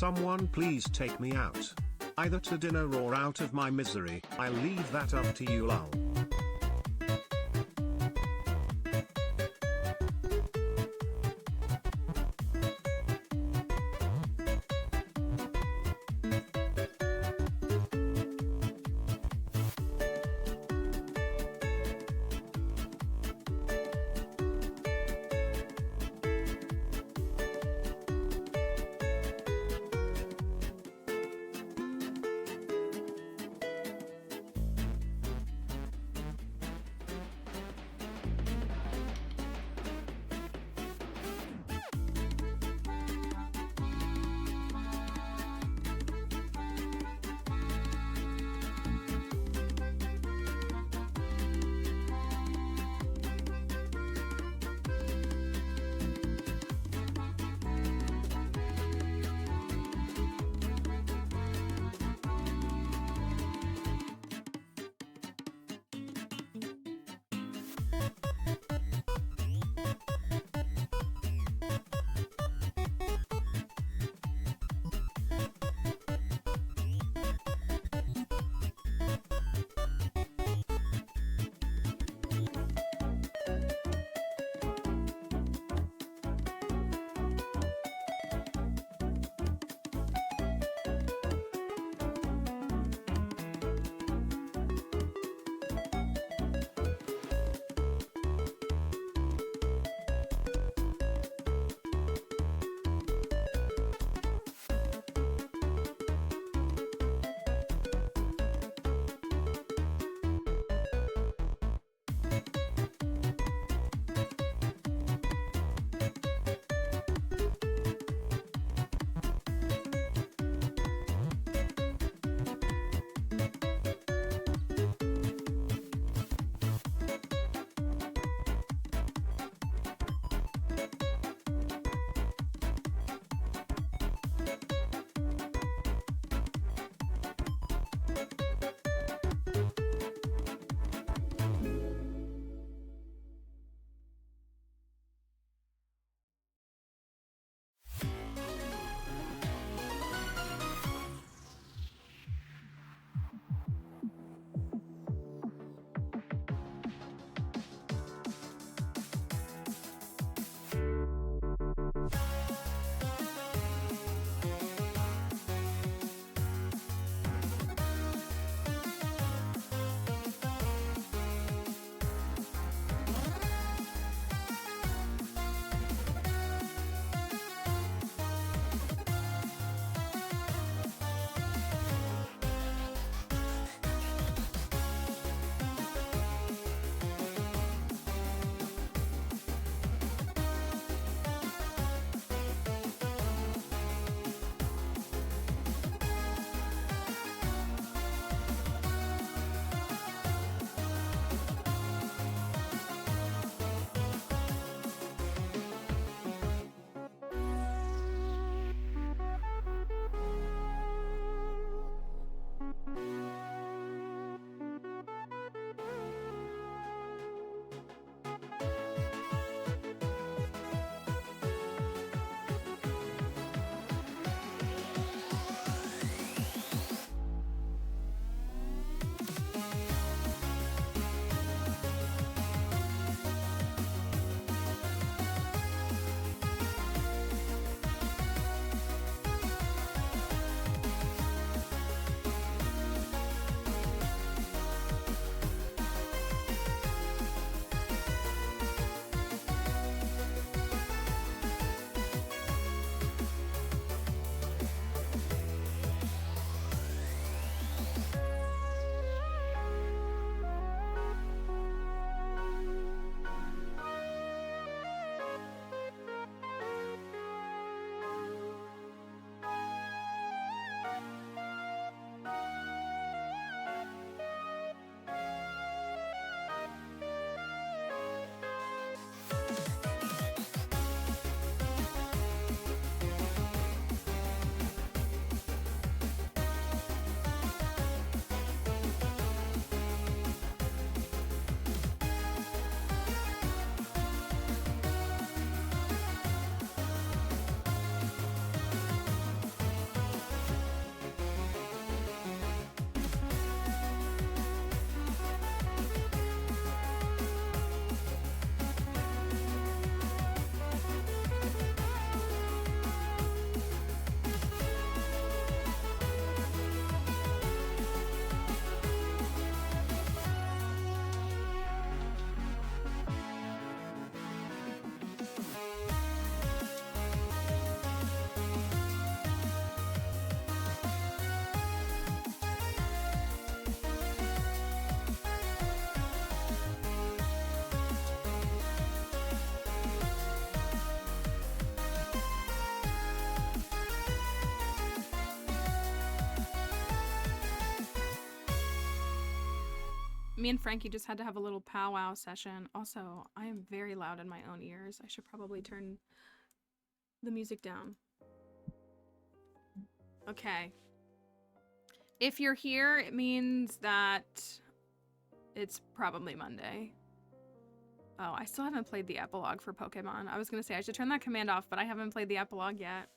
Someone please take me out. Either to dinner or out of my misery. I'll leave that up to you, lol. Me and Frankie just had to have a little powwow session. Also, I am very loud in my own ears. I should probably turn the music down. Okay. If you're here, it means that it's probably Monday. Oh, I still haven't played the epilogue for Pokemon. I was gonna say I should turn that command off, but I haven't played the epilogue yet.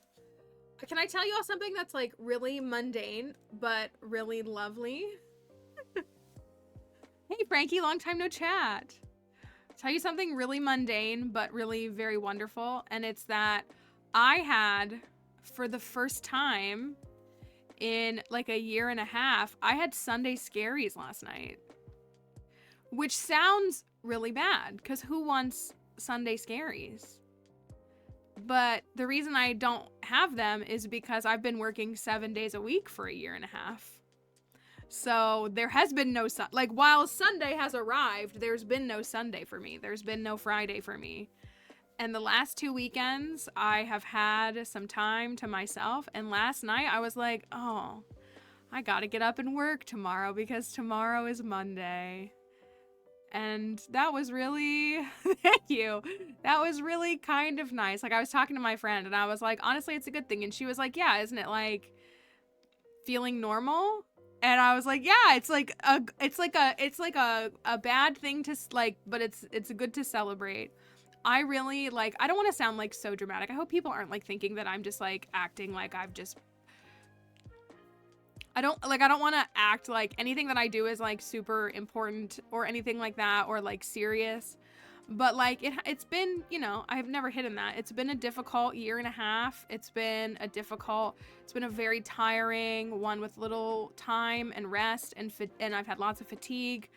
Can I tell you all something that's like really mundane, but really lovely? Hey Frankie, long time no chat. Tell you something really mundane, but really very wonderful. And it's that I had, for the first time in like a year and a half, I had Sunday scaries last night. Which sounds really bad, because who wants Sunday scaries? But the reason I don't have them is because I've been working 7 days a week for a year and a half. So there has been no, like while Sunday has arrived, there's been no Sunday for me. There's been no Friday for me. And the last 2 weekends, I have had some time to myself. And last night I was like, oh, I gotta get up and work tomorrow because tomorrow is Monday. And that was really, thank you. That was really kind of nice. Like I was talking to my friend and I was like, honestly, it's a good thing. And she was like, yeah, isn't it like feeling normal? And I was like, yeah, it's like a bad thing to like, but it's good to celebrate. I really like, I don't want to sound like so dramatic. I hope people aren't like thinking that I'm just like acting like I've just, I don't want to act like anything that I do is like super important or anything like that or like serious. But like it's been, you know, I've never hidden that. It's been a difficult year and a half. It's been a very tiring one with little time and rest and I've had lots of fatigue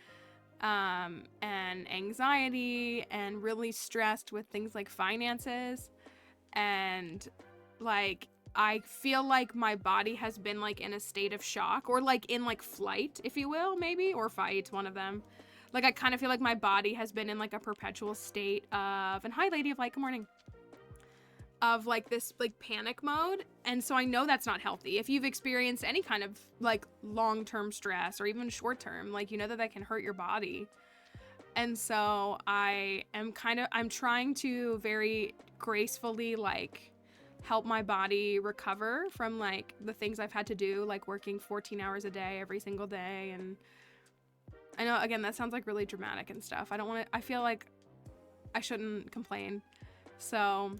and anxiety and really stressed with things like finances and like I feel like my body has been like in a state of shock or like in like flight, if you will, maybe, or fight, one of them. Like I kind of feel like my body has been in like a perpetual state of, and hi Lady of Light, good morning, of like this like panic mode. And so I know that's not healthy. If you've experienced any kind of like long-term stress or even short-term, like you know that can hurt your body. And so I'm trying to very gracefully like help my body recover from like the things I've had to do, like working 14 hours a day every single day. And I know, again, that sounds like really dramatic and stuff. I feel like I shouldn't complain. So,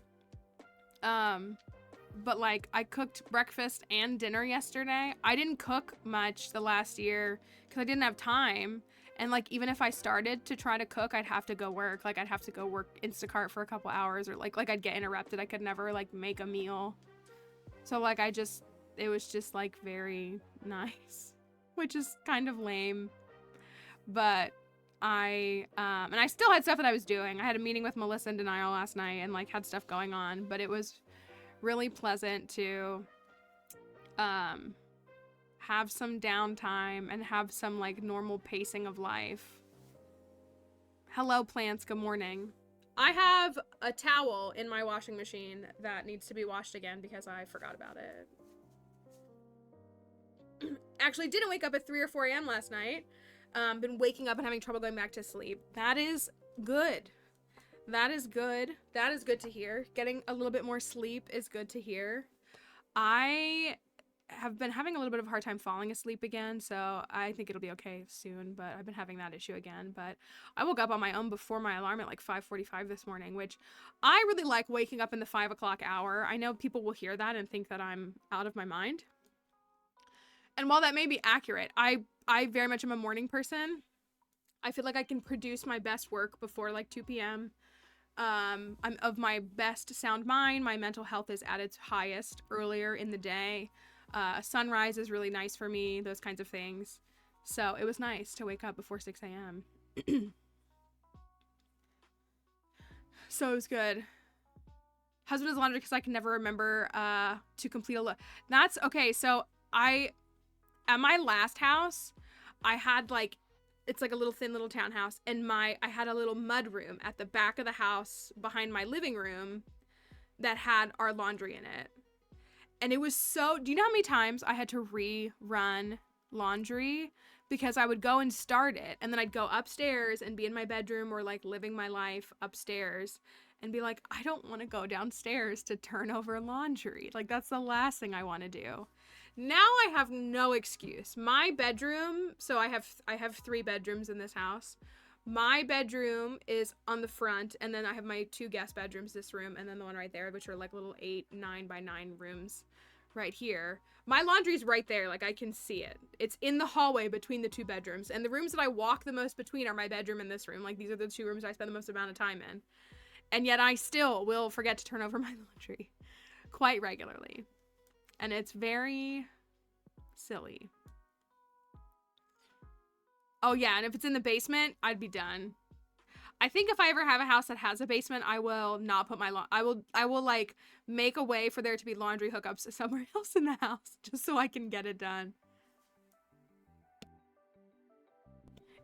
but like I cooked breakfast and dinner yesterday. I didn't cook much the last year because I didn't have time. And like, even if I started to try to cook, I'd have to go work. Like I'd have to go work Instacart for a couple hours or like I'd get interrupted. I could never like make a meal. So like it was just like very nice, which is kind of lame. But and I still had stuff that I was doing. I had a meeting with Melissa and Denial last night and like had stuff going on, but it was really pleasant to have some downtime and have some like normal pacing of life. Hello plants, good morning. I have a towel in my washing machine that needs to be washed again because I forgot about it. Actually didn't wake up at 3 or 4 a.m. last night. Been waking up and having trouble going back to sleep. That is good. That is good. That is good to hear. Getting a little bit more sleep is good to hear. I have been having a little bit of a hard time falling asleep again, so I think it'll be okay soon, but I've been having that issue again. But I woke up on my own before my alarm at like 5:45 this morning, which I really like waking up in the 5 o'clock hour. I know people will hear that and think that I'm out of my mind. And while that may be accurate, I very much am a morning person. I feel like I can produce my best work before like 2 p.m. I'm of my best sound mind. My mental health is at its highest earlier in the day. Sunrise is really nice for me, those kinds of things. So it was nice to wake up before 6 a.m. So it was good. Husband is laundry because I can never remember to complete a look. That's okay. So at my last house, I had like, it's like a little thin little townhouse, and I had a little mud room at the back of the house behind my living room that had our laundry in it. And it was so, do you know how many times I had to rerun laundry because I would go and start it, and then I'd go upstairs and be in my bedroom or like living my life upstairs and be like, I don't want to go downstairs to turn over laundry. Like, that's the last thing I want to do. Now I have no excuse. My bedroom, so I have 3 bedrooms in this house. My bedroom is on the front, and then I have my 2 guest bedrooms, this room, and then the one right there, which are like little 9 by 9 rooms right here. My laundry's right there, like I can see it. It's in the hallway between the 2 bedrooms, and the rooms that I walk the most between are my bedroom and this room. Like, these are the 2 rooms I spend the most amount of time in. And yet I still will forget to turn over my laundry quite regularly. And it's very silly. Oh yeah, and if it's in the basement, I'd be done. I think if I ever have a house that has a basement, I will not put my I will like make a way for there to be laundry hookups somewhere else in the house just so I can get it done.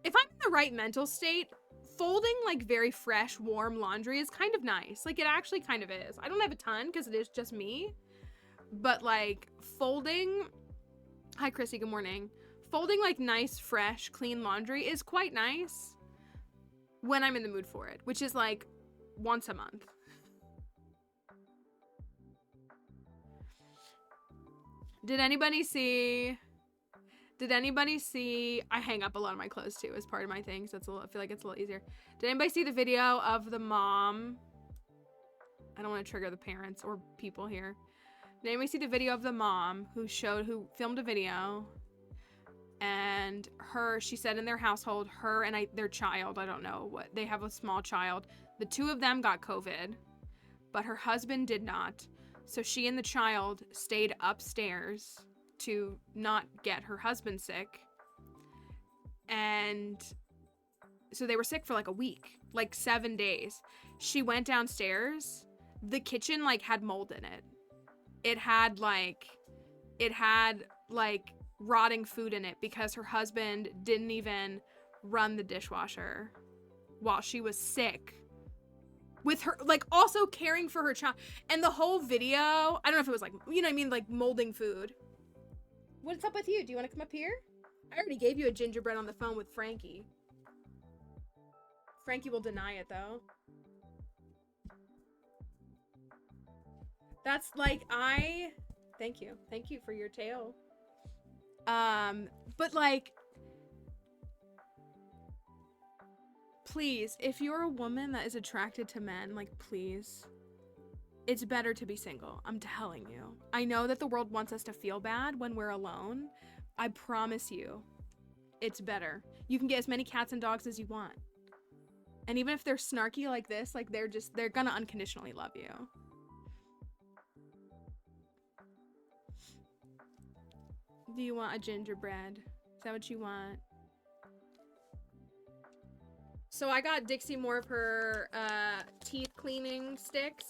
If I'm in the right mental state, folding like very fresh, warm laundry is kind of nice. Like, it actually kind of is. I don't have a ton because it is just me, but like folding, hi Chrissy, good morning. Folding like nice, fresh, clean laundry is quite nice when I'm in the mood for it, which is like once a month. Did anybody see I hang up a lot of my clothes too as part of my thing, so I feel like it's a little easier. Did anybody see the video of the mom? I don't want to trigger the parents or people here. Did anybody see the video of the mom who filmed a video, and she said in their household, her and their child, I don't know what, they have a small child. The 2 of them got COVID, but her husband did not. So she and the child stayed upstairs to not get her husband sick. And so they were sick for like a week, like 7 days. She went downstairs. The kitchen like had mold in it. It had like rotting food in it because her husband didn't even run the dishwasher while she was sick. With her, like, also caring for her child. And the whole video, I don't know if it was like, you know what I mean, like molding food. What's up with you? Do you want to come up here? I already gave you a gingerbread on the phone with Frankie. Frankie will deny it, though. That's like, thank you. Thank you for your tale. But like, please, if you're a woman that is attracted to men, like, please, it's better to be single. I'm telling you. I know that the world wants us to feel bad when we're alone. I promise you, it's better. You can get as many cats and dogs as you want. And even if they're snarky like this, like, they're gonna unconditionally love you. Do you want a gingerbread? Is that what you want? So I got Dixie more of her teeth cleaning sticks,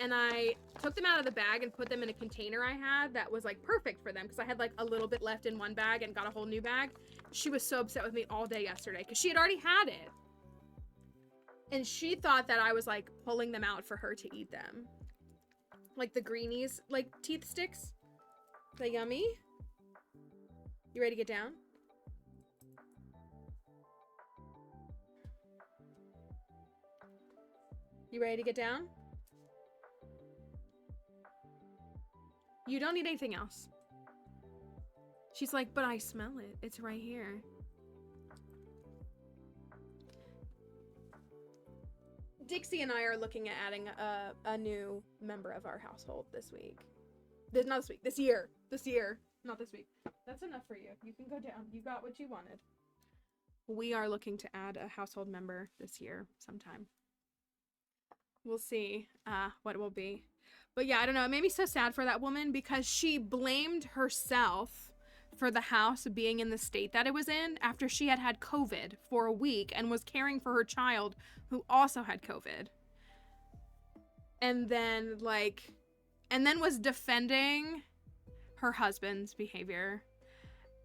and I took them out of the bag and put them in a container I had that was like perfect for them because I had like a little bit left in one bag and got a whole new bag. She was so upset with me all day yesterday because she had already had it. And she thought that I was like pulling them out for her to eat them. Like the greenies, like teeth sticks. Is that yummy? You ready to get down? You ready to get down? You don't need anything else. She's like, but I smell it. It's right here. Dixie and I are looking at adding a new member of our household this week. Not this week. This year. This year. Not this week. That's enough for you. You can go down. You got what you wanted. We are looking to add a household member this year sometime. We'll see what it will be. But yeah, I don't know. It made me so sad for that woman because she blamed herself for the house being in the state that it was in after she had had COVID for a week and was caring for her child who also had COVID. And then was defending her husband's behavior.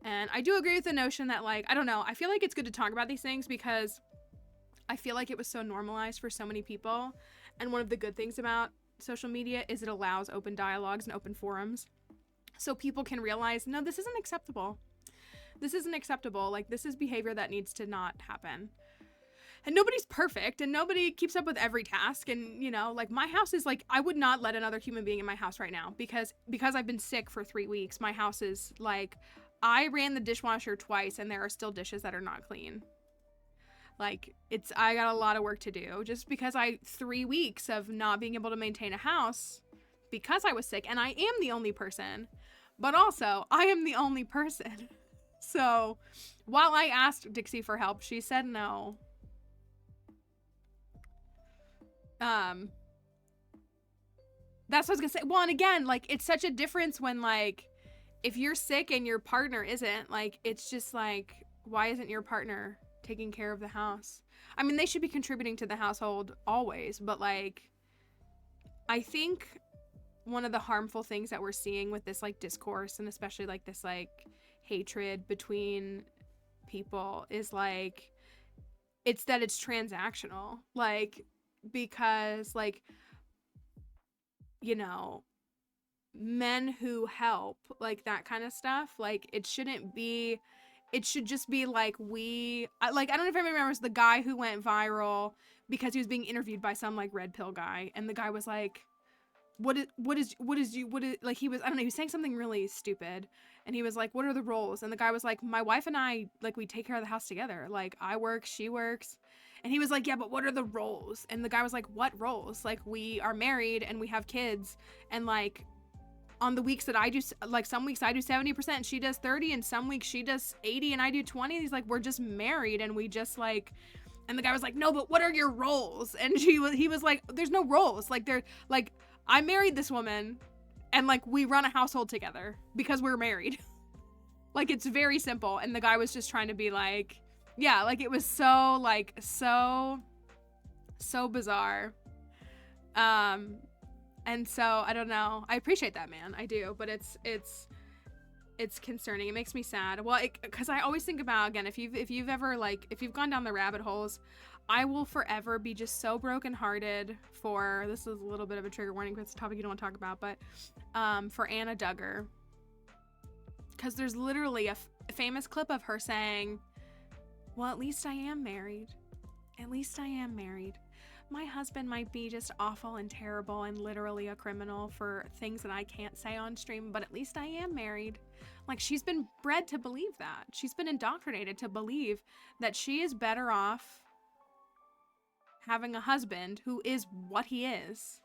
And I do agree with the notion that, like, I don't know, I feel like it's good to talk about these things because I feel like it was so normalized for so many people. And one of the good things about social media is it allows open dialogues and open forums. So people can realize, no, this isn't acceptable. This isn't acceptable. Like, this is behavior that needs to not happen. And nobody's perfect, and nobody keeps up with every task. And, you know, like, my house is like, I would not let another human being in my house right now because I've been sick for 3 weeks. My house is like, I ran the dishwasher twice and there are still dishes that are not clean. Like, I got a lot of work to do just because 3 weeks of not being able to maintain a house because I was sick, and I am the only person, but also I am the only person. So while I asked Dixie for help, she said no. That's what I was gonna say. Well, and again, like, it's such a difference when, like, if you're sick and your partner isn't, like, it's just like, why isn't your partner taking care of the house? I mean, they should be contributing to the household always, but, like, I think one of the harmful things that we're seeing with this, like, discourse, and especially, like, this, like, hatred between people is, like, it's that it's transactional. Like, because, like, you know, men who help, like, that kind of stuff, like, it should just be like, I don't know if everyone remembers the guy who went viral because he was being interviewed by some, like, red pill guy, and the guy was like, what is like, he was, I don't know, he was saying something really stupid, and he was like, what are the roles? And the guy was like, my wife and I, like, we take care of the house together, like, I work, she works. And he was like, yeah, but what are the roles? And the guy was like, what roles? Like, we are married and we have kids, and, like, on the weeks that I do, like, some weeks I do 70% and she does 30, and some weeks she does 80 and I do 20. He's like, we're just married, and we just, like, and the guy was like, no, but what are your roles? And he was like, there's no roles. Like, like, I married this woman, and, like, we run a household together because we're married. Like, it's very simple. And the guy was just trying to be like, yeah, like, it was so, like, so bizarre. And so, I don't know. I appreciate that, man. I do. But it's concerning. It makes me sad. Well, because I always think about, again, if you've ever, like, if you've gone down the rabbit holes, I will forever be just so brokenhearted for, this is a little bit of a trigger warning because it's a topic you don't want to talk about, but for Anna Duggar. Because there's literally a famous clip of her saying, well, at least I am married. At least I am married. My husband might be just awful and terrible and literally a criminal for things that I can't say on stream, but at least I am married. Like, she's been bred to believe that. She's been indoctrinated to believe that she is better off having a husband who is what he is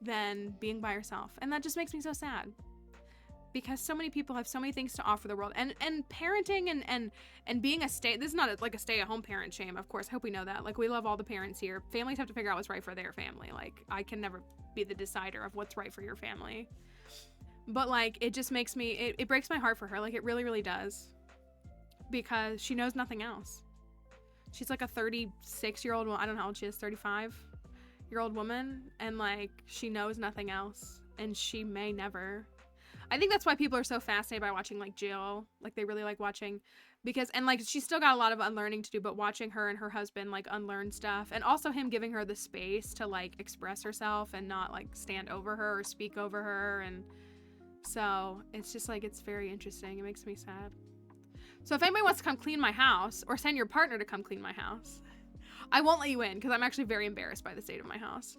than being by herself. And that just makes me so sad. Because so many people have so many things to offer the world, and parenting and being this is not like a stay-at-home parent shame, of course. I hope we know that. Like, we love all the parents here. Families have to figure out what's right for their family. Like, I can never be the decider of what's right for your family. But, like, it just makes me, it breaks my heart for her. Like, it really, really does. Because she knows nothing else. She's like a 36-year-old, I don't know how old she is, 35-year-old woman, and, like, she knows nothing else, and she may never. I think that's why people are so fascinated by watching, like, Jill. Like, they really like watching, because, and, like, she's still got a lot of unlearning to do, but watching her and her husband, like, unlearn stuff, and also him giving her the space to, like, express herself and not, like, stand over her or speak over her, and so it's just, like, it's very interesting. It makes me sad. So if anybody wants to come clean my house, or send your partner to come clean my house, I won't let you in, because I'm actually very embarrassed by the state of my house.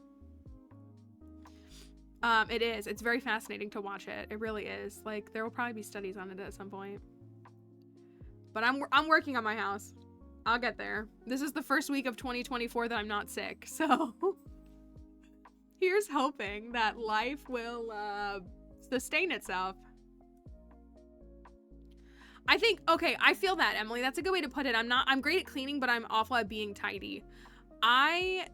It is. It's very fascinating to watch it. It really is. Like, there will probably be studies on it at some point. But I'm working on my house. I'll get there. This is the first week of 2024 that I'm not sick. So here's hoping that life will sustain itself. I think, okay, I feel that, Emily. That's a good way to put it. I'm great at cleaning, but I'm awful at being tidy. I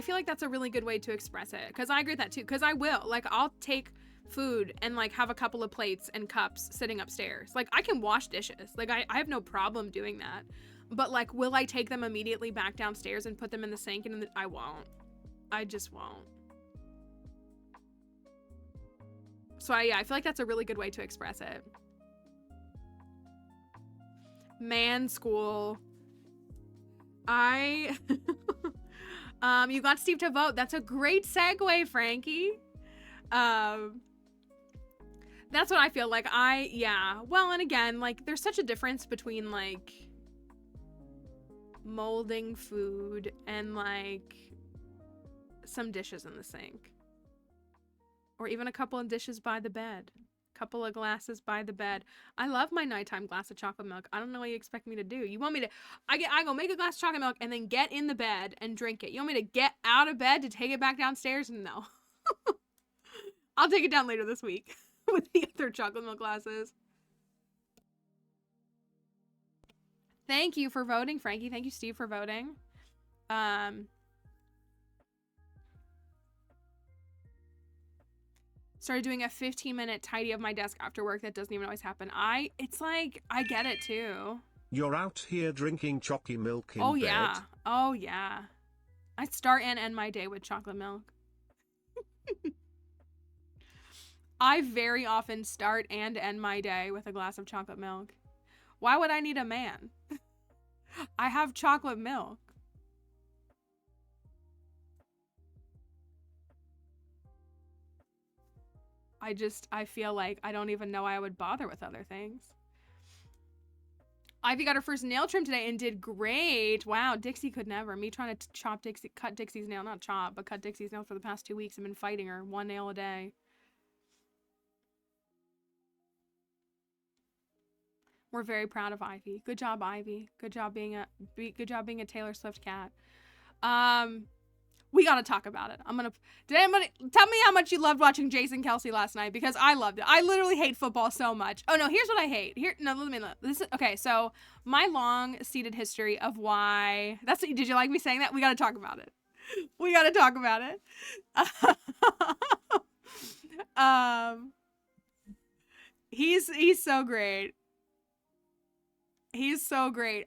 feel like that's a really good way to express it, because I agree with that too, because I will, like, I'll take food and, like, have a couple of plates and cups sitting upstairs. Like, I can wash dishes, like, I have no problem doing that, but, like, will I take them immediately back downstairs and put them in the sink? And I won't. I just won't. So yeah, I feel like that's a really good way to express it. Man school. You got Steve to vote. That's a great segue, Frankie. That's what I feel like. Yeah. Well, and again, like, there's such a difference between, like, molding food and, like, some dishes in the sink. Or even a couple of dishes by the bed. Couple of glasses by the bed. I love my nighttime glass of chocolate milk. I don't know what you expect me to do. You want me to, I go make a glass of chocolate milk and then get in the bed and drink it. You want me to get out of bed to take it back downstairs? No. I'll take it down later this week with the other chocolate milk glasses. Thank you for voting, Frankie. Thank you, Steve, for voting. Started doing a 15-minute tidy of my desk after work. That doesn't even always happen. It's like, I get it too. You're out here drinking chocolate milk in bed? Yeah. Oh yeah. I start and end my day with chocolate milk. I very often start and end my day with a glass of chocolate milk. Why would I need a man? I have chocolate milk. I feel like I don't even know I would bother with other things. Ivy got her first nail trim today and did great. Wow, Dixie could never. Me trying to cut Dixie's nail, not chop, but cut Dixie's nail for the past 2 weeks. I've been fighting her 1 nail a day. We're very proud of Ivy. Good job, Ivy. Good job being a Taylor Swift cat. We gotta talk about it. Did anybody tell me how much you loved watching Jason Kelsey last night? Because I loved it. I literally hate football so much. Oh no, here's what I hate. Okay, so my long-seated history of why. Did you like me saying that? We gotta talk about it. We gotta talk about it. He's so great. He's so great.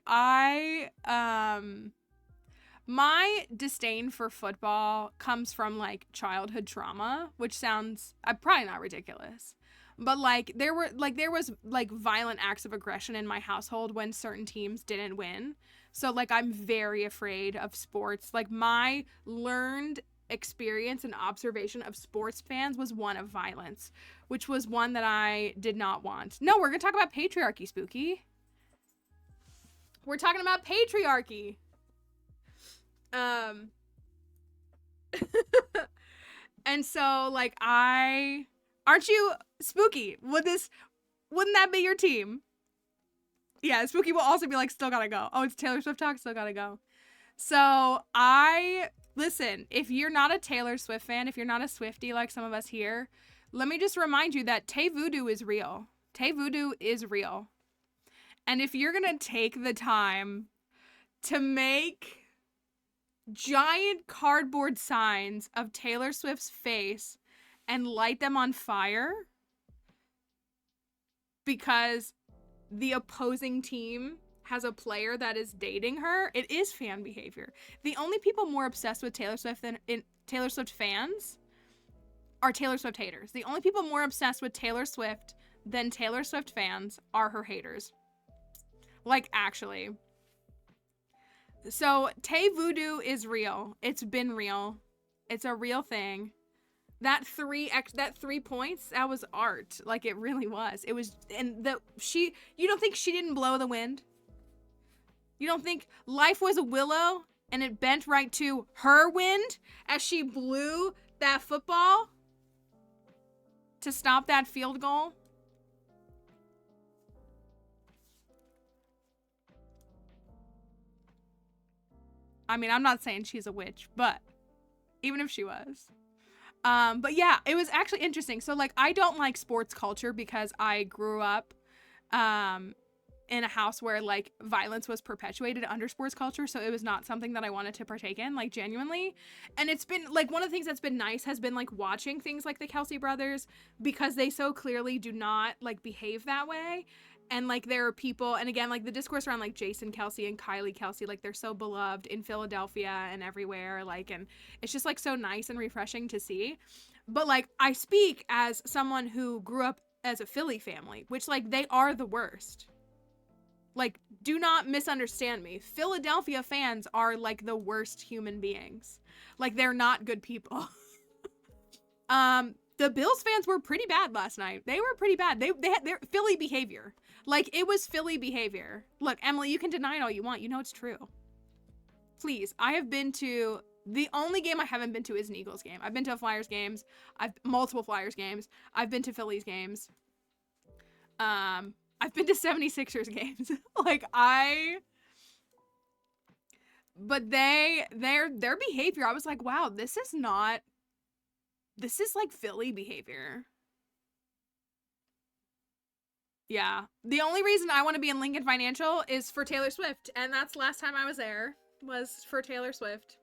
My disdain for football comes from, like, childhood trauma, which sounds probably not ridiculous. But, like, there was violent acts of aggression in my household when certain teams didn't win. So, like, I'm very afraid of sports. Like, my learned experience and observation of sports fans was one of violence, which was one that I did not want. No, we're gonna talk about patriarchy, Spooky. We're talking about patriarchy. And so, like, aren't you Spooky? Wouldn't that be your team? Yeah, Spooky will also be like, still gotta go. Oh, it's Taylor Swift talk, still gotta go. So listen, if you're not a Taylor Swift fan, if you're not a Swiftie like some of us here, let me just remind you that Tay Voodoo is real. Tay Voodoo is real. And if you're gonna take the time to make giant cardboard signs of Taylor Swift's face and light them on fire because the opposing team has a player that is dating her, it is fan behavior. The only people more obsessed with Taylor Swift than Taylor Swift fans are Taylor Swift haters. The only people more obsessed with Taylor Swift than Taylor Swift fans are her haters. Like, actually. So, Tay Voodoo is real. It's been real. It's a real thing. That 3 points, that was art. Like, it really was. It was, and you don't think she didn't blow the wind? You don't think life was a willow and it bent right to her wind as she blew that football to stop that field goal? I mean, I'm not saying she's a witch, but even if she was. But yeah, it was actually interesting. So, like, I don't like sports culture because I grew up in a house where, like, violence was perpetuated under sports culture. So it was not something that I wanted to partake in, like, genuinely. And it's been, like, one of the things that's been nice has been, like, watching things like the Kelsey brothers because they so clearly do not, like, behave that way. And, like, there are people, and again, like, the discourse around, like, Jason Kelsey and Kylie Kelsey, like, they're so beloved in Philadelphia and everywhere, like, and it's just, like, so nice and refreshing to see. But, like, I speak as someone who grew up as a Philly family, which, like, they are the worst. Like, do not misunderstand me. Philadelphia fans are, like, the worst human beings. Like, they're not good people. The the Bills fans were pretty bad last night. They were pretty bad. They had their Philly behavior. Like, it was Philly behavior. Look, Emily, you can deny it all you want. You know it's true. Please, I have been to, the only game I haven't been to is an Eagles game. I've been to Flyers games. Multiple Flyers games. I've been to Phillies games. I've been to 76ers games. But their behavior, I was like, wow, this is like Philly behavior. Yeah. The only reason I want to be in Lincoln Financial is for Taylor Swift. And that's the last time I was there, was for Taylor Swift.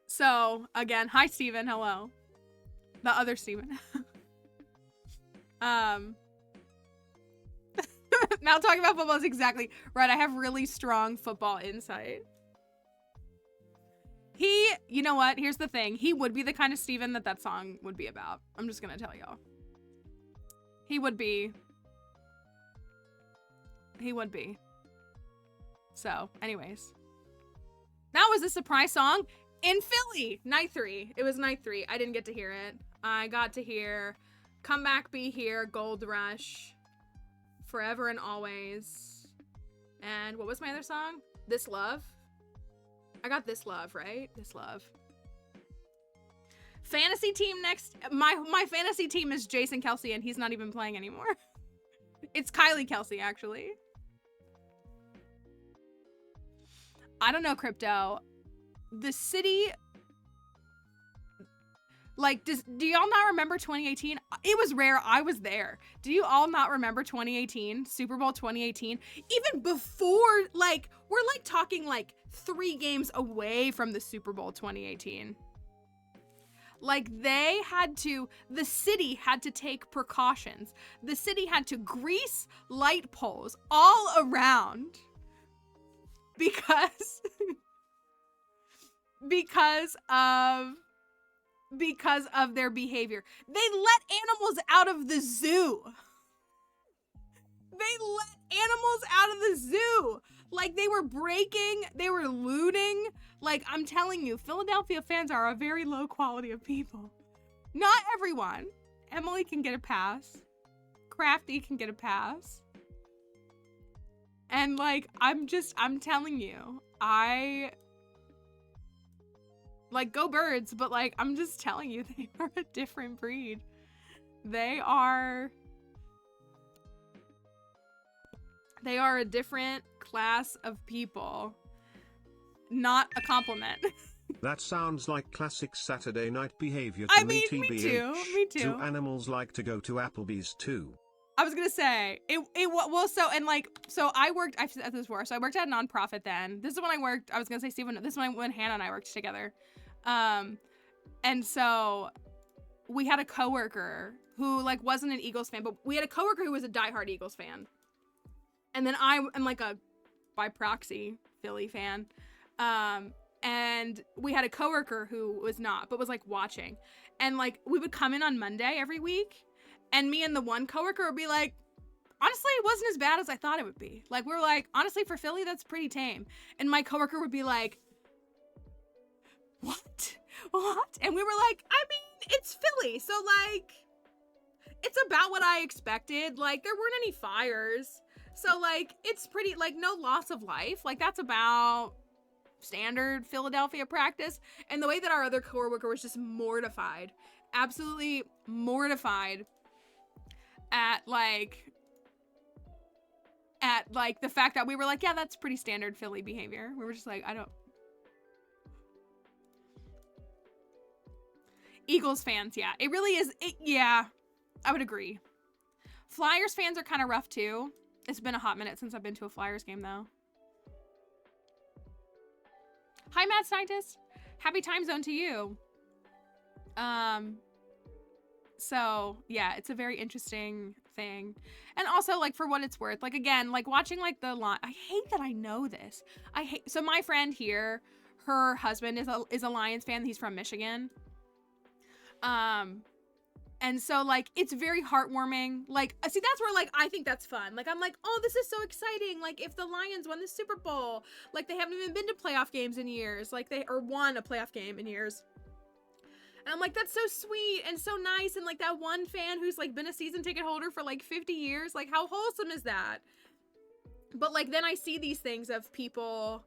So, again, hi, Steven. Hello. The other Steven. Now talking about football is exactly right. I have really strong football insight. You know what? Here's the thing. He would be the kind of Steven that song would be about. I'm just gonna tell y'all. He would be. So, anyways. That was a surprise song in Philly. Night 3. It was night 3. I didn't get to hear it. I got to hear Come Back, Be Here, Gold Rush, Forever and Always. And what was my other song? This Love. I got This Love, right? This Love. Fantasy team next. My fantasy team is Jason Kelsey, and he's not even playing anymore. It's Kylie Kelsey, actually. I don't know, Crypto. The city... Like, do y'all not remember 2018? It was rare. I was there. Do you all not remember 2018? Super Bowl 2018? Even before, like, we're like talking like 3 games away from the Super Bowl 2018. Like, the city had to take precautions. The city had to grease light poles all around because of their behavior. They let animals out of the zoo. Like, they were breaking, they were looting. Like, I'm telling you, Philadelphia fans are a very low quality of people. Not everyone. Emily can get a pass. Crafty can get a pass. And, like, I'm telling you, like, go Birds, but, like, I'm just telling you, they are a different breed. They are a different class of people. Not a compliment. That sounds like classic Saturday night behavior to I me, mean, TBH. me too. Do animals like to go to Applebee's too? I was gonna say, so I've said this before, so I worked at a nonprofit then. This is when I worked, I was gonna say, Stephen, this is when Hannah and I worked together. And so we had a coworker who, like, wasn't an Eagles fan, but we had a coworker who was a diehard Eagles fan. And then I am, like, a, by proxy, Philly fan. And we had a coworker who was not, but was, like, watching. And, like, we would come in on Monday every week, and me and the one coworker would be like, honestly, it wasn't as bad as I thought it would be. Like, we're like, honestly, for Philly, that's pretty tame. And my coworker would be like, what? And we were like, I mean, it's Philly, so, like, it's about what I expected. Like, there weren't any fires. So, like, it's pretty, like, no loss of life. Like, that's about standard Philadelphia practice. And the way that our other coworker was just mortified, absolutely mortified at the fact that we were like, yeah, that's pretty standard Philly behavior. We were just like, Eagles fans, yeah. It really is, yeah, I would agree. Flyers fans are kind of rough too. It's been a hot minute since I've been to a Flyers game though. Hi, Mad Scientist. Happy time zone to you. So yeah, it's a very interesting thing. And also, like, for what it's worth, like, again, like, watching, like, the line, I hate that I know this. So my friend here, her husband is a Lions fan. He's from Michigan. And so, like, it's very heartwarming. Like, see, that's where, like, I think that's fun. Like, I'm like, oh, this is so exciting. Like, if the Lions won the Super Bowl, like, they haven't even been to playoff games in years. Like, or won a playoff game in years. And I'm like, that's so sweet and so nice. And, like, that one fan who's, like, been a season ticket holder for, like, 50 years. Like, how wholesome is that? But, like, then I see these things of people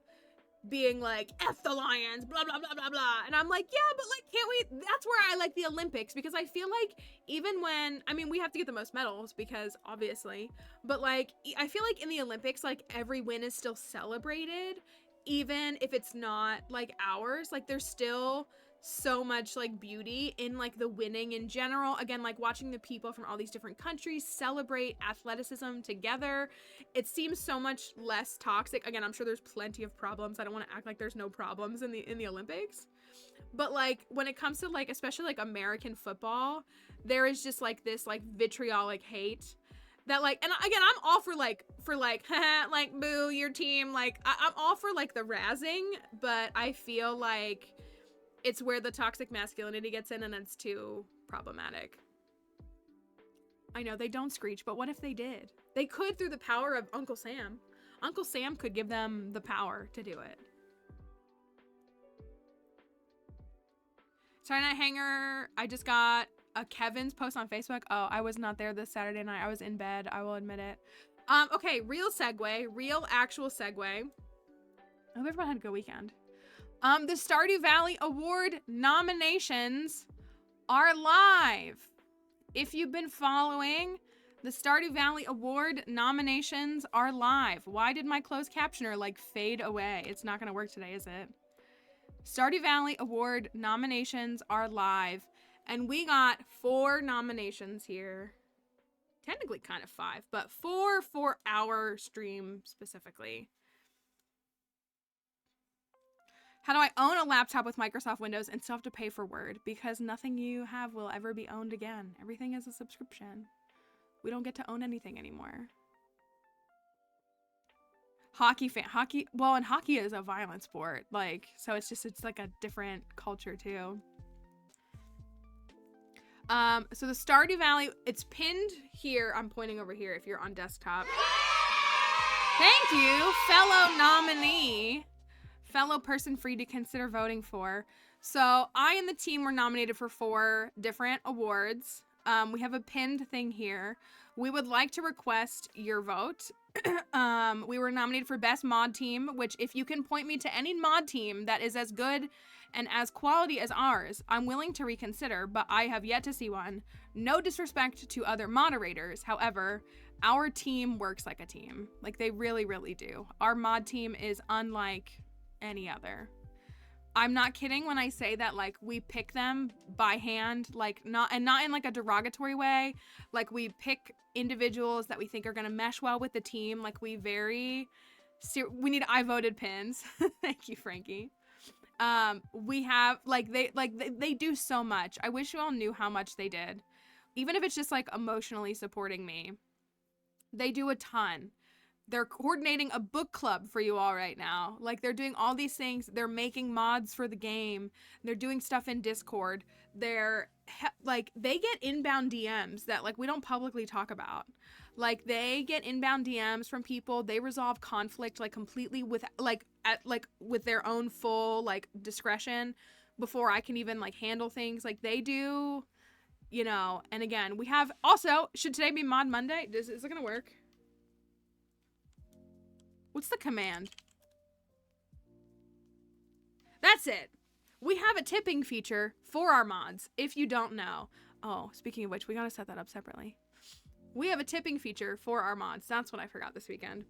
being like, F the Lions, blah, blah, blah, blah, blah. And I'm like, yeah, but, like, can't we? That's where I like the Olympics, because I feel like even when, I mean, we have to get the most medals because obviously, but, like, I feel like in the Olympics, like, every win is still celebrated, even if it's not, like, ours. Like, there's still so much, like, beauty in, like, the winning in general. Again, like, watching the people from all these different countries celebrate athleticism together, it seems so much less toxic. Again, I'm sure there's plenty of problems. I don't want to act like there's no problems in the Olympics, but, like, when it comes to, like, especially, like, American football, there is just, like, this, like, vitriolic hate that, like, and again, I'm all for like like, boo, your team, like, I'm all for, like, the razzing, but I feel like it's where the toxic masculinity gets in, and it's too problematic. I know they don't screech, but what if they did? They could, through the power of Uncle Sam. Uncle Sam could give them the power to do it. Saturday Night Hanger, I just got a Kevin's post on Facebook. Oh, I was not there this Saturday night. I was in bed. I will admit it. Okay, real actual segue. I hope everyone had a good weekend. The Stardew Valley Award nominations are live. If you've been following, the Stardew Valley Award nominations are live. Why did my closed captioner, like, fade away? It's not gonna work today, is it? Stardew Valley Award nominations are live, and we got 4 nominations here. Technically kind of 5, but 4 for our stream specifically. How do I own a laptop with Microsoft Windows and still have to pay for Word? Because nothing you have will ever be owned again. Everything is a subscription. We don't get to own anything anymore. Hockey, well, and hockey is a violent sport. Like, so it's like a different culture too. So the Stardew Valley, it's pinned here. I'm pointing over here if you're on desktop. Thank you, fellow nominee. Fellow person free to consider voting for. So I and the team were nominated for 4 different awards. We have a pinned thing here. We would like to request your vote. We were nominated for Best Mod Team, which, if you can point me to any mod team that is as good and as quality as ours, I'm willing to reconsider, but I have yet to see one. No disrespect to other moderators. However, our team works like a team. Like, they really, really do. Our mod team is unlike any other. I'm not kidding when I say that, like, we pick them by hand, like, not in like a derogatory way. Like, we pick individuals that we think are going to mesh well with the team. Like, we need I voted pins. Thank you, Frankie. We have, like, they do so much. I wish you all knew how much they did. Even if it's just, like, emotionally supporting me. They do a ton. They're coordinating a book club for you all right now. Like, they're doing all these things. They're making mods for the game. They're doing stuff in Discord. They're, like, they get inbound DMs that, like, we don't publicly talk about. Like, they get inbound DMs from people. They resolve conflict, like, completely with, with their own full, like, discretion before I can even, like, handle things. Like, they do, you know. And again, we have also, should today be Mod Monday? Is it gonna work? What's the command? That's it. We have a tipping feature for our mods, if you don't know. Oh, speaking of which, we gotta set that up separately. We have a tipping feature for our mods. That's what I forgot this weekend.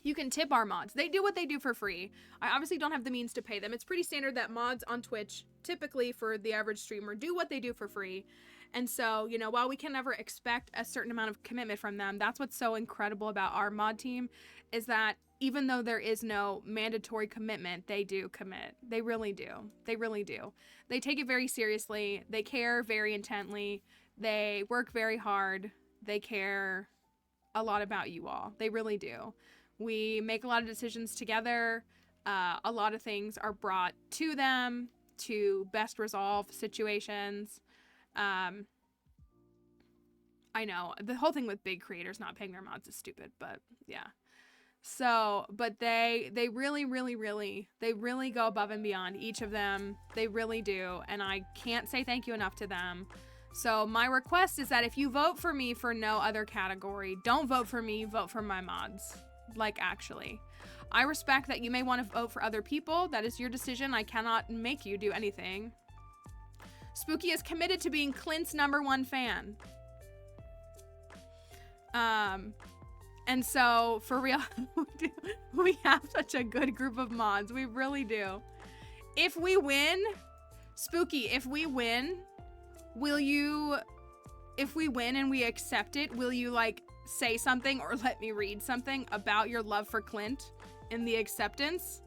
You can tip our mods. They do what they do for free. I obviously don't have the means to pay them. It's pretty standard that mods on Twitch, typically for the average streamer, do what they do for free. And so, you know, while we can never expect a certain amount of commitment from them, that's what's so incredible about our mod team, is that even though there is no mandatory commitment, they do commit. They really do. They really do. They take it very seriously. They care very intently. They work very hard. They care a lot about you all. They really do. We make a lot of decisions together. A lot of things are brought to them to best resolve situations. I know. The whole thing with big creators not paying their mods is stupid, but yeah. So, but they really, really, really, they really go above and beyond, each of them. They really do. And I can't say thank you enough to them. So my request is that if you vote for me for no other category, don't vote for me, vote for my mods. Like, actually. I respect that you may want to vote for other people. That is your decision. I cannot make you do anything. Spooky is committed to being Clint's #1 fan. And so, for real, we have such a good group of mods. We really do. If we win, Spooky, if we win, if we win and we accept it, will you, like, say something or let me read something about your love for Clint in the acceptance?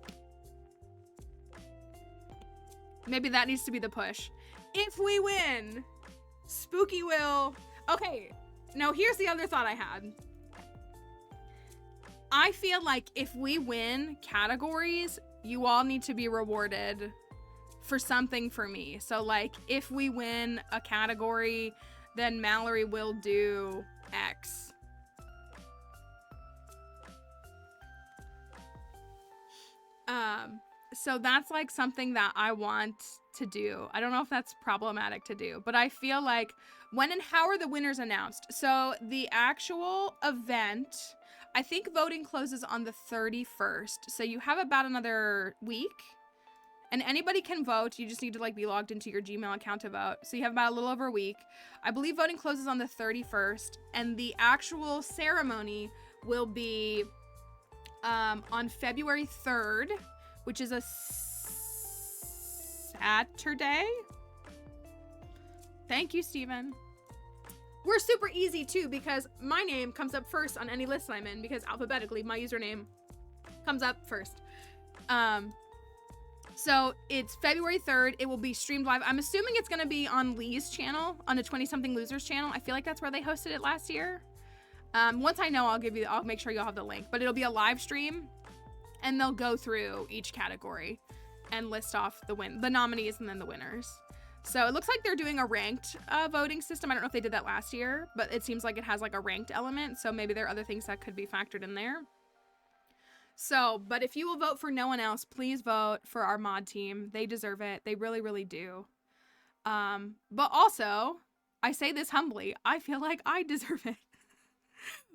Maybe that needs to be the push. If we win, Spooky will... Okay, now here's the other thought I had. I feel like if we win categories, you all need to be rewarded for something for me. So, like, if we win a category, then Mallory will do X. So that's, like, something that I want to do. I don't know if that's problematic to do, but I feel like when and how are the winners announced? So the actual event, I think voting closes on the 31st. So you have about another week, and anybody can vote. You just need to, like, be logged into your Gmail account to vote. So you have about a little over a week. I believe voting closes on the 31st, and the actual ceremony will be on February 3rd, which is a Saturday. Thank you, Steven. We're super easy too, because my name comes up first on any list I'm in, because alphabetically my username comes up first. So it's February 3rd. It will be streamed live. I'm assuming it's going to be on Lee's channel, on the 20-something losers channel. I feel like that's where they hosted it last year. Once I know, I'll make sure you'll have the link, but it'll be a live stream, and they'll go through each category and list off the nominees and then the winners. So it looks like they're doing a ranked voting system. I don't know if they did that last year, but it seems like it has, like, a ranked element. So maybe there are other things that could be factored in there. So, but if you will vote for no one else, please vote for our mod team. They deserve it. They really, really do. But also, I say this humbly, I feel like I deserve it.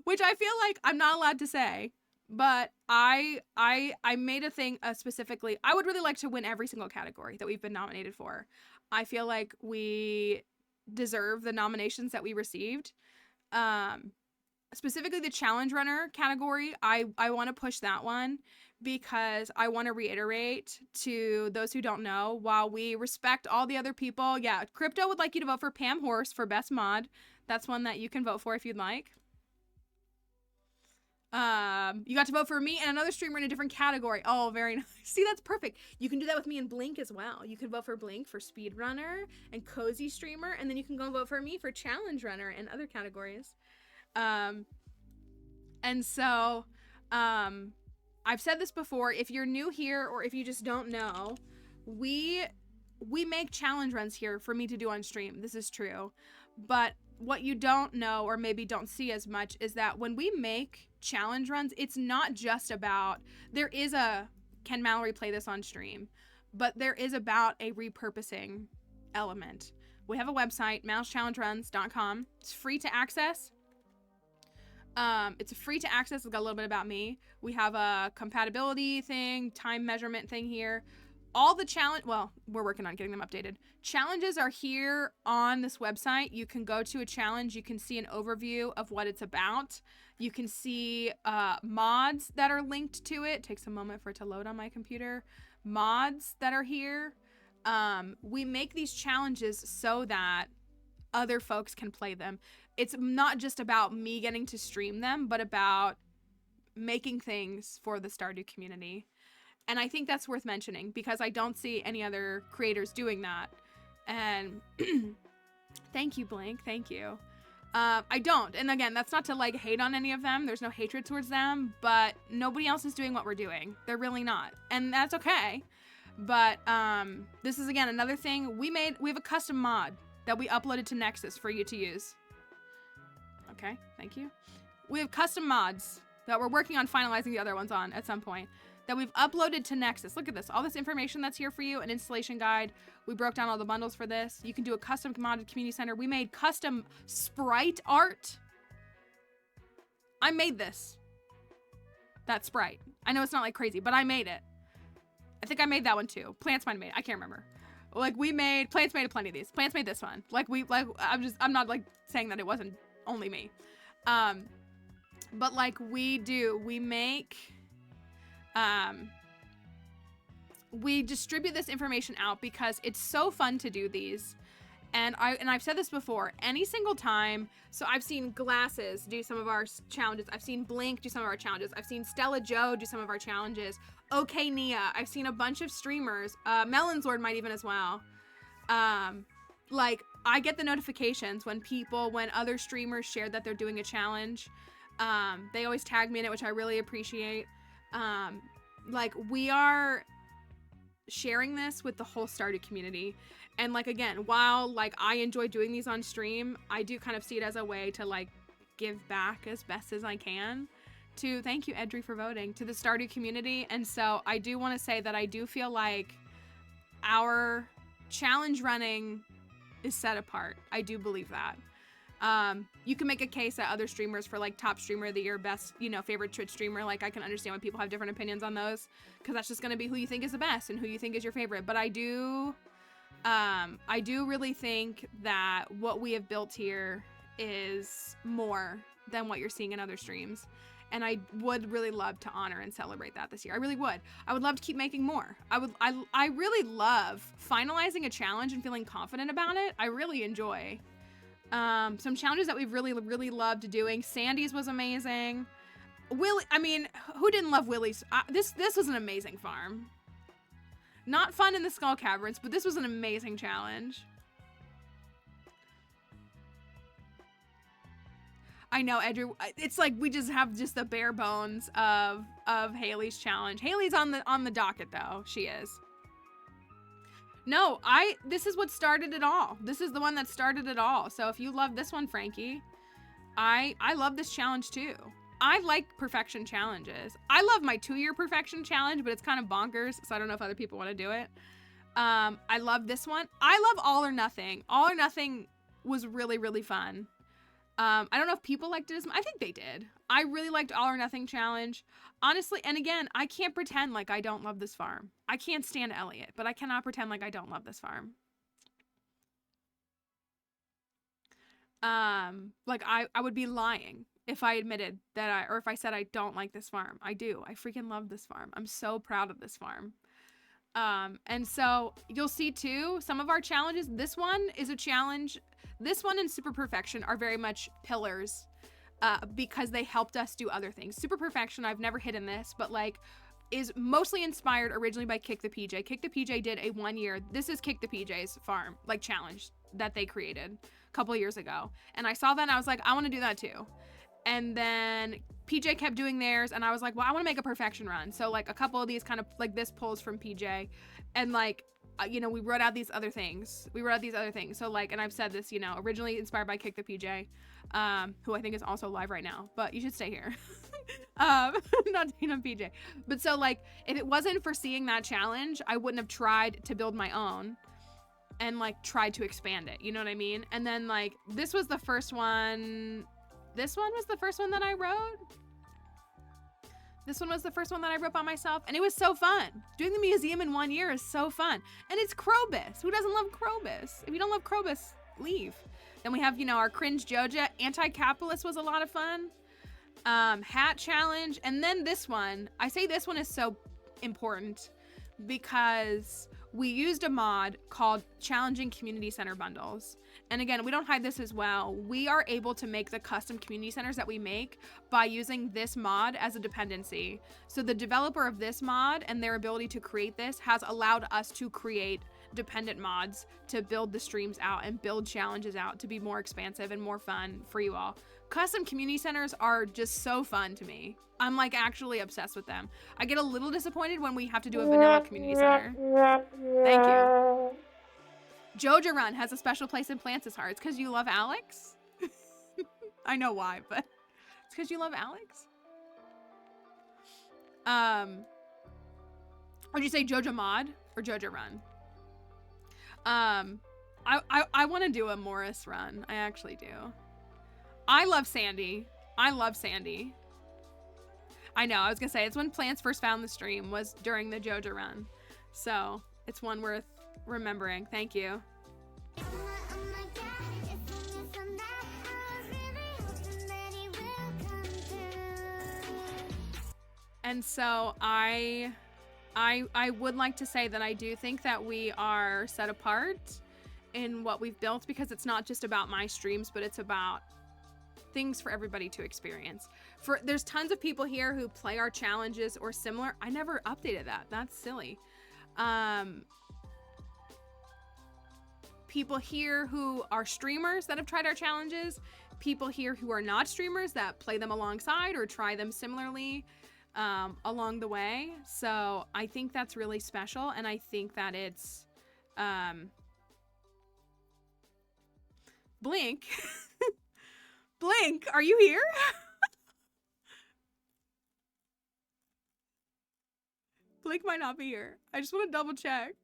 Which I feel like I'm not allowed to say. But I made a thing specifically. I would really like to win every single category that we've been nominated for. I feel like we deserve the nominations that we received. Specifically the challenge runner category, I want to push that one because I want to reiterate to those who don't know, while we respect all the other people, yeah, Crypto would like you to vote for Pam Horse for best mod. That's one that you can vote for if you'd like. You got to vote for me and another streamer in a different category. Oh, very nice. See, that's perfect. You can do that with me and Blink as well. You can vote for Blink for speedrunner and cozy streamer, and then you can go vote for me for challenge runner and other categories. And so, I've said this before, if you're new here or if you just don't know, we make challenge runs here for me to do on stream. This is true. But what you don't know, or maybe don't see as much, is that when we make challenge runs, it's not just about, there is a, can Mallory play this on stream? But there is about a repurposing element. We have a website, mousechallengeruns.com. It's free to access. It's free to access. It's got a little bit about me. We have a compatibility thing, time measurement thing here. All the challenge, well, we're working on getting them updated. Challenges are here on this website. You can go to a challenge. You can see an overview of what it's about. You can see mods that are linked to it. It takes a moment for it to load on my computer. Mods that are here. We make these challenges so that other folks can play them. It's not just about me getting to stream them, but about making things for the Stardew community. And I think that's worth mentioning because I don't see any other creators doing that. And thank you, Blink. Thank you. I don't. And again, that's not to, like, hate on any of them. There's no hatred towards them, but nobody else is doing what we're doing. They're really not. And that's okay. But this is, again, another thing. We have a custom mod that we uploaded to Nexus for you to use. Okay, thank you. We have custom mods that we're working on finalizing the other ones on at some point that we've uploaded to Nexus. Look at this. All this information that's here for you, an installation guide. We broke down all the bundles for this. You can do a custom modded community center. We made custom sprite art. I made this. That sprite. I know it's not like crazy, but I made it. I think I made that one too. Plants might have made it. I can't remember. Like Plants made plenty of these. Plants made this one. I'm not like saying that it wasn't only me. But like we make, we distribute this information out because it's so fun to do these. And I've said this before, any single time. So I've seen Glasses do some of our challenges. I've seen Blink do some of our challenges. I've seen Stella Joe do some of our challenges. Okay Nia. I've seen a bunch of streamers. Melon's Lord might even as well. Like I get the notifications when other streamers share that they're doing a challenge. They always tag me in it, which I really appreciate. Like we are sharing this with the whole Stardew community. And like, again, while like I enjoy doing these on stream, I do kind of see it as a way to like give back as best as I can to, thank you Edry for voting, to the Stardew community. And so I do want to say that I do feel like our challenge running is set apart. I do believe that. You can make a case at other streamers for like top streamer of the year, best, favorite Twitch streamer. Like I can understand when people have different opinions on those, because that's just going to be who you think is the best and who you think is your favorite. But I do really think that what we have built here is more than what you're seeing in other streams. And I would really love to honor and celebrate that this year. I really would. I would love to keep making more. I really love finalizing a challenge and feeling confident about it. I really enjoy. Some challenges that we've really, really loved doing. Sandy's was amazing. Willie, I mean, who didn't love Willie's? This was an amazing farm. Not fun in the Skull Caverns, but this was an amazing challenge. I know, Edry. It's like we just have the bare bones of Haley's challenge. Haley's on the docket though. She is. No, this is what started it all. This is the one that started it all. So if you love this one, Frankie, I love this challenge too. I like perfection challenges. I love my 2-year perfection challenge, but it's kind of bonkers, so I don't know if other people want to do it. I love this one. I love All or Nothing. All or Nothing was really, really fun. I don't know if people liked it as much. I think they did. I really liked All or Nothing challenge. Honestly, and again, I can't pretend like I don't love this farm. I can't stand Elliot, but I cannot pretend like I don't love this farm. Like I would be lying if I admitted that or if I said I don't like this farm. I do. I freaking love this farm. I'm so proud of this farm. And so you'll see too, some of our challenges. This one is a challenge. This one and Super Perfection are very much pillars, because they helped us do other things. Super Perfection, I've never hidden this, but like is mostly inspired originally by Kick the PJ. Kick the PJ did a 1-year, this is Kick the PJ's farm, like challenge that they created a couple of years ago. And I saw that and I was like, I want to do that too. And then PJ kept doing theirs and I was like, well, I want to make a perfection run. So like a couple of these kind of like this pulls from PJ and like, we wrote out these other things. So like, and I've said this, originally inspired by Kick the PJ, who I think is also live right now, but you should stay here. Not taking on PJ. But so like, if it wasn't for seeing that challenge, I wouldn't have tried to build my own and like tried to expand it. You know what I mean? And then like, this was the first one. This one was the first one that I wrote. This one was the first one that I wrote by myself, and it was so fun. Doing the museum in 1 year is so fun. And it's Krobus. Who doesn't love Krobus? If you don't love Krobus, leave. Then we have, our cringe Joja. Anti-capitalist was a lot of fun. Hat challenge. And then this one. I say this one is so important because we used a mod called Challenging Community Center Bundles. And again, we don't hide this as well. We are able to make the custom community centers that we make by using this mod as a dependency. So the developer of this mod and their ability to create this has allowed us to create dependent mods to build the streams out and build challenges out to be more expansive and more fun for you all. Custom community centers are just so fun to me. I'm like actually obsessed with them. I get a little disappointed when we have to do a vanilla community center. Thank you. Joja Run has a special place in Plants' hearts because you love Alex. I know why, but it's because you love Alex. Would you say Jojo Mod or Jojo Run? I want to do a Morris run. I actually do. I love Sandy. I love Sandy. I know, I was gonna say, it's when Plants first found the stream was during the Jojo run. So it's one worth remembering. Thank you. And so I would like to say that I do think that we are set apart in what we've built, because it's not just about my streams, but it's about things for everybody to experience. There's tons of people here who play our challenges or similar. I never updated that. That's silly. People here who are streamers that have tried our challenges, people here who are not streamers that play them alongside or try them similarly along the way. So I think that's really special, and I think that it's Blink. Blink, are you here? Blink might not be here. I just want to double check.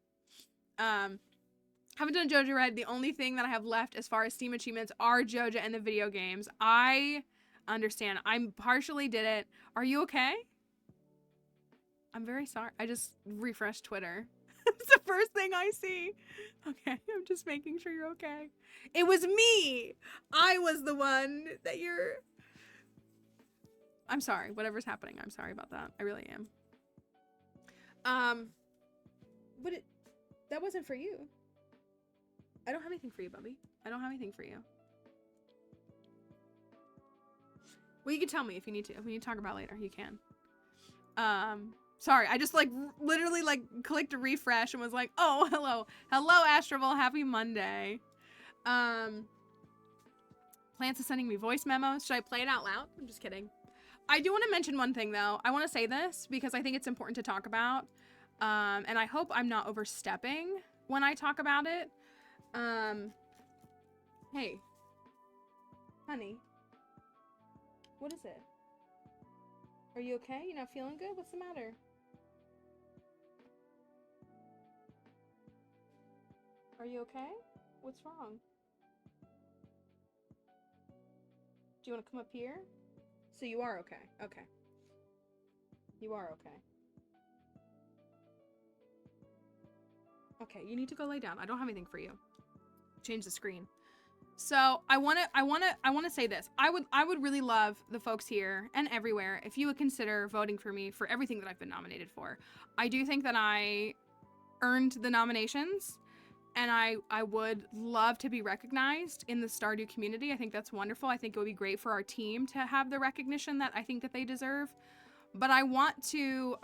Haven't done Jojo Red. The only thing that I have left as far as Steam achievements are Jojo and the video games. I understand. I partially did it. Are you okay? I'm very sorry. I just refreshed Twitter. It's the first thing I see. Okay, I'm just making sure you're okay. It was me. I was the one that you're... I'm sorry. Whatever's happening, I'm sorry about that. I really am. But that wasn't for you. I don't have anything for you, Bubby. I don't have anything for you. Well, you can tell me if you need to. If we need to talk about it later, you can. Sorry, I just literally clicked a refresh and was like, oh, hello. Hello, Astroval. Happy Monday. Plants is sending me voice memos. Should I play it out loud? I'm just kidding. I do want to mention one thing, though. I want to say this because I think it's important to talk about. And I hope I'm not overstepping when I talk about it. Hey. Honey. What is it? Are you okay? You not feeling good? What's the matter? Are you okay? What's wrong? Do you want to come up here? So you are okay. Okay. You are okay. Okay, you need to go lay down. I don't have anything for you. Change the screen. So I want to say this. I would really love the folks here and everywhere if you would consider voting for me for everything that I've been nominated for. I do think that I earned the nominations, and I would love to be recognized in the Stardew community. I think that's wonderful. I think it would be great for our team to have the recognition that I think that they deserve. But I want to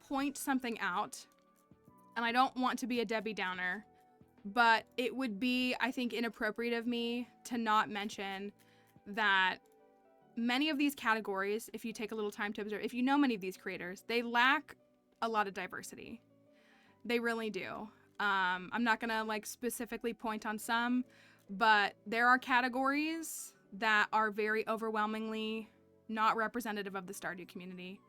point something out. And I don't want to be a Debbie Downer, but it would be, I think, inappropriate of me to not mention that many of these categories, if you take a little time to observe, if you know many of these creators, they lack a lot of diversity. They really do. I'm not gonna specifically point on some, but there are categories that are very overwhelmingly not representative of the Stardew community.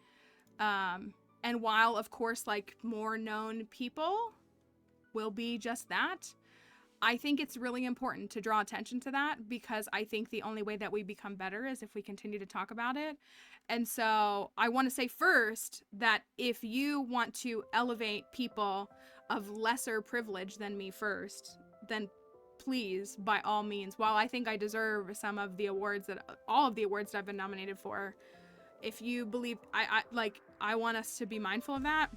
And while, of course, more known people will be just that, I think it's really important to draw attention to that, because I think the only way that we become better is if we continue to talk about it. And so I want to say first that if you want to elevate people of lesser privilege than me first, then please, by all means, while I think I deserve some of the awards all of the awards that I've been nominated for, if you believe, I want us to be mindful of that,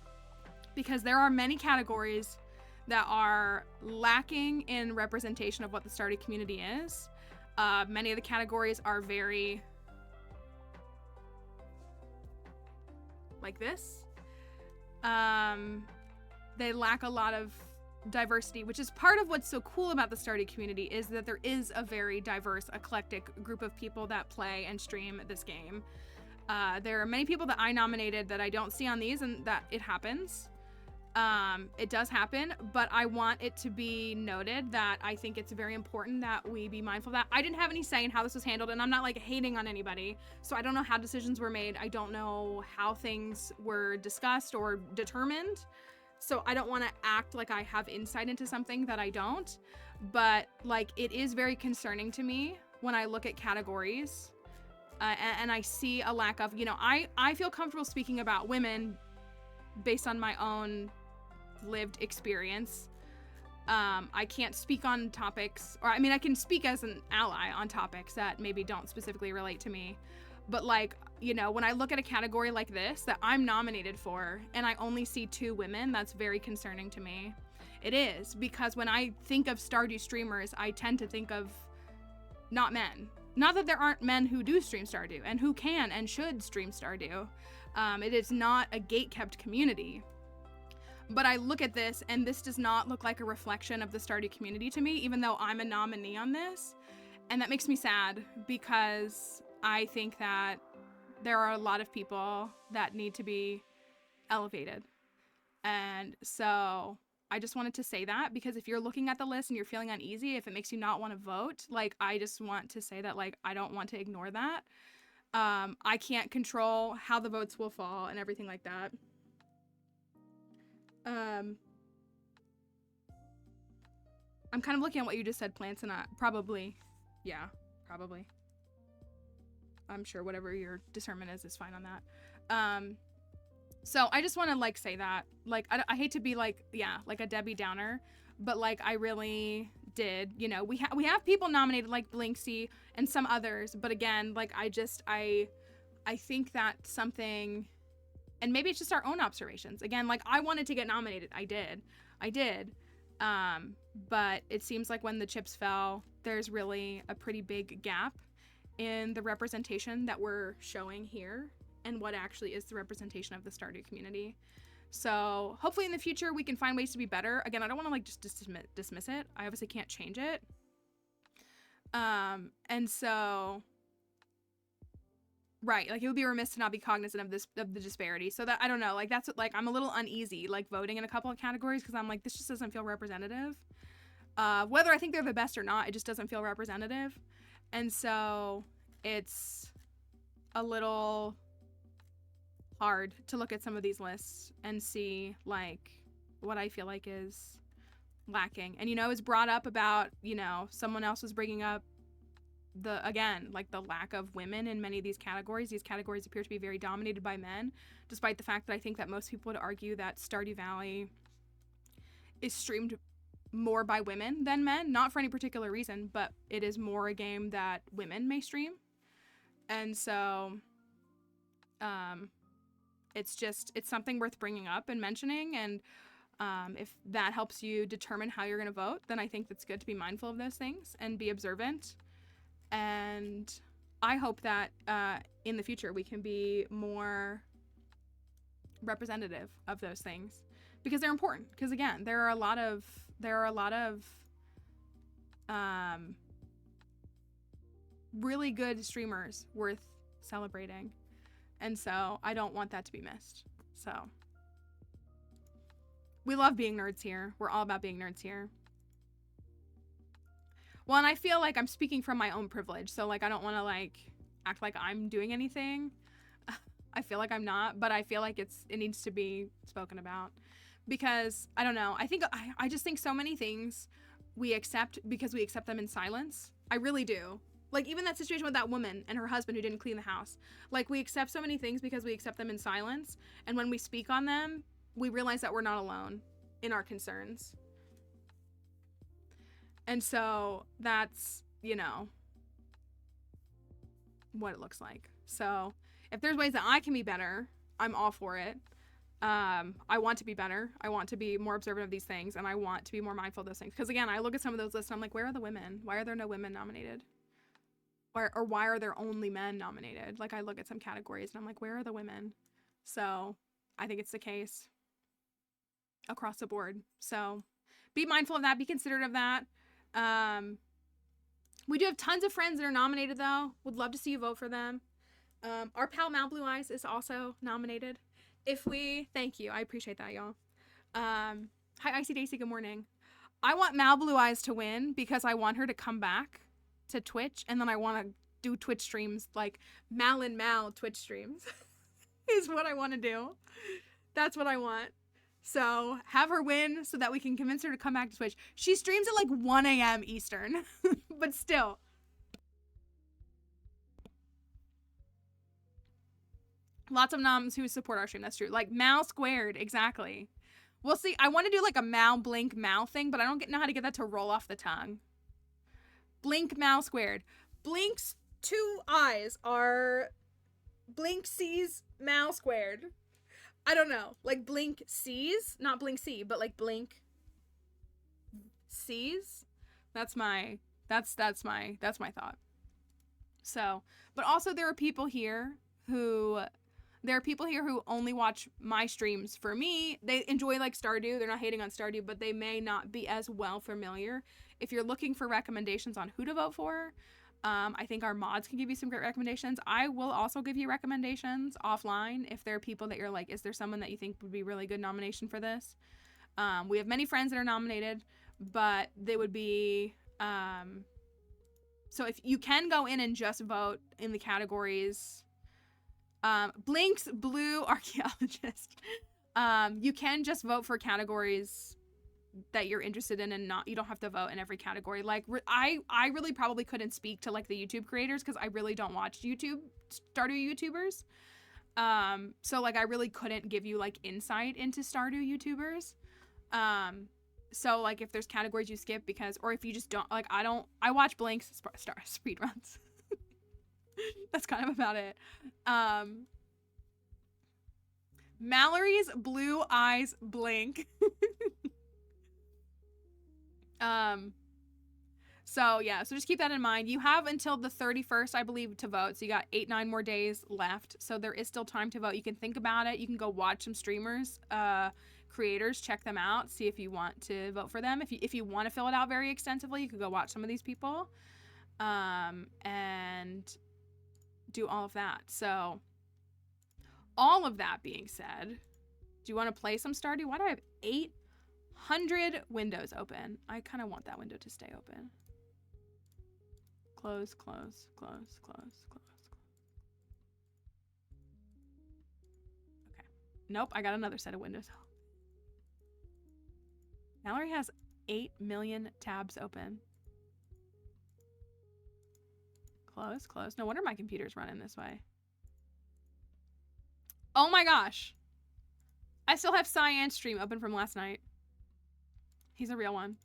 because there are many categories that are lacking in representation of what the Stardew community is. Many of the categories are very like this. They lack a lot of diversity, which is part of what's so cool about the Stardew community, is that there is a very diverse, eclectic group of people that play and stream this game. There are many people that I nominated that I don't see on these, and that it happens. It does happen, but I want it to be noted that I think it's very important that we be mindful of that. I didn't have any say in how this was handled, and I'm not like hating on anybody. So I don't know how decisions were made. I don't know how things were discussed or determined. So I don't want to act like I have insight into something that I don't. But like, it is very concerning to me when I look at categories and I see a lack of, you know, I feel comfortable speaking about women based on my own lived experience. I can't speak on topics, or I mean, I can speak as an ally on topics that maybe don't specifically relate to me. But like, you know, when I look at a category like this that I'm nominated for and I only see 2 women, that's very concerning to me. It is, because when I think of Stardew streamers, I tend to think of not men. Not that there aren't men who do stream Stardew and who can and should stream Stardew. It is not a gate-kept community. But I look at this, and this does not look like a reflection of the Stardew community to me, even though I'm a nominee on this. And that makes me sad, because I think that there are a lot of people that need to be elevated. And so I just wanted to say that, because if you're looking at the list and you're feeling uneasy, if it makes you not want to vote, like, I just want to say that, like, I don't want to ignore that. I can't control how the votes will fall and everything like that. I'm kind of looking at what you just said, Plants, and probably. I'm sure whatever your discernment is fine on that. So I just want to like say that, like, I hate to be like, yeah, like a Debbie Downer, but like, I really did, you know, we have people nominated like Blinksy and some others, but again, like, I think that something, and maybe it's just our own observations. Again, like, I wanted to get nominated. I did. But it seems like when the chips fell, there's really a pretty big gap in the representation that we're showing here and what actually is the representation of the Stardew community. So hopefully in the future we can find ways to be better. Again, I don't want to like just dismiss it. I obviously can't change it. And so, right, like, it would be remiss to not be cognizant of the disparity. So that, I don't know, like, that's what, like, I'm a little uneasy like voting in a couple of categories, because I'm like, this just doesn't feel representative. Whether I think they're the best or not, it just doesn't feel representative. And so it's a little hard to look at some of these lists and see like what I feel like is lacking. And, you know, it's brought up about, you know, someone else was bringing up again, like, the lack of women in many of these categories. These categories appear to be very dominated by men, despite the fact that I think that most people would argue that Stardew Valley is streamed more by women than men, not for any particular reason, but it is more a game that women may stream. And so it's something worth bringing up and mentioning. And if that helps you determine how you're going to vote, then I think it's good to be mindful of those things and be observant. And I hope that in the future we can be more representative of those things, because they're important. Because again, there are a lot of really good streamers worth celebrating, and so I don't want that to be missed. So we love being nerds here. We're all about being nerds here. Well, and I feel like I'm speaking from my own privilege, so like, I don't want to like act like I'm doing anything. I feel like I'm not, but I feel like it needs to be spoken about, because I don't know, I just think so many things we accept because we accept them in silence. I really do. Like, even that situation with that woman and her husband who didn't clean the house, like, we accept so many things because we accept them in silence, and when we speak on them, we realize that we're not alone in our concerns. And so that's, you know, what it looks like. So if there's ways that I can be better, I'm all for it. I want to be better. I want to be more observant of these things, and I want to be more mindful of those things. Because again, I look at some of those lists and I'm like, where are the women? Why are there no women nominated? Or why are there only men nominated? Like, I look at some categories and I'm like, where are the women? So I think it's the case across the board. So be mindful of that. Be considerate of that. We do have tons of friends that are nominated, though. Would love to see you vote for them. Our pal Mal Blue Eyes is also nominated. Thank you. I appreciate that, y'all. Hi, Icy Daisy, good morning. I want Mal Blue Eyes to win because I want her to come back to Twitch, and then I want to do Twitch streams, like Mal and Mal Twitch streams is what I want to do. That's what I want. So have her win so that we can convince her to come back to Twitch. She streams at like 1 a.m. Eastern, but still. Lots of noms who support our stream. That's true. Like Mal squared. Exactly. We'll see. I want to do like a Mal blink Mal thing, but I don't know how to get that to roll off the tongue. Blink Mal squared. Blink's 2 eyes are Blink sees Mal squared. I don't know. Like Blink sees, not Blink see, but like Blink sees. That's my thought. So, but also there are people here who only watch my streams for me. They enjoy like Stardew. They're not hating on Stardew, but they may not be as well familiar. If you're looking for recommendations on who to vote for, I think our mods can give you some great recommendations. I will also give you recommendations offline if there are people that you're like, is there someone that you think would be really good nomination for this? We have many friends that are nominated, but they would be... so if you can go in and just vote in the categories... Blink's Blue Archaeologist. You can just vote for categories that you're interested in, and you don't have to vote in every category. Like I really probably couldn't speak to like the YouTube creators because I really don't watch Stardew YouTubers. So like I really couldn't give you like insight into Stardew YouTubers. So like if there's categories you skip or if you just don't like, I watch Blink's speedruns. That's kind of about it. Mallory's Blue Eyes Blink. So yeah, so just keep that in mind. You have until the 31st, I believe, to vote. So you got 8-9 more days left. So there is still time to vote. You can think about it. You can go watch some streamers, creators, check them out, see if you want to vote for them. If you want to fill it out very extensively, you could go watch some of these people. And do all of that. So all of that being said, do you want to play some Stardew? Why do I have 800 windows open? I kind of want that window to stay open. Close, close, close, close, close. Okay. Nope, I got another set of windows. Mallory has 8 million tabs open. Close, close. No wonder my computer's running this way. Oh my gosh. I still have Cyan's stream open from last night. He's a real one.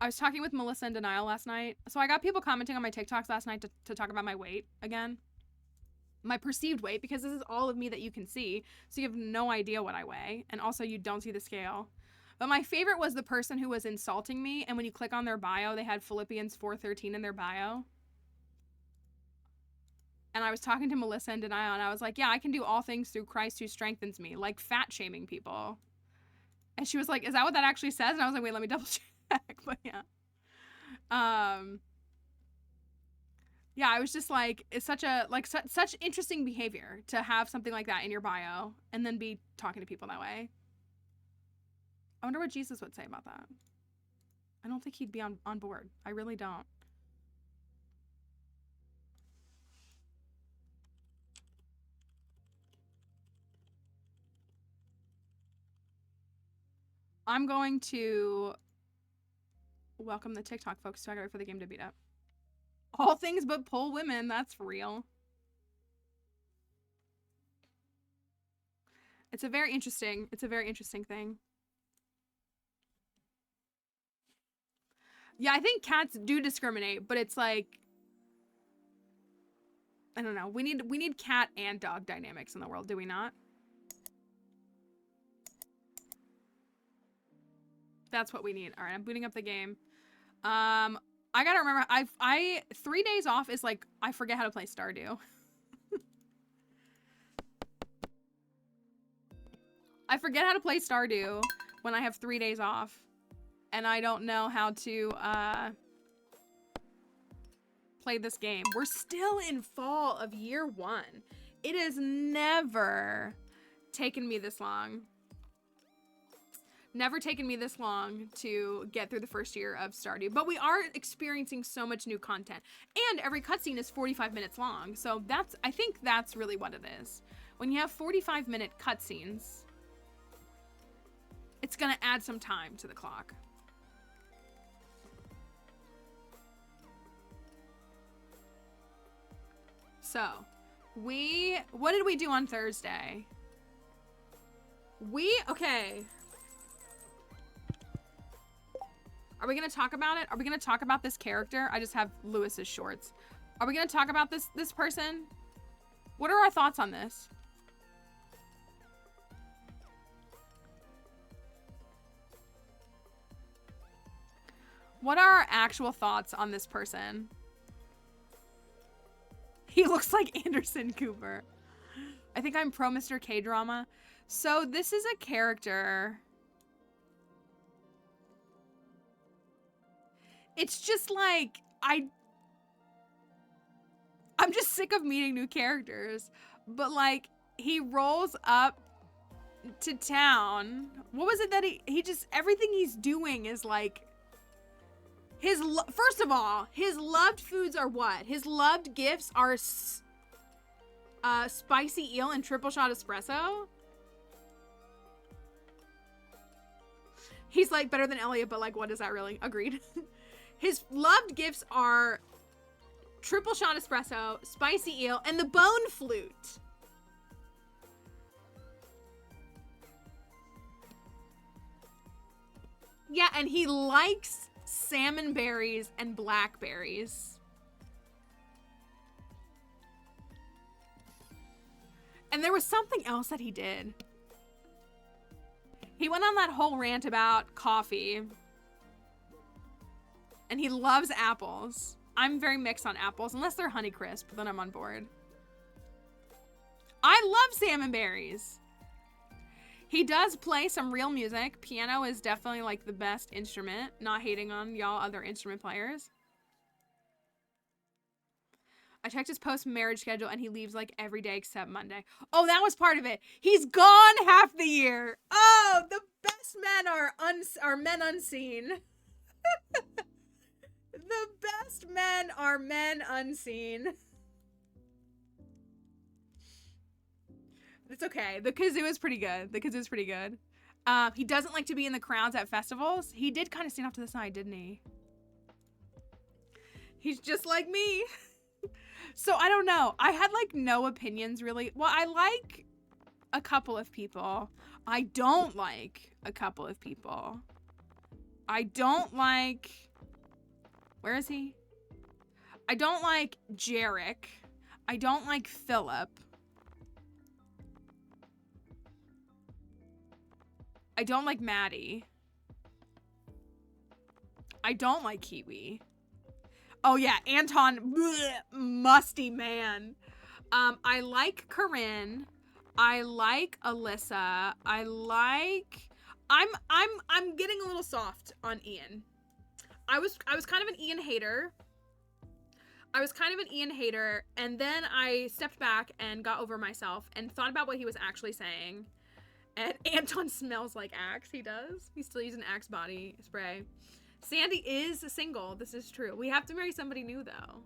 I was talking with Melissa in Denial last night. So I got people commenting on my TikToks last night to talk about my weight again. My perceived weight, because this is all of me that you can see. So you have no idea what I weigh. And also you don't see the scale. But my favorite was the person who was insulting me. And when you click on their bio, they had Philippians 4:13 in their bio. And I was talking to Melissa in Denial, and I was like, yeah, I can do all things through Christ who strengthens me. Like fat shaming people. And she was like, is that what that actually says? And I was like, wait, let me double check. But yeah. Yeah, I was just like, it's such a, like, such interesting behavior to have something like that in your bio and then be talking to people that way. I wonder what Jesus would say about that. I don't think he'd be on board. I really don't. I'm going to welcome the TikTok folks so I gotta wait for the game to beat up. All things but pull women, that's real. It's a very interesting thing. Yeah, I think cats do discriminate, but it's like, I don't know. We need cat and dog dynamics in the world, do we not? That's what we need. All right, I'm booting up the game. I gotta remember, 3 days off is like, I forget how to play Stardew. I forget how to play Stardew when I have 3 days off. And I don't know how to, play this game. We're still in fall of year 1. It has never taken me this long. Never taken me this long to get through the first year of Stardew, but we are experiencing so much new content, and every cutscene is 45 minutes long. So I think that's really what it is. When you have 45-minute cutscenes, it's gonna add some time to the clock. So, what did we do on Thursday? Okay. Are we gonna talk about it? Are we gonna talk about this character? I just have Lewis's shorts. Are we gonna talk about this person? What are our thoughts on this? What are our actual thoughts on this person? He looks like Anderson Cooper. I think I'm pro Mr. K-drama. So this is a character. It's just like, I'm just sick of meeting new characters. But like, he rolls up to town. What was it that he just, everything he's doing is like, first of all, his loved foods are what? His loved gifts are spicy eel and triple shot espresso. He's like better than Elliot, but like, what is that really? Agreed. His loved gifts are triple shot espresso, spicy eel, and the bone flute. Yeah, and he likes salmon berries and blackberries. And there was something else that he did. He went on that whole rant about coffee. And he loves apples. I'm very mixed on apples, unless they're Honeycrisp, then I'm on board. I love salmon berries. He does play some real music. Piano is definitely like the best instrument. Not hating on y'all other instrument players. I checked his post-marriage schedule and he leaves like every day except Monday. Oh, that was part of it. He's gone half the year. Oh, the best men are men unseen. The best men are men unseen. It's okay. The kazoo is pretty good. He doesn't like to be in the crowds at festivals. He did kind of stand off to the side, didn't he? He's just like me. So I don't know. I had like no opinions really. Well, I like a couple of people. I don't like a couple of people. I don't like... Where is he? I don't like Jarek. I don't like Philip. I don't like Maddie. I don't like Kiwi. Oh yeah, Anton, bleh, musty man. I like Corinne. I like Alyssa. I'm getting a little soft on Ian. I was kind of an Ian hater. And then I stepped back and got over myself and thought about what he was actually saying. And Anton smells like Axe. He does. He's still using Axe body spray. Sandy is single. This is true. We have to marry somebody new, though.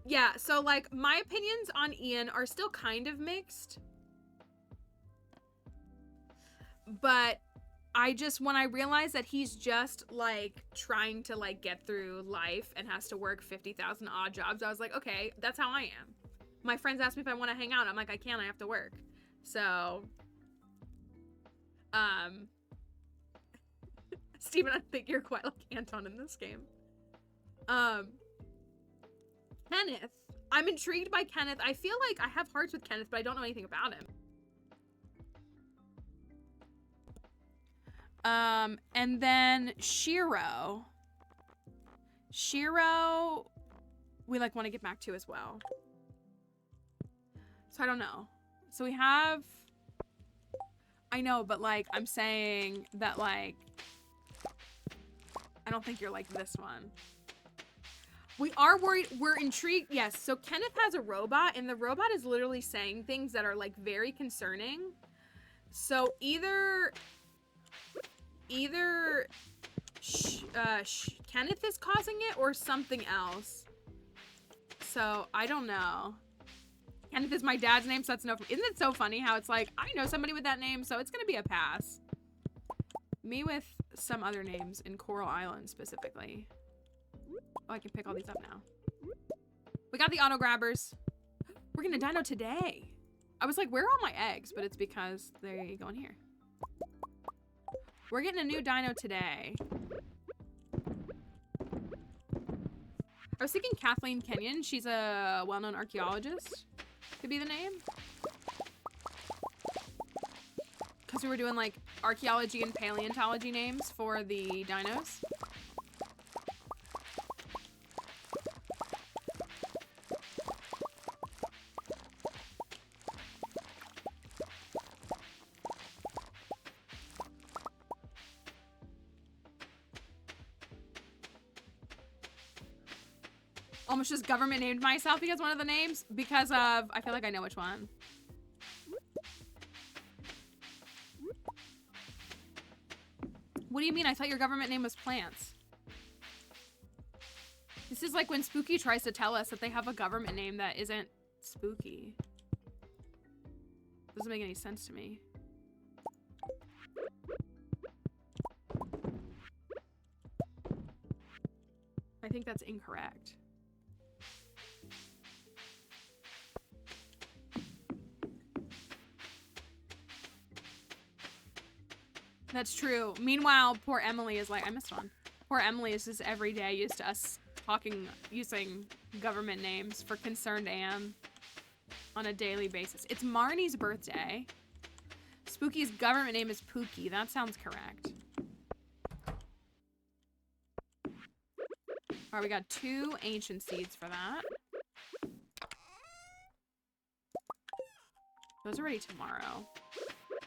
Yeah, so, like, my opinions on Ian are still kind of mixed. But when I realized that he's just, like, trying to, like, get through life and has to work 50,000 odd jobs, I was like, okay, that's how I am. My friends ask me if I want to hang out. I'm like, I can't. I have to work. So, Steven, I think you're quite like Anton in this game. Kenneth. I'm intrigued by Kenneth. I feel like I have hearts with Kenneth, but I don't know anything about him. And then Shiro. Shiro, we like want to get back to as well. So I don't know. So we have, I know, but like, I'm saying that like, I don't think you're like this one. We are worried. We're intrigued. Yes. So Kenneth has a robot, and the robot is literally saying things that are like very concerning. So either Kenneth is causing it or something else. So I don't know. Kenneth is my dad's name, so that's no. Isn't it so funny how it's like I know somebody with that name, so it's gonna be a pass. Me with some other names in Coral Island specifically. Oh, I can pick all these up now. We got the auto grabbers. We're gonna dino today. I was like, where are all my eggs? But it's because they go in here. We're getting a new dino today. I was thinking Kathleen Kenyon. She's a well-known archaeologist. Could be the name. Because we were doing like archaeology and paleontology names for the dinos. Almost just government named myself because one of the names, because of, I feel like I know which one. What do you mean? I thought your government name was plants. This is like when Spooky tries to tell us that they have a government name that isn't spooky. Doesn't make any sense to me. I think that's incorrect. That's true. Meanwhile, poor Emily is like, I missed one. Poor Emily is just every day used to us talking, using government names for Concerned Anne on a daily basis. It's Marnie's birthday. Spooky's government name is Pookie. That sounds correct. All right, we got 2 ancient seeds for that. Those are ready tomorrow.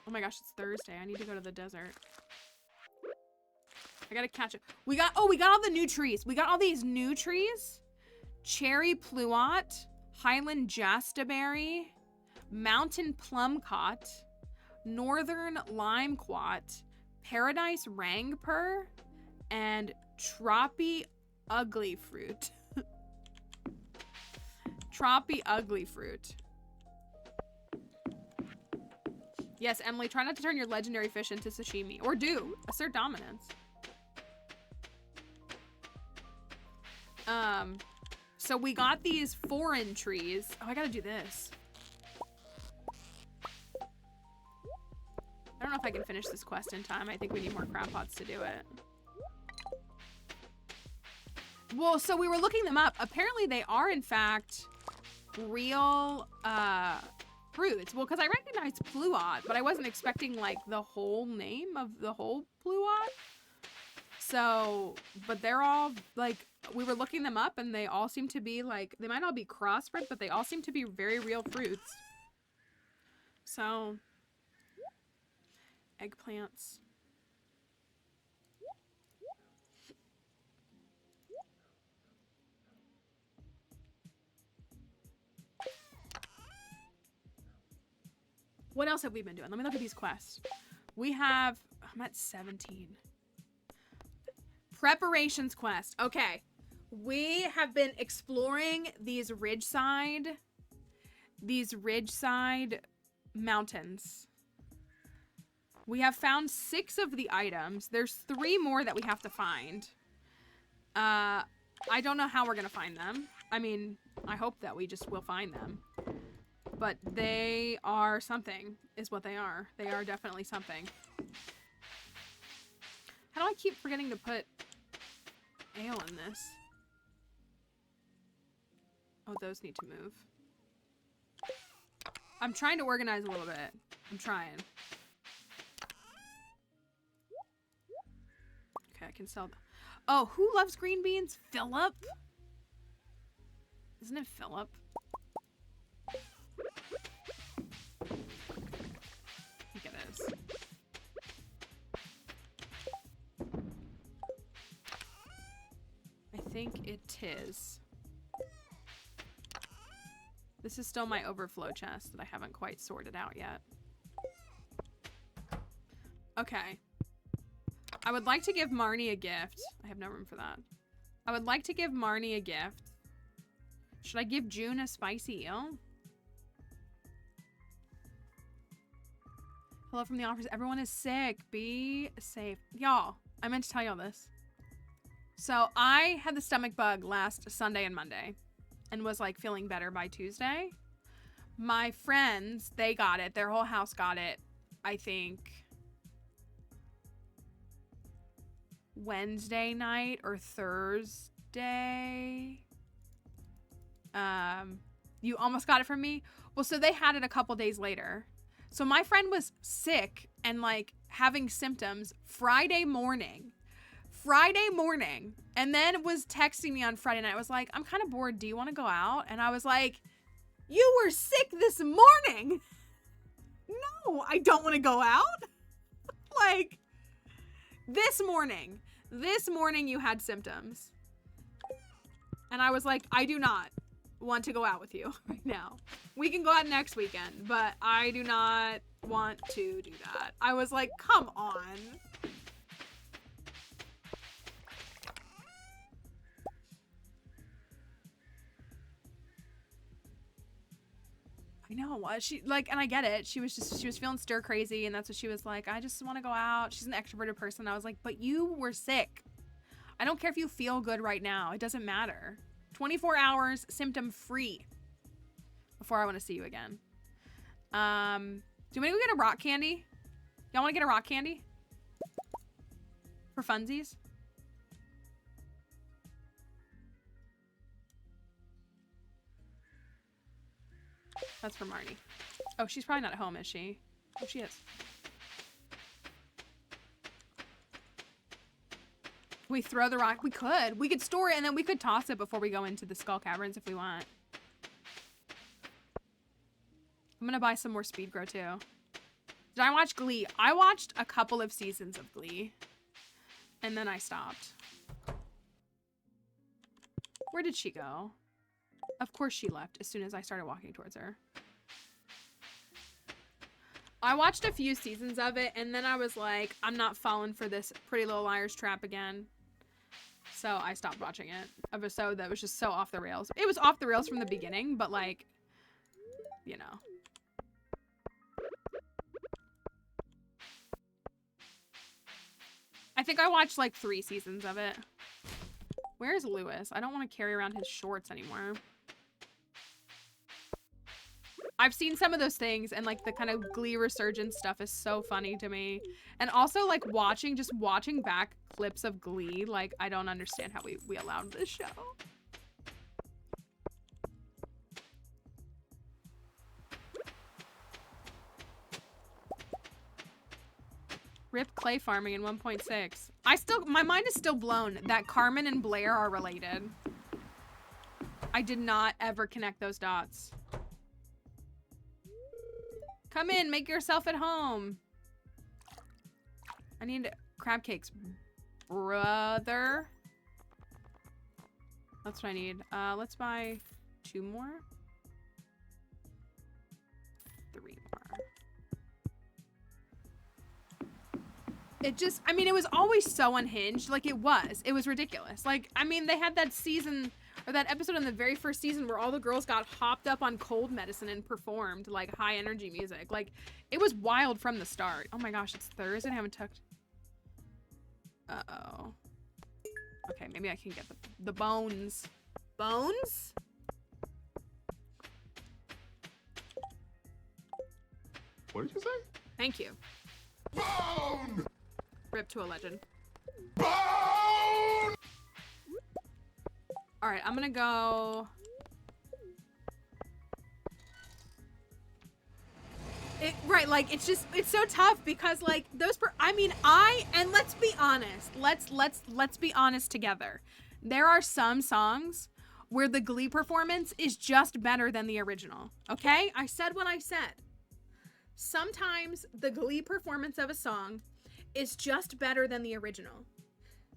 Oh my gosh, it's Thursday. I need to go to the desert. I gotta catch it. We got all the new trees. We got all these new trees. Cherry Pluot, Highland Jastaberry, Mountain Plumcot, Northern Limequat, Paradise Rangpur, and Troppy Ugly Fruit. Troppy Ugly Fruit. Yes, Emily, try not to turn your legendary fish into sashimi. Or do. Assert dominance. So we got these foreign trees. Oh, I gotta do this. I don't know if I can finish this quest in time. I think we need more crab pots to do it. Well, so we were looking them up. Apparently they are, in fact, real, fruits. Well, because I recognized pluot, but I wasn't expecting like the whole name of the whole pluot. So, but they're all like, we were looking them up and they all seem to be like, they might all be crossbred, but they all seem to be very real fruits. So, eggplants. What else have we been doing? Let me look at these quests. We have, I'm at 17. Preparations quest. Okay. We have been exploring these ridgeside mountains. We have found 6 of the items. There's 3 more that we have to find. I don't know how we're gonna find them. I mean, I hope that we just will find them. But they are something, is what they are. They are definitely something. How do I keep forgetting to put ale in this? Oh, those need to move. I'm trying to organize a little bit. I'm trying. Okay, I can sell them. Oh, who loves green beans? Philip? Isn't it Philip? I think it is. I think it is. This is still my overflow chest that I haven't quite sorted out yet. Okay. I would like to give Marnie a gift. I have no room for that. I would like to give Marnie a gift. Should I give June a spicy eel? Hello from the office. Everyone is sick. Be safe. Y'all, I meant to tell y'all this. So I had the stomach bug last Sunday and Monday and was like feeling better by Tuesday. My friends, they got it. Their whole house got it. I think Wednesday night or Thursday. You almost got it from me. Well, so they had it a couple days later. So my friend was sick and like having symptoms Friday morning, and then was texting me on Friday night. I was like, I'm kind of bored. Do you want to go out? And I was like, you were sick this morning. No, I don't want to go out. Like, this morning you had symptoms. And I was like, I do not want to go out with you right now. We can go out next weekend, but I do not want to do that. I was like, come on. I know. She like, and I get it. She was feeling stir crazy, and that's what she was like. I just want to go out. She's an extroverted person. I was like, but you were sick. I don't care if you feel good right now. It doesn't matter. 24 hours symptom free before I want to see you again. Do you want to go get a rock candy? Y'all want to get a rock candy? For funsies? That's for Marnie. Oh, she's probably not at home, is she? Oh, she is. We throw the rock. We could store it and then we could toss it before we go into the Skull Caverns if we want. I'm gonna buy some more Speed Grow too. Did I watch Glee? I watched a couple of seasons of Glee and then I stopped. Where did she go? Of course she left as soon as I started walking towards her. I watched a few seasons of it and then I was like, I'm not falling for this Pretty Little Liars trap again. So I stopped watching it. Episode that was just so off the rails. It was off the rails from the beginning, but like, you know. I think I watched like 3 seasons of it. Where's Lewis? I don't want to carry around his shorts anymore. I've seen some of those things and like the kind of Glee resurgence stuff is so funny to me. And also like just watching back clips of Glee, like I don't understand how we allowed this show. Rip clay farming in 1.6. My mind is still blown that Carmen and Blair are related. I did not ever connect those dots. Come in, make yourself at home. I need crab cakes, brother. That's what I need. Let's buy 2 more. 3 more. It just, I mean, it was always so unhinged. Like, it was ridiculous. Like, I mean, they had that season, or that episode in the very first season where all the girls got hopped up on cold medicine and performed, like, high energy music. Like, it was wild from the start. Oh my gosh, it's Thursday. I haven't tucked. Uh-oh. Okay, maybe I can get the bones. Bones? What did you say? Thank you. Bone! Rip to a legend. Bone! All right, I'm gonna go. Right, like it's so tough because like those. And let's be honest. Let's be honest together. There are some songs where the Glee performance is just better than the original. Okay, I said what I said. Sometimes the Glee performance of a song is just better than the original.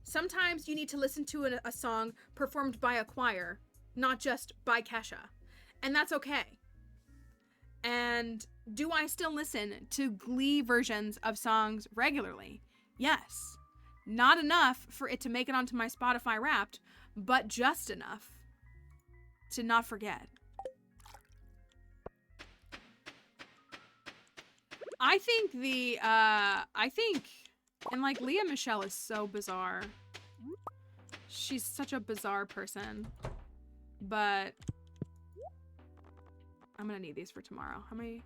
Sometimes you need to listen to a song performed by a choir, not just by Kesha. And that's okay. And do I still listen to Glee versions of songs regularly? Yes. Not enough for it to make it onto my Spotify Wrapped, but just enough to not forget. I think and like Leah Michelle is so bizarre. She's such a bizarre person. But I'm gonna need these for tomorrow. How many?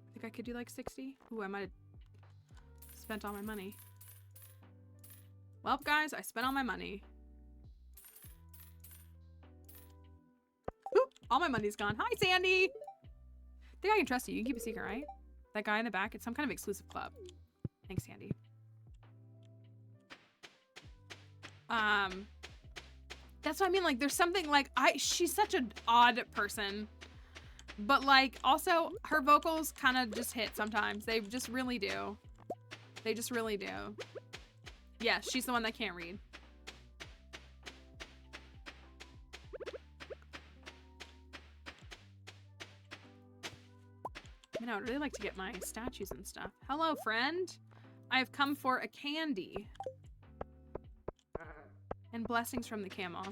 I think I could do like 60. Ooh, I might have spent all my money. Well, guys, I spent all my money. Oop, all my money's gone. Hi, Sandy. I think I can trust you. You can keep a secret, right? That guy in the back, it's some kind of exclusive club. Thanks, Sandy. That's what I mean. Like, there's something like she's such an odd person, but like also her vocals kind of just hit sometimes. They just really do. They just really do. Yeah, she's the one that can't read. I mean, I would really like to get my statues and stuff. Hello, friend. I have come for a candy. And blessings from the camel.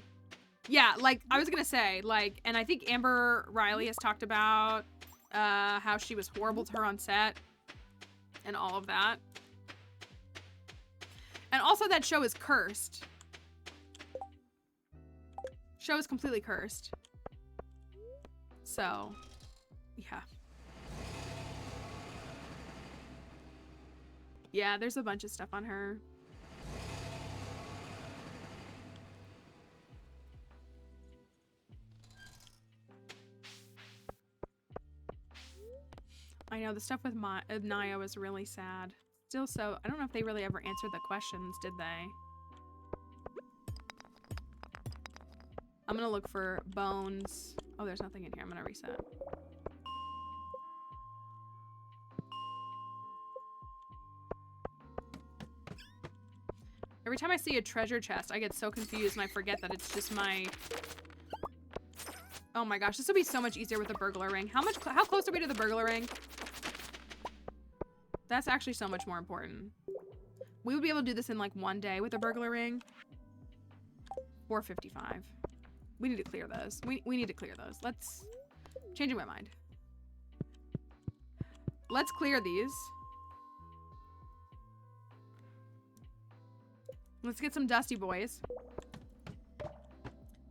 Yeah, like, I was gonna say, like, and I think Amber Riley has talked about how she was horrible to her on set. And all of that. And also that show is cursed. Show is completely cursed. So, yeah. Yeah, there's a bunch of stuff on her. I know, the stuff with Naya was really sad. Still so, I don't know if they really ever answered the questions, did they? I'm gonna look for bones. Oh, there's nothing in here. I'm gonna reset. Every time I see a treasure chest, I get so confused and I forget that it's just my... Oh my gosh, this will be so much easier with the burglar ring. How close are we to the burglar ring? That's actually so much more important. We would be able to do this in like one day with a burglar ring. 455. We need to clear those. We need to clear those. Let's... Changing my mind. Let's clear these. Let's get some dusty boys.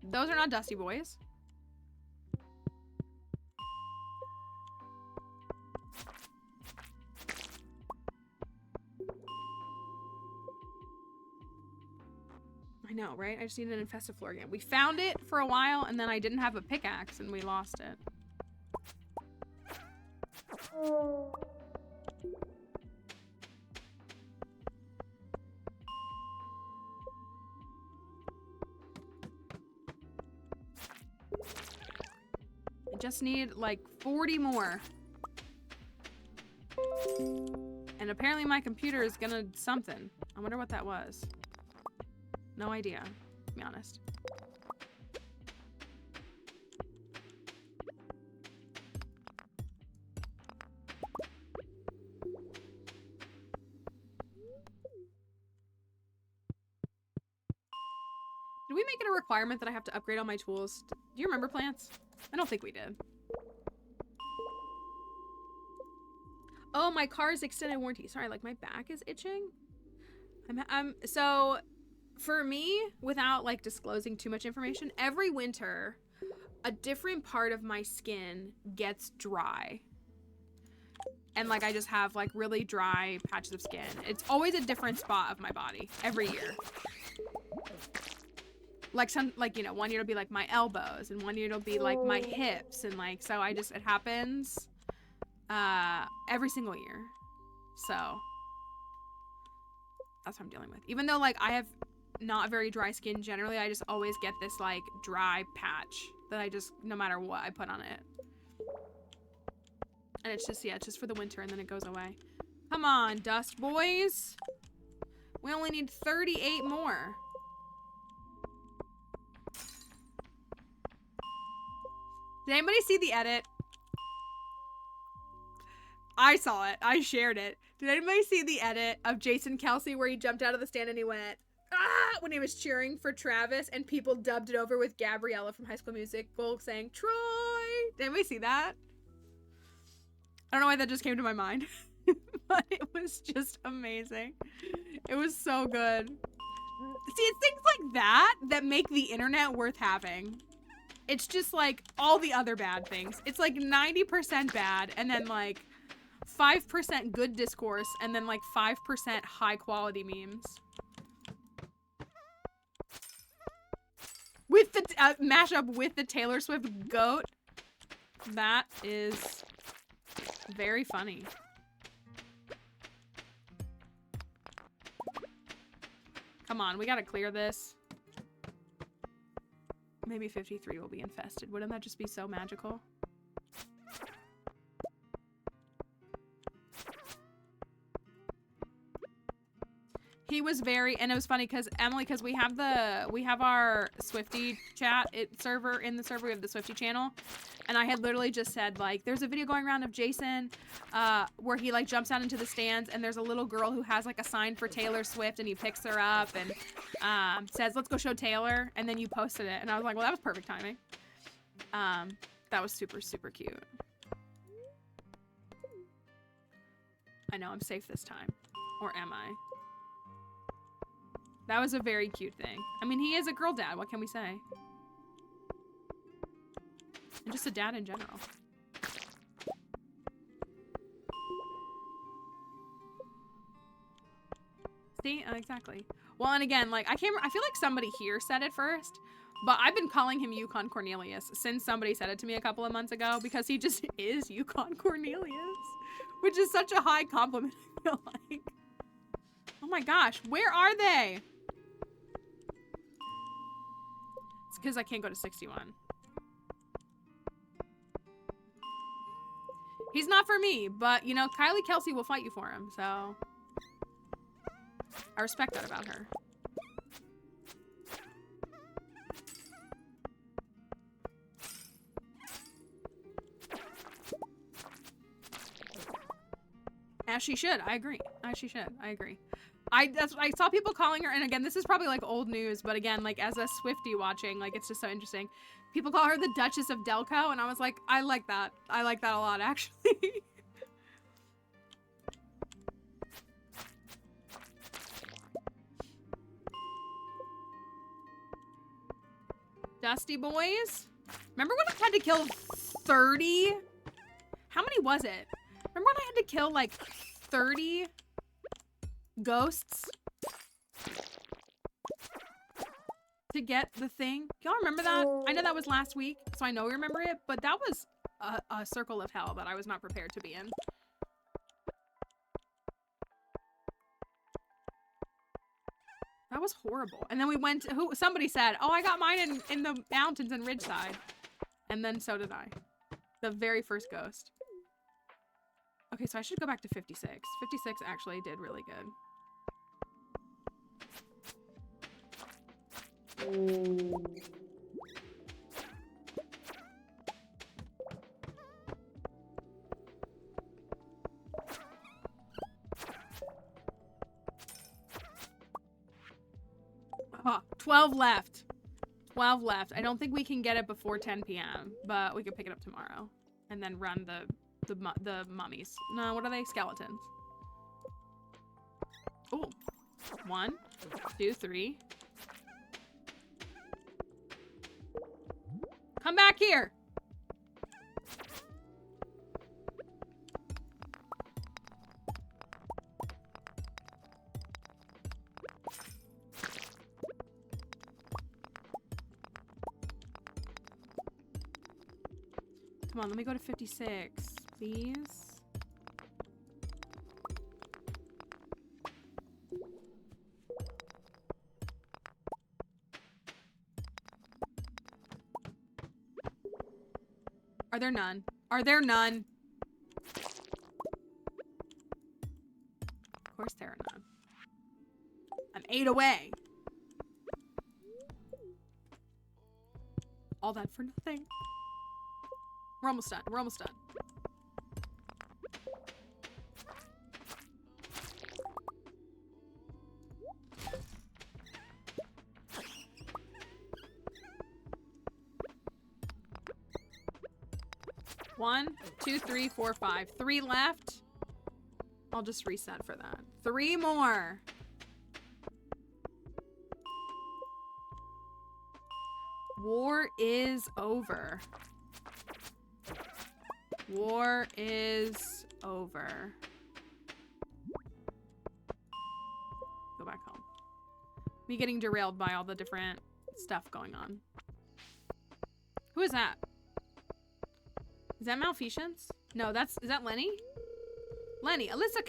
Those are not dusty boys. I know, right? I just need an infested floor again. We found it for a while, and then I didn't have a pickaxe, and we lost it. I just need, like, 40 more. And apparently my computer is gonna something. I wonder what that was. No idea, to be honest. Did we make it a requirement that I have to upgrade all my tools? Do you remember, Plants? I don't think we did. Oh, my car's extended warranty. Sorry, like my back is itching. So for me, without like disclosing too much information, every winter, a different part of my skin gets dry. And like I just have like really dry patches of skin. It's always a different spot of my body every year. Like some, like, you know, one year it'll be like my elbows and one year it'll be like my hips, and like, so it happens every single year. So that's what I'm dealing with. Even though like I have not very dry skin generally, I just always get this like dry patch that I just, no matter what I put on it. And it's just, yeah, it's just for the winter and then it goes away. Come on, dust boys. We only need 38 more. Did anybody see the edit? I saw it. I shared it. Did anybody see the edit of Jason Kelsey where he jumped out of the stand and he went, ah, when he was cheering for Travis and people dubbed it over with Gabriella from High School Musical saying, Troy? Did anybody see that? I don't know why that just came to my mind, but it was just amazing. It was so good. See, it's things like that that make the internet worth having. It's just like all the other bad things. It's like 90% bad and then like 5% good discourse and then like 5% high quality memes. With the mashup with the Taylor Swift goat. That is very funny. Come on, we gotta clear this. Maybe 53 will be infested. Wouldn't that just be so magical? He was very, and it was funny because Emily, because we have our Swifty chat server in the server. We have the Swifty channel, and I had literally just said like, there's a video going around of Jason, where he like jumps out into the stands, and there's a little girl who has like a sign for Taylor Swift, and he picks her up and says, "Let's go show Taylor," and then you posted it, and I was like, well, that was perfect timing. That was super super cute. I know I'm safe this time, or am I? That was a very cute thing. I mean, he is a girl dad. What can we say? And just a dad in general. See? Exactly. Well, and again, like, I feel like somebody here said it first, but I've been calling him Yukon Cornelius since somebody said it to me a couple of months ago because he just is Yukon Cornelius, which is such a high compliment, I feel like. Oh my gosh, where are they? It's because I can't go to 61. He's not for me, but, you know, Kylie Kelsey will fight you for him, so I respect that about her. As she should. I agree. As she should. I agree. I saw people calling her, and again, this is probably like old news, but again, like as a Swiftie watching, like it's just so interesting. People call her the Duchess of Delco, and I was like, I like that. I like that a lot, actually. Dusty boys? Remember when I had to kill 30? How many was it? Remember when I had to kill like 30 ghosts to get the thing? Y'all remember that? I know that was last week, so I know we remember it, but that was a circle of hell that I was not prepared to be in. That was horrible. And then we went, somebody said, oh, I got mine in the mountains in Ridgeside. And then so did I. The very first ghost. Okay, so I should go back to 56. 56 actually did really good. Oh, 12 left. 12 left. I don't think we can get it before 10 p.m., but we can pick it up tomorrow and then run the mummies. No, what are they? Skeletons. Oh, 1, 2, 3. Come back here. Come on, let me go to 56, please. Are there none? Are there none? Of course there are none. I'm 8 away. All that for nothing. We're almost done. We're almost done. One, two, three, four, five. 3 left. I'll just reset for that. 3 more. War is over. War is over. Go back home. Me getting derailed by all the different stuff going on. Who is that? Is that Malfeasance? No, is that Lenny? Lenny, Alyssa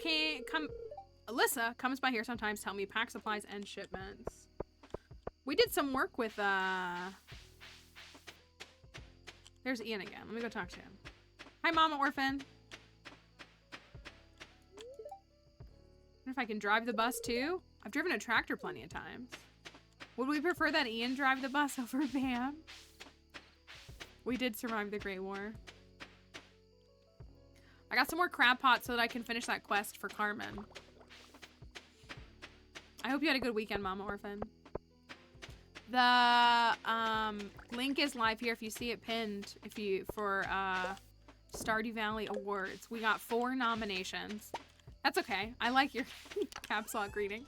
comes by here sometimes, tell me pack supplies and shipments. We did some work with, there's Ian again. Let me go talk to him. Hi, Mama Orphan. Wonder if I can drive the bus too? I've driven a tractor plenty of times. Would we prefer that Ian drive the bus over Bam? We did survive the Great War. I got some more crab pots so that I can finish that quest for Carmen. I hope you had a good weekend, Mama Orphan. The link is live here if you see it pinned for Stardew Valley Awards. We got 4 nominations. That's okay. I like your caps lock greeting.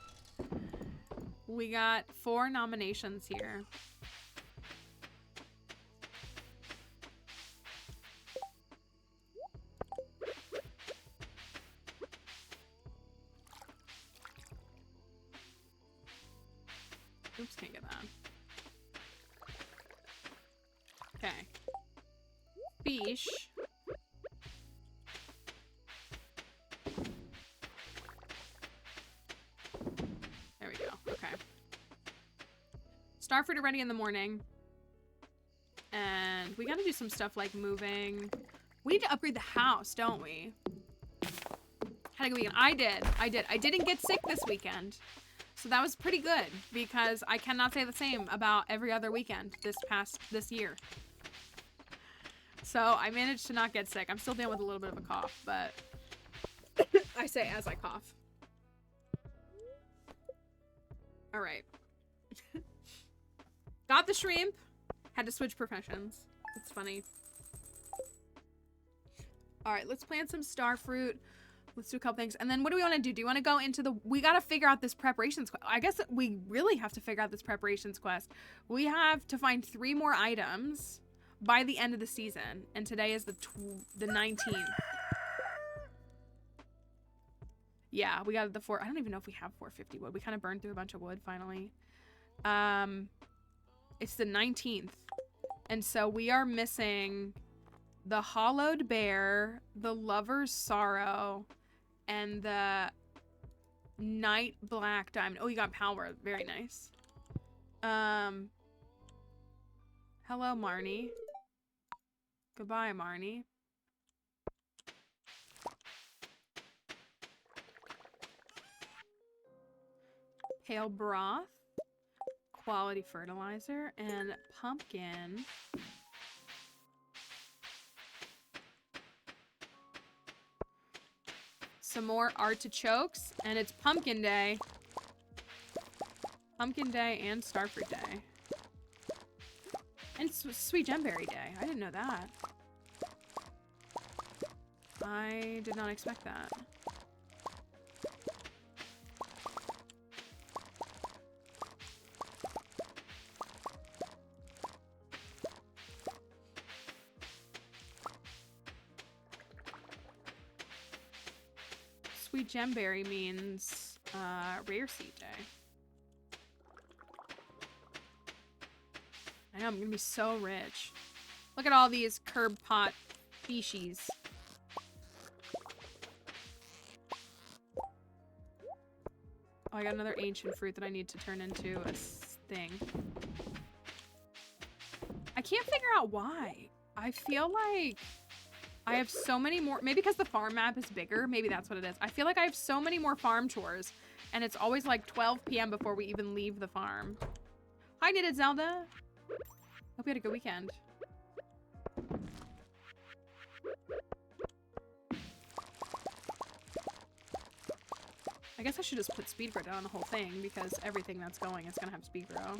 We got 4 nominations here. Oops, can't get that. Okay. Fish. There we go. Okay. Starfruit are ready in the morning. And we gotta do some stuff like moving. We need to upgrade the house, don't we? Had a good weekend. I did. I didn't get sick this weekend. So that was pretty good because I cannot say the same about every other weekend this year. So I managed to not get sick. I'm still dealing with a little bit of a cough, but I say as I cough. All right. Got the shrimp. Had to switch professions. It's funny. All right, let's plant some starfruit. Let's do a couple things. And then what do we want to do? Do you want to go into we got to figure out this preparations quest. I guess we really have to figure out this preparations quest. We have to find 3 more items by the end of the season. And today is the 19th. Yeah, we got the 4. I don't even know if we have 450 wood. We kind of burned through a bunch of wood finally. It's the 19th. And so we are missing the hollowed bear, the lover's sorrow, and the night black diamond. Oh, you got power. Very nice. Hello, Marnie. Goodbye, Marnie. Pale broth, quality fertilizer, and pumpkin. Some more artichokes, and it's pumpkin day. Pumpkin day and starfruit day. And sweet gemberry day. I didn't know that. I did not expect that. Sweet gemberry means rare seed day. I know, I'm gonna be so rich. Look at all these curb pot species. Oh, I got another ancient fruit that I need to turn into a thing. I can't figure out why. I feel like I have so many more, maybe because the farm map is bigger, maybe that's what it is. I feel like I have so many more farm chores, and it's always like 12 p.m. before we even leave the farm. Hi, Knitted Zelda. Hope you had a good weekend. I guess I should just put speed grow down on the whole thing because everything that's going is gonna have speed grow.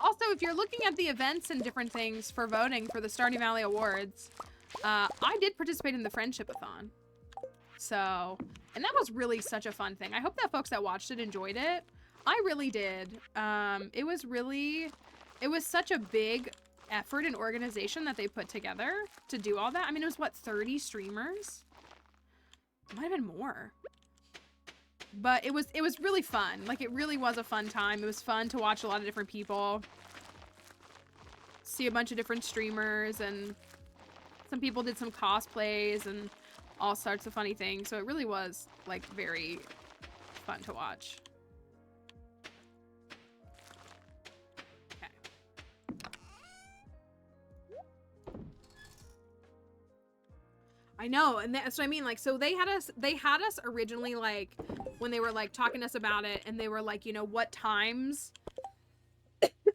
Also, if you're looking at the events and different things for voting for the Stardew Valley Awards, I did participate in the Friendship-a-thon. So, and that was really such a fun thing. I hope that folks that watched it enjoyed it. I really did. It was such a big effort and organization that they put together to do all that. I mean, it was what, 30 streamers? It might have been more. But it was really fun. Like, it really was a fun time. It was fun to watch a lot of different people. See a bunch of different streamers, and some people did some cosplays and all sorts of funny things. So it really was, like, very fun to watch. Okay. I know, and that's what I mean. Like, so they had us originally, like, when they were, like, talking to us about it, and they were like, you know, what times,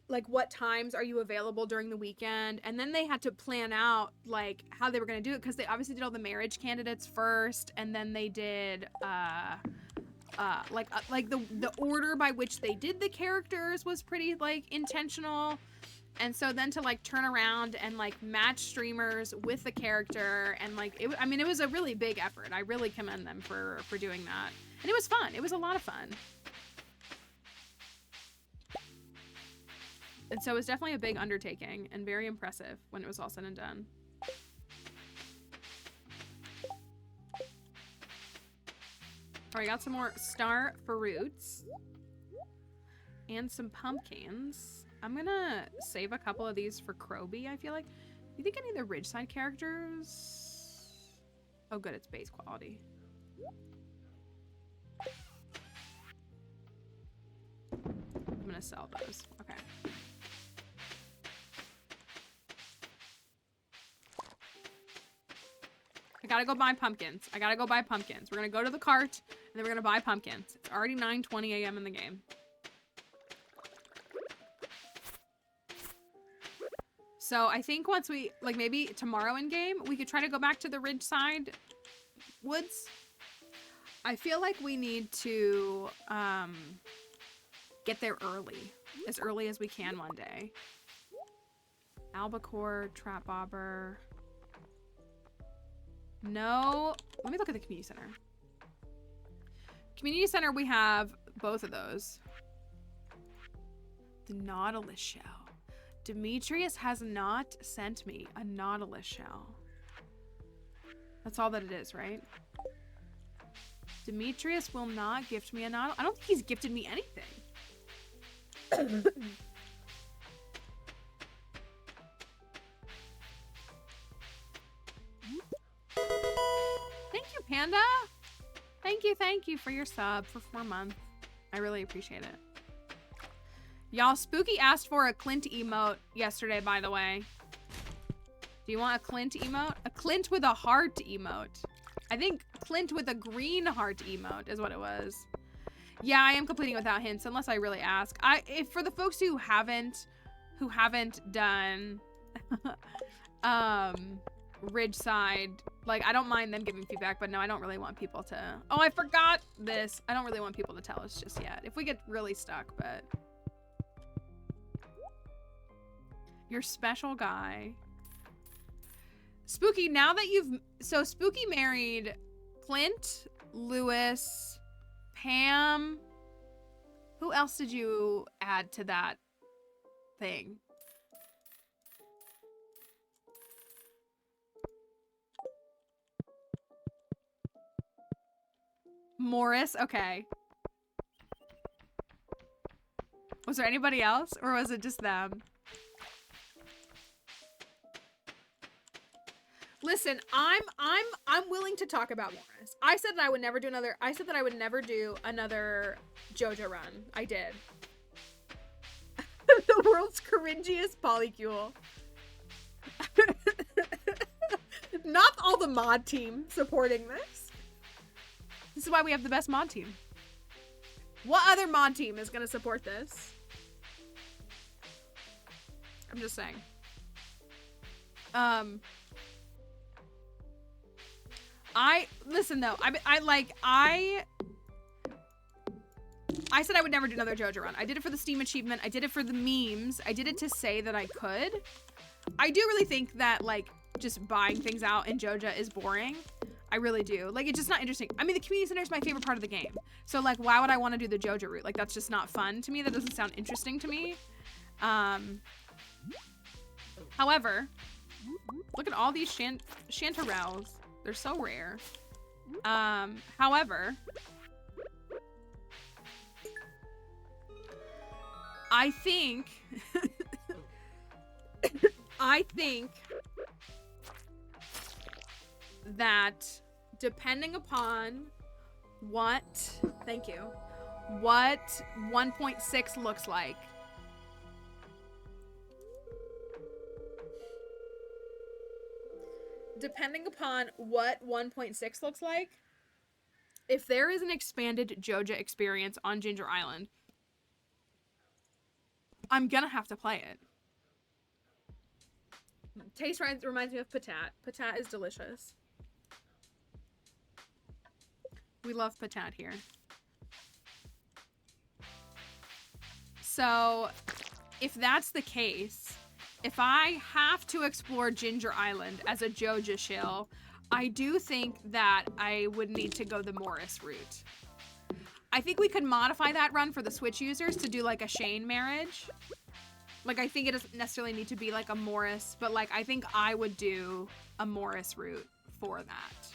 like, what times are you available during the weekend? And then they had to plan out, like, how they were going to do it, because they obviously did all the marriage candidates first, and then they did, like the order by which they did the characters was pretty, like, intentional. And so then to, like, turn around and, like, match streamers with the character, and, like, I mean, it was a really big effort. I really commend them for doing that. And it was fun. It was a lot of fun. And so it was definitely a big undertaking and very impressive when it was all said and done. All right, got some more star fruits and some pumpkins. I'm gonna save a couple of these for Kroby, I feel like. Do you think any of the Ridgeside characters? Oh, good, it's base quality. I'm gonna sell those. Okay. I gotta go buy pumpkins. I gotta go buy pumpkins. We're gonna go to the cart, and then we're gonna buy pumpkins. It's already 9:20 a.m. in the game. So I think once we, like, maybe tomorrow in game, we could try to go back to the Ridgeside woods. I feel like we need to get there early as we can one day. Albacore, trap bobber. No, let me look at the community center. Community center, we have both of those. The Nautilus shell. Demetrius has not sent me a Nautilus shell. That's all that it is, right? Demetrius will not gift me a Nautilus. I don't think he's gifted me anything. Thank you, Panda. Thank you for your sub for 4 months. I really appreciate it. Y'all, Spooky asked for a Clint emote yesterday, by the way. Do you want a Clint emote? A Clint with a heart emote. I think Clint with a green heart emote is what it was. Yeah, I am completing without hints, unless I really ask. If for the folks who haven't done Ridgeside, like, I don't mind them giving feedback, but no, I don't really want people to. Oh, I forgot this. I don't really want people to tell us just yet. If we get really stuck, but. Your special guy. Spooky, now that so Spooky married Clint, Lewis, Pam. Who else did you add to that thing? Morris, okay. Was there anybody else, or was it just them? Listen, I'm willing to talk about Morris. I said that I would never do another JoJo run. I did. The world's cringiest polycule. Not all the mod team supporting this. This is why we have the best mod team. What other mod team is gonna support this? I'm just saying. Listen though, I said I would never do another JoJo run. I did it for the Steam achievement. I did it for the memes. I did it to say that I could. I do really think that, like, just buying things out in JoJo is boring. I really do. Like, it's just not interesting. I mean, the community center is my favorite part of the game. So, like, why would I want to do the JoJo route? Like, that's just not fun to me. That doesn't sound interesting to me. However, look at all these chanterelles. They're so rare. However, I think that depending upon what 1.6 looks like, if there is an expanded JoJo experience on Ginger Island, I'm gonna have to play it. Taste reminds me of patat. Patat is delicious. We love patat here. So, if that's the case, if I have to explore Ginger Island as a JoJo shill, I do think that I would need to go the Morris route. I think we could modify that run for the Switch users to do like a Shane marriage. Like, I think it doesn't necessarily need to be like a Morris, but like, I think I would do a Morris route for that.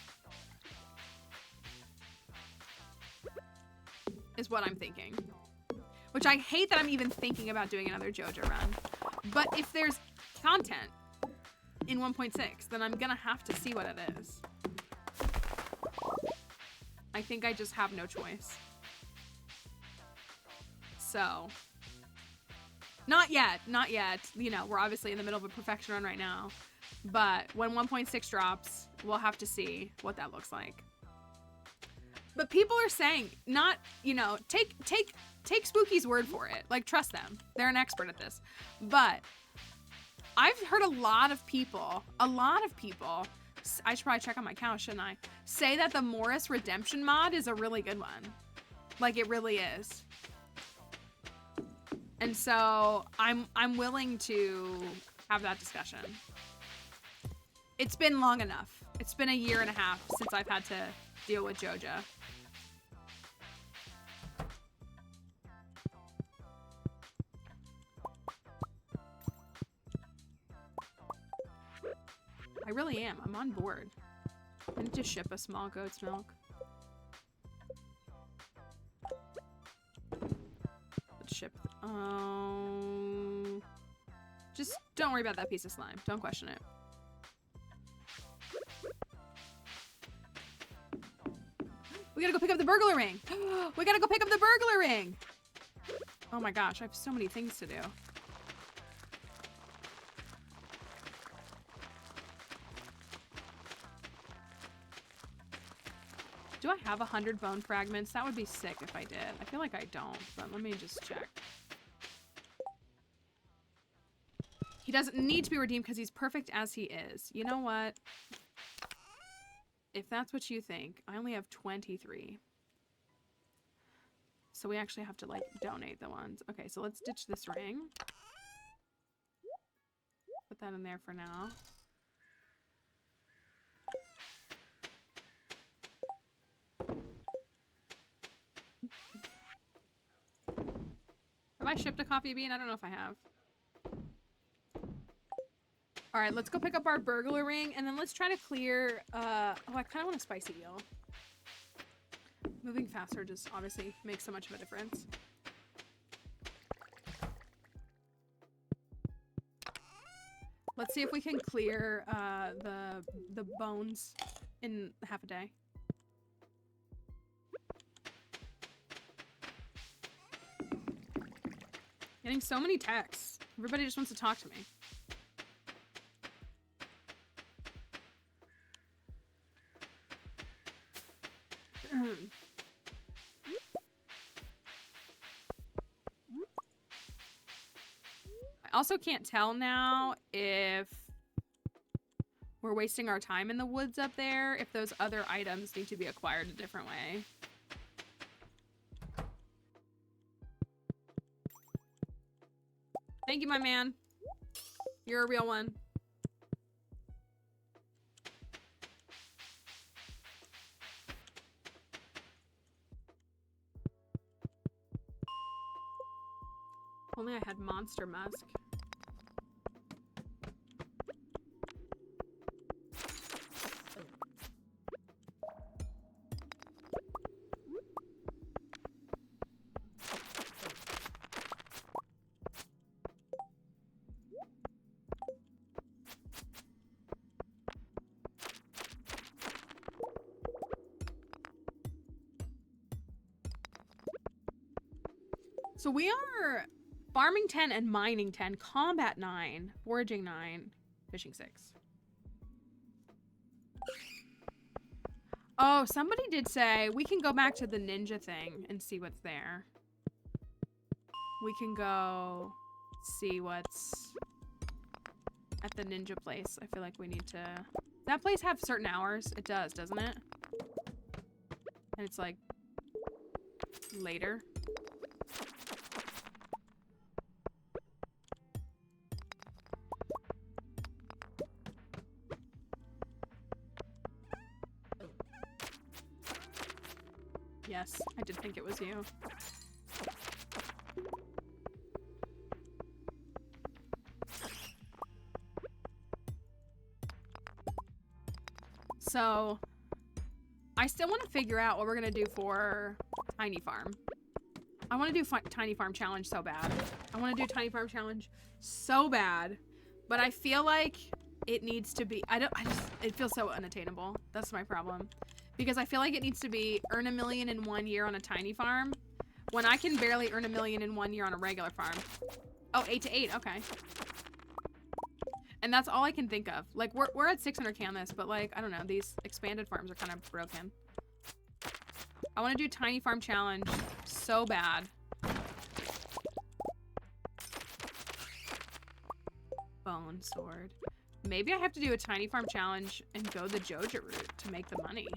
Is what I'm thinking. Which I hate that I'm even thinking about doing another JoJo run. But if there's content in 1.6, then I'm gonna have to see what it is. I think I just have no choice. So, not yet. You know, we're obviously in the middle of a perfection run right now. But when 1.6 drops, we'll have to see what that looks like. But people are saying, not, you know, take Spooky's word for it. Like, trust them. They're an expert at this. But I've heard a lot of people, I should probably check on my account, shouldn't I? Say that the Morris Redemption mod is a really good one. Like, it really is. And so I'm willing to have that discussion. It's been long enough. It's been 1.5 years since I've had to deal with JoJo. I really am. I'm on board. I need to ship a small goat's milk. Let's ship. Just don't worry about that piece of slime. Don't question it. We gotta go pick up the burglar ring. We gotta go pick up the burglar ring. Oh my gosh, I have so many things to do. Do I have 100 bone fragments? That would be sick if I did. I feel like I don't, but let me just check. He doesn't need to be redeemed because he's perfect as he is. You know what? If that's what you think, I only have 23. So we actually have to, like, donate the ones. Okay, so let's ditch this ring. Put that in there for now. Have I shipped a coffee bean? I don't know if I have. Alright, let's go pick up our burglar ring, and then let's try to clear, oh, I kind of want a spicy eel. Moving faster just obviously makes so much of a difference. Let's see if we can clear, the bones in half a day. Getting so many texts. Everybody just wants to talk to me. I also can't tell now if we're wasting our time in the woods up there if those other items need to be acquired a different way. Thank you, my man. You're a real one. Only I had Monster Musk. So we are farming 10 and mining 10, combat 9, foraging 9, fishing 6. Oh, somebody did say we can go back to the ninja thing and see what's there. We can go see what's at the ninja place. I feel like we need to... That place have certain hours? It does, doesn't it? And it's like later. Yes, I did think it was you. So, I still want to figure out what we're going to do for Tiny Farm. I want to do Tiny Farm Challenge so bad. I want to do Tiny Farm Challenge so bad. But I feel like it needs to be... it feels so unattainable. That's my problem. Because I feel like it needs to be earn $1 million in 1 year on a tiny farm when I can barely earn $1 million in 1 year on a regular farm. Oh, 8 to 8. Okay. And that's all I can think of. Like, we're at 600k on this, but like, I don't know. These expanded farms are kind of broken. I want to do Tiny Farm Challenge so bad. Bone sword. Maybe I have to do a Tiny Farm Challenge and go the Joja route to make the money.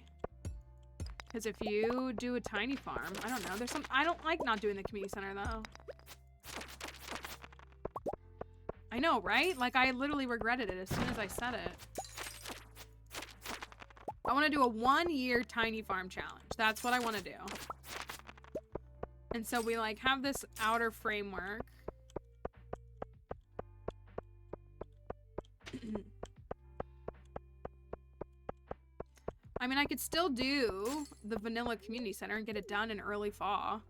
Because if you do a tiny farm, I don't know. There's some... I don't like not doing the community center, though. I know, right? Like, I literally regretted it as soon as I said it. I want to do a 1 year tiny farm challenge. That's what I want to do. And so we, like, have this outer framework. I mean, I could still do the vanilla community center and get it done in early fall.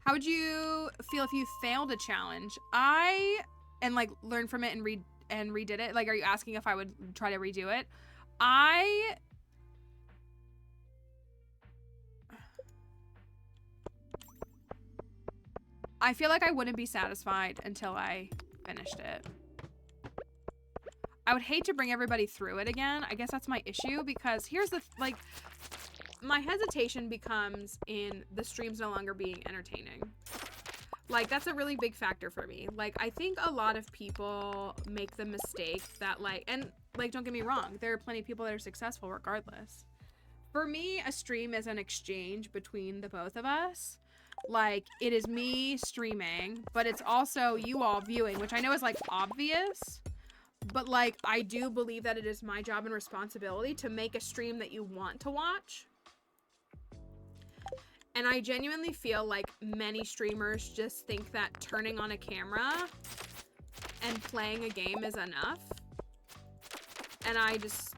How would you feel if you failed a challenge? And like learned from it and redid it? Like, are you asking if I would try to redo it? I feel like I wouldn't be satisfied until I finished it. I would hate to bring everybody through it again. I guess that's my issue because here's the, like, my hesitation becomes in the streams no longer being entertaining. Like, that's a really big factor for me. Like, I think a lot of people make the mistake that, like, and, like, don't get me wrong, there are plenty of people that are successful regardless. For me, a stream is an exchange between the both of us. Like, it is me streaming, but it's also you all viewing, which I know is, like, obvious. But, like, I do believe that it is my job and responsibility to make a stream that you want to watch. And I genuinely feel like many streamers just think that turning on a camera and playing a game is enough. And I just...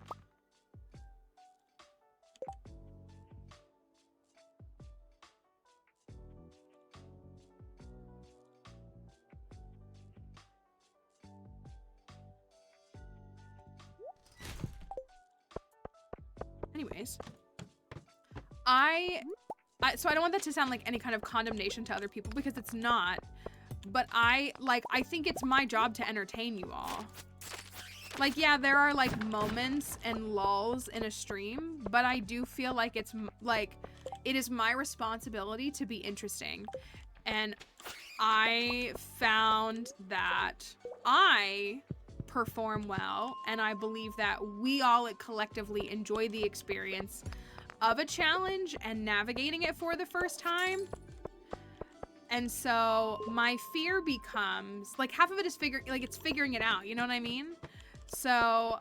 Anyways, so I don't want that to sound like any kind of condemnation to other people because it's not, but I think it's my job to entertain you all. Like, yeah, there are like moments and lulls in a stream, but I do feel like it's like, it is my responsibility to be interesting. And I found that I perform well, and I believe that we all collectively enjoy the experience of a challenge and navigating it for the first time. And so my fear becomes, like, half of it is it's figuring it out, you know what I mean? So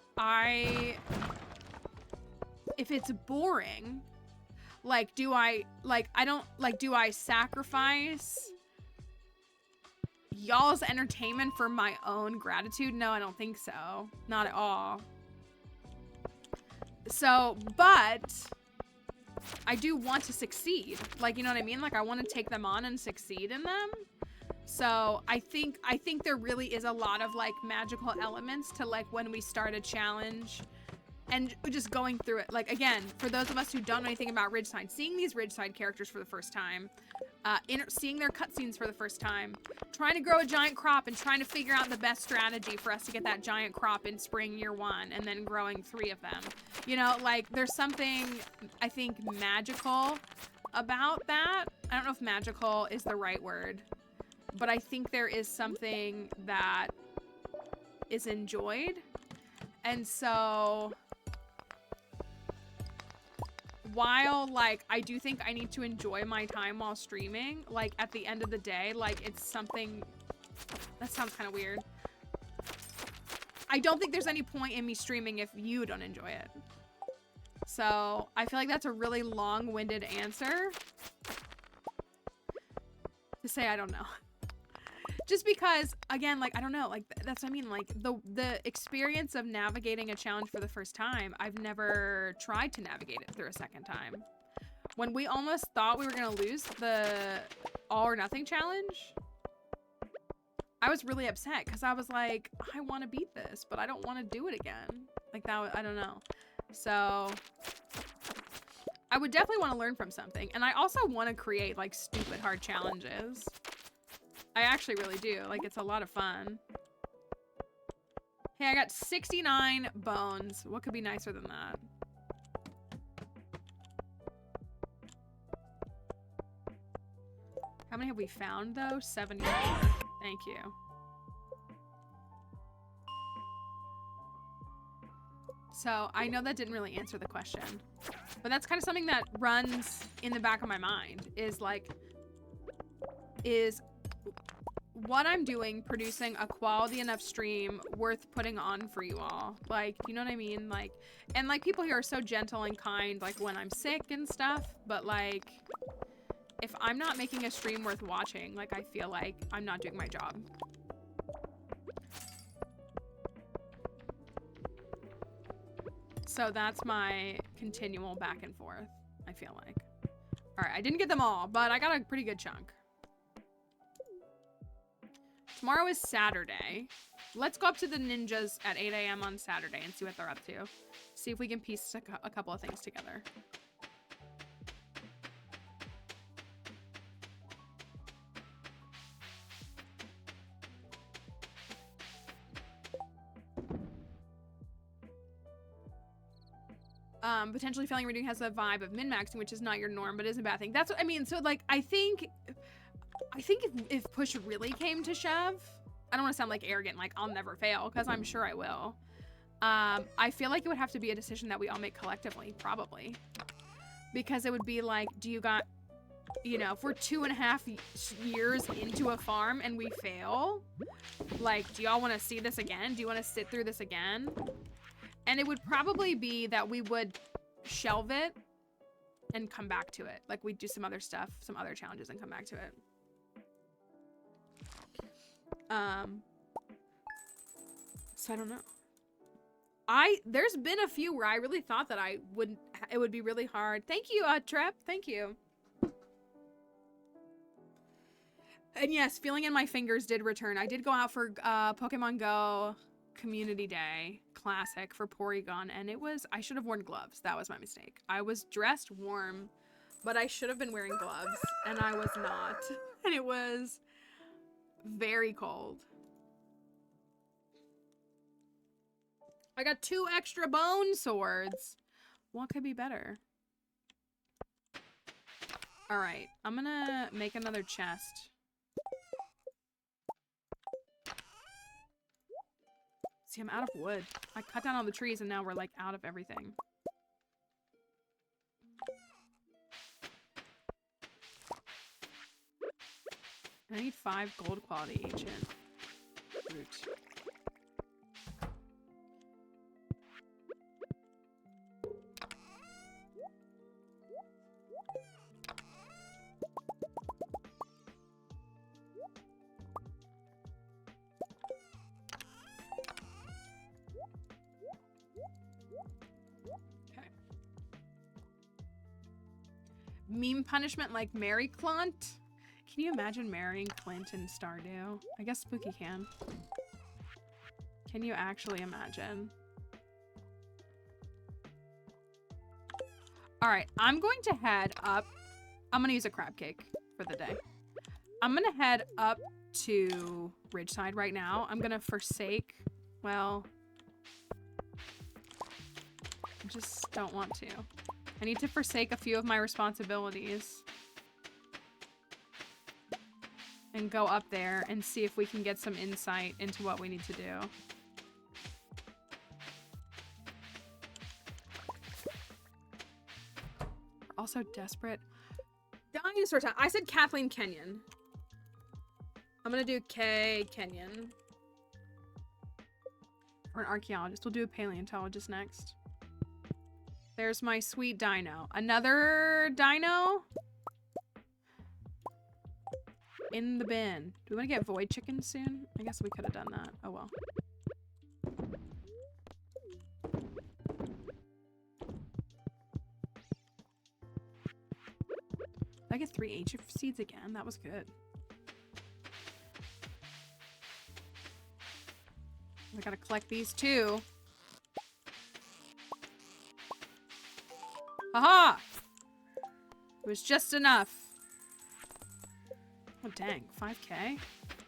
if it's boring, like, do I sacrifice y'all's entertainment for my own gratitude? No, I don't think so. Not at all. So, but I do want to succeed. Like, you know what I mean? Like, I want to take them on and succeed in them. So I think there really is a lot of, like, magical elements to, like, when we start a challenge and just going through it. Like, again, for those of us who don't know anything about Ridgeside, seeing these Ridgeside characters for the first time, seeing their cutscenes for the first time, trying to grow a giant crop and trying to figure out the best strategy for us to get that giant crop in spring year 1 and then growing 3 of them. You know, like, there's something, I think, magical about that. I don't know if magical is the right word, but I think there is something that is enjoyed. And so while, like, I do think I need to enjoy my time while streaming, like, at the end of the day, like, it's something that sounds kind of weird. I don't think there's any point in me streaming if you don't enjoy it. So I feel like that's a really long-winded answer to say I don't know. Just because, again, like, I don't know, like, that's what I mean, like, the experience of navigating a challenge for the first time, I've never tried to navigate it through a second time. When we almost thought we were gonna lose the all or nothing challenge, I was really upset, because I was like, I want to beat this, but I don't want to do it again. Like, that, I don't know. So I would definitely want to learn from something, and I also want to create, like, stupid hard challenges. I actually really do. Like, it's a lot of fun. Hey, I got 69 bones. What could be nicer than that? How many have we found, though? 74. Thank you. So, I know that didn't really answer the question, but that's kind of something that runs in the back of my mind, is, like, is what I'm doing producing a quality enough stream worth putting on for you all? Like, you know what I mean? Like, and, like, people here are so gentle and kind, like, when I'm sick and stuff, but, like, if I'm not making a stream worth watching, like, I feel like I'm not doing my job. So that's my continual back and forth, I feel like. All right, I didn't get them all, but I got a pretty good chunk. Tomorrow is Saturday. Let's go up to the ninjas at 8 AM on Saturday and see what they're up to. See if we can piece a couple of things together. Potentially failing reading has a vibe of min-maxing, which is not your norm, but is a bad thing. That's what I mean. So, like, I think if push really came to shove, I don't want to sound, like, arrogant, like, I'll never fail, because I'm sure I will. I feel like it would have to be a decision that we all make collectively, probably. Because it would be like, do you got, you know, if we're 2.5 years into a farm and we fail, like, do y'all want to see this again? Do you want to sit through this again? And it would probably be that we would shelve it and come back to it. Like, we'd do some other stuff, some other challenges, and come back to it. So I don't know. There's been a few where I really thought that it would be really hard. Thank you, Trep. Thank you. And yes, feeling in my fingers did return. I did go out for Pokemon Go Community Day Classic for Porygon, and I should have worn gloves. That was my mistake. I was dressed warm, but I should have been wearing gloves, and I was not. And it was very cold. I got 2 extra bone swords. What could be better? All right, I'm gonna make another chest. See, I'm out of wood. I cut down all the trees and now we're like out of everything. I need 5 gold quality ancient root. Meme punishment like Mary Clunt? Can you imagine marrying Clint in Stardew? I guess Spooky can. Can you actually imagine? Alright, I'm going to head up. I'm gonna use a crab cake for the day. I'm gonna head up to Ridgeside right now. I'm gonna forsake, well, I just don't want to. I need to forsake a few of my responsibilities and go up there and see if we can get some insight into what we need to do. We're also desperate. Dinosaur time. I said Kathleen Kenyon. I'm gonna do K Kenyon. Or an archaeologist. We'll do a paleontologist next. There's my sweet dino. Another dino? In the bin. Do we want to get void chicken soon? I guess we could have done that. Oh well. Did I get 3 ancient seeds again? That was good. I gotta collect these too. Aha! It was just enough. Oh dang, 5K?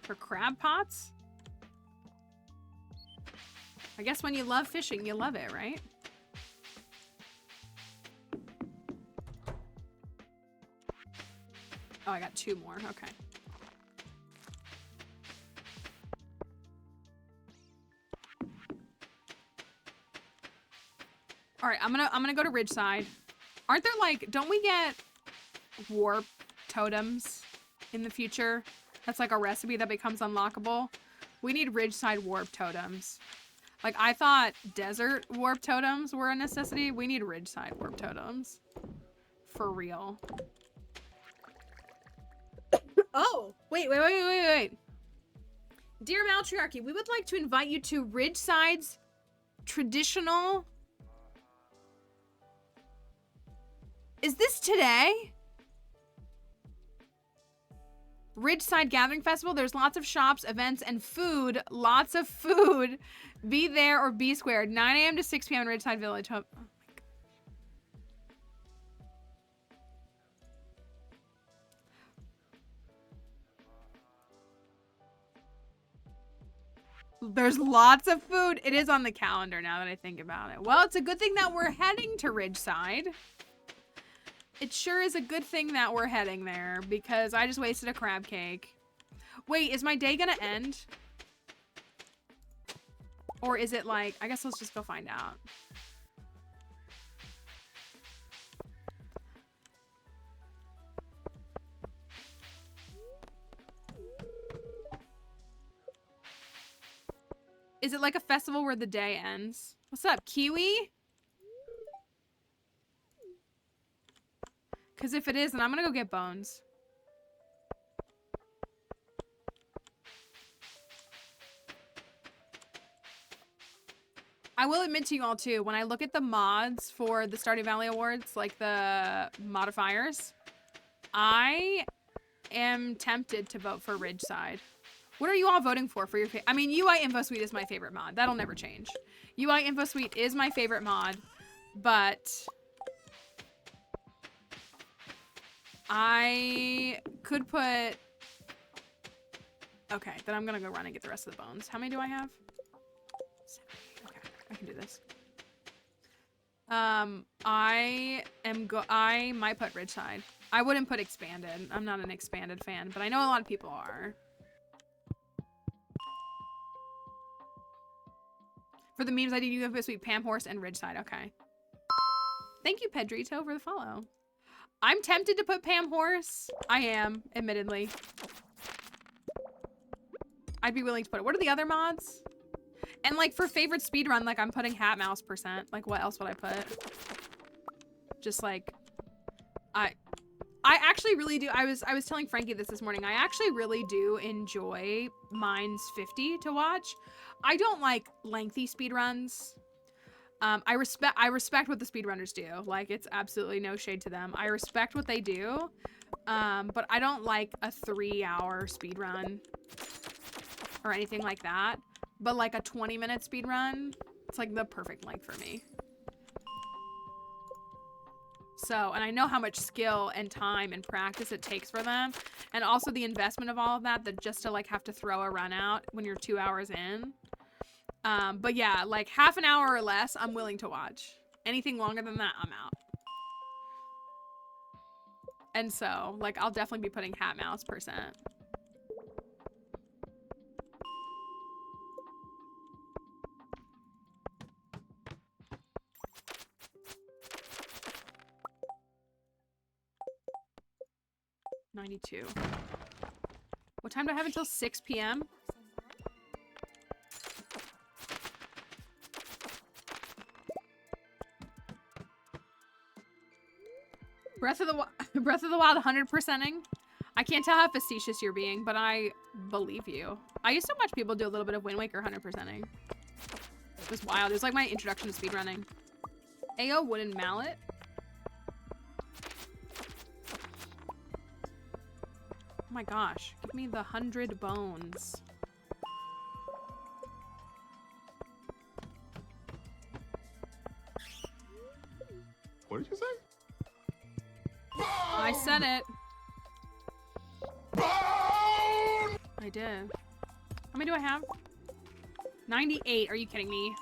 For crab pots? I guess when you love fishing, you love it, right? Oh, I got 2 more, okay. Alright, I'm gonna go to Ridgeside. Aren't there like, don't we get warp totems in the future? That's like a recipe that becomes unlockable. We need Ridgeside warp totems. Like I thought desert warp totems were a necessity. We need Ridgeside warp totems. For real. Oh, wait. Dear Matriarchy, we would like to invite you to Ridgeside's traditional... Is this today? Ridgeside Gathering Festival. There's lots of shops, events, and food. Lots of food. Be there or be squared. 9 a.m. to 6 p.m. in Ridgeside Village. Oh my God. There's lots of food. It is on the calendar now that I think about it. Well, it's a good thing that we're heading to Ridgeside. It sure is a good thing that we're heading there because I just wasted a crab cake. Wait, is my day gonna end? Or is it like, I guess let's just go find out. Is it like a festival where the day ends? What's up, Kiwi? Because if it is, then I'm going to go get bones. I will admit to you all, too, when I look at the mods for the Stardew Valley Awards, like the modifiers, I am tempted to vote for Ridgeside. What are you all voting for your I mean, UI Info Suite is my favorite mod. That'll never change. UI Info Suite is my favorite mod, but... I could put... Okay, then I'm gonna go run and get the rest of the bones. How many do I have? 7. Okay, I can do this. I might put Ridgeside. I wouldn't put Expanded. I'm not an Expanded fan, but I know a lot of people are. For the memes I did, you have this week, Pam Horse and Ridgeside. Okay. Thank you, Pedrito, for the follow. I'm tempted to put Pam Horse. I am, admittedly. I'd be willing to put it. What are the other mods? And like for favorite speedrun, like I'm putting Hat Mouse %. Like what else would I put? Just like, I actually really do. I was telling Frankie this morning. I actually really do enjoy Mine's 50 to watch. I don't like lengthy speedruns. I respect what the speedrunners do. Like it's absolutely no shade to them. I respect what they do. But I don't like a 3-hour speedrun or anything like that. But like a 20-minute speedrun, it's like the perfect length for me. So, and I know how much skill and time and practice it takes for them. And also the investment of all of that just to like have to throw a run out when you're 2 hours in. But yeah, like half an hour or less, I'm willing to watch. Anything longer than that, I'm out. And so, like, I'll definitely be putting Hat Mouse %. $92. What time do I have until 6 p.m.? Breath of the Wild 100%ing. I can't tell how facetious you're being, but I believe you. I used to watch people do a little bit of Wind Waker 100%ing. It was wild. It was like my introduction to speedrunning. AO Wooden Mallet. Oh my gosh. Give me the 100 bones. What did you say? I said it. Bone! I did. How many do I have? 98. Are you kidding me?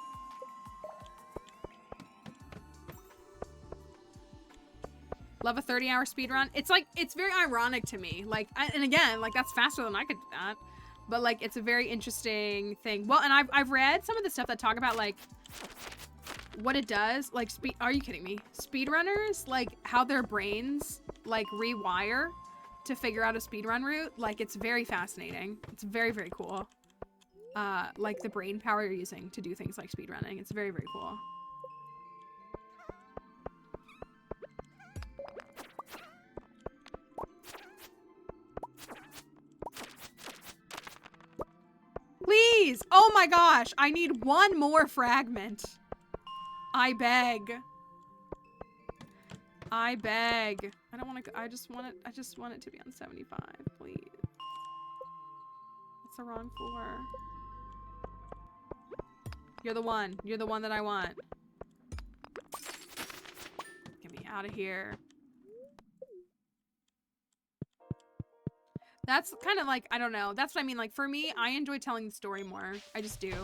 Love a 30-hour speedrun. It's like, it's very ironic to me. Like, and again, like that's faster than I could do that. But like, it's a very interesting thing. Well, and I've read some of the stuff that talk about like what it does. Like, are you kidding me? Speedrunners, like how their brains like rewire to figure out a speedrun route. Like, it's very fascinating. It's very, very cool. Like the brain power you're using to do things like speedrunning. It's very, very cool. Please! Oh my gosh! I need one more fragment. I beg. I beg. I don't want to. I just want it to be on 75, please. It's the wrong floor. You're the one. You're the one that I want. Get me out of here. That's kind of like, I don't know. That's what I mean. Like, for me, I enjoy telling the story more. I just do.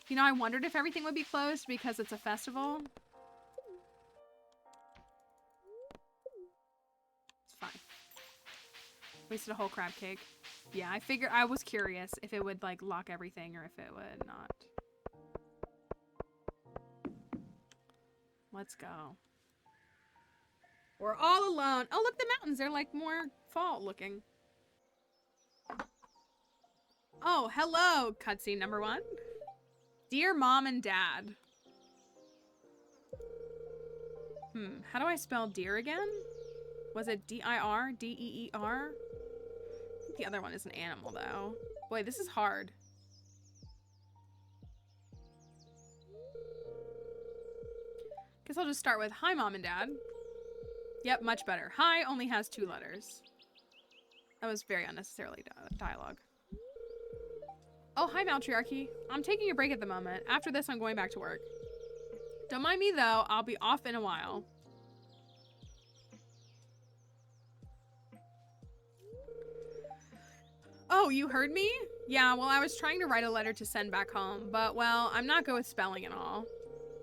You know, I wondered if everything would be closed because it's a festival. It's fine. Wasted a whole crab cake. Yeah, I was curious if it would, like, lock everything or if it would not. Let's go. We're all alone. Oh, look, the mountains. They're, like, more fall looking. Oh, hello, cutscene number 1. Dear Mom and Dad. How do I spell deer again? Was it D-I-R? D-E-E-R? I think the other one is an animal, though. Boy, this is hard. Guess I'll just start with, hi, Mom and Dad. Yep, much better. Hi only has 2 letters. That was very unnecessarily dialogue. Oh, hi, Matriarchy. I'm taking a break at the moment. After this, I'm going back to work. Don't mind me, though. I'll be off in a while. Oh, you heard me? Yeah, well, I was trying to write a letter to send back home, but, well, I'm not good with spelling and all.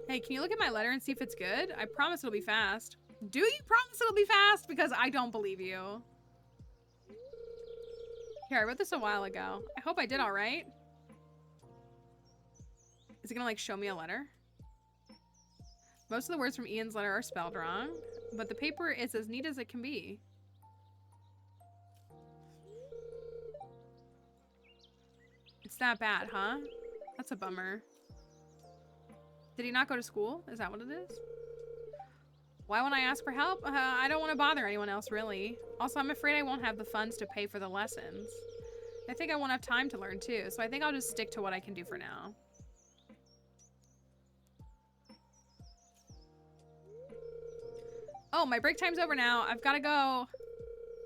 Hey, can you look at my letter and see if it's good? I promise it'll be fast. Do you promise it'll be fast? Because I don't believe you. Here, I wrote this a while ago. I hope I did all right. Is it gonna like show me a letter? Most of the words from Ian's letter are spelled wrong, but the paper is as neat as it can be. It's that bad, huh? That's a bummer. Did he not go to school? Is that what it is? Why won't I ask for help? I don't want to bother anyone else, really. Also, I'm afraid I won't have the funds to pay for the lessons. I think I won't have time to learn, too, so I think I'll just stick to what I can do for now. Oh, my break time's over now. I've got to go.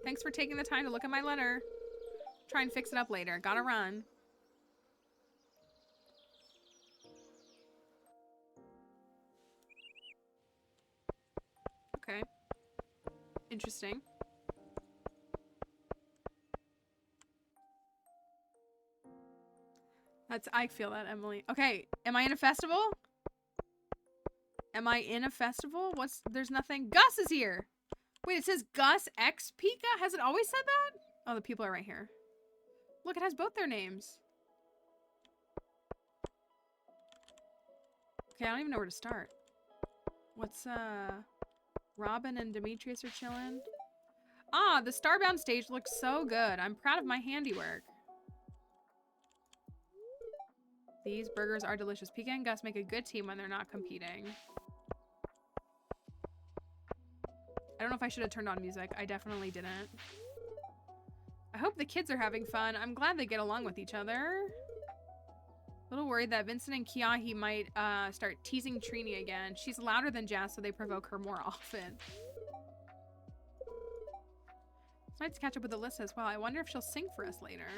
Thanks for taking the time to look at my letter. Try and fix it up later. Gotta run. Okay. Interesting. I feel that, Emily. Okay, am I in a festival? Am I in a festival? There's nothing. Gus is here! Wait, it says Gus X Pika? Has it always said that? Oh, the people are right here. Look, it has both their names. Okay, I don't even know where to start. What's, Robin and Demetrius are chilling. Ah, the Starbound stage looks so good. I'm proud of my handiwork. These burgers are delicious. Pika and Gus make a good team when they're not competing. I don't know if I should have turned on music. I definitely didn't. I hope the kids are having fun. I'm glad they get along with each other. A little worried that Vincent and Kiahi might start teasing Trini again. She's louder than Jazz, so they provoke her more often. It's nice to catch up with Alyssa as well. I wonder if she'll sing for us later.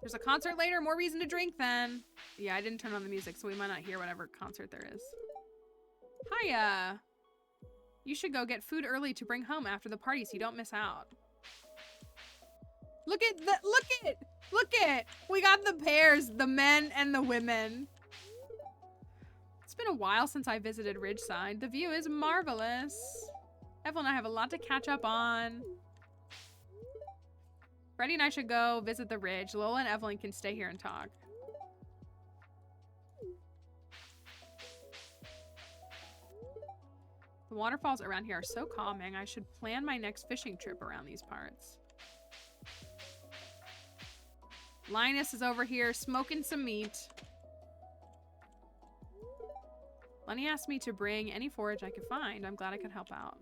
There's a concert later? More reason to drink then. Yeah, I didn't turn on the music, so we might not hear whatever concert there is. Hiya! You should go get food early to bring home after the party so you don't miss out. Look at the- Look it! We got the pairs, the men and the women. It's been a while since I visited Ridgeside. The view is marvelous. Evelyn and I have a lot to catch up on. Freddie and I should go visit the ridge. Lola and Evelyn can stay here and talk. The waterfalls around here are so calming. I should plan my next fishing trip around these parts. Linus is over here smoking some meat. Lenny asked me to bring any forage I could find. I'm glad I could help out.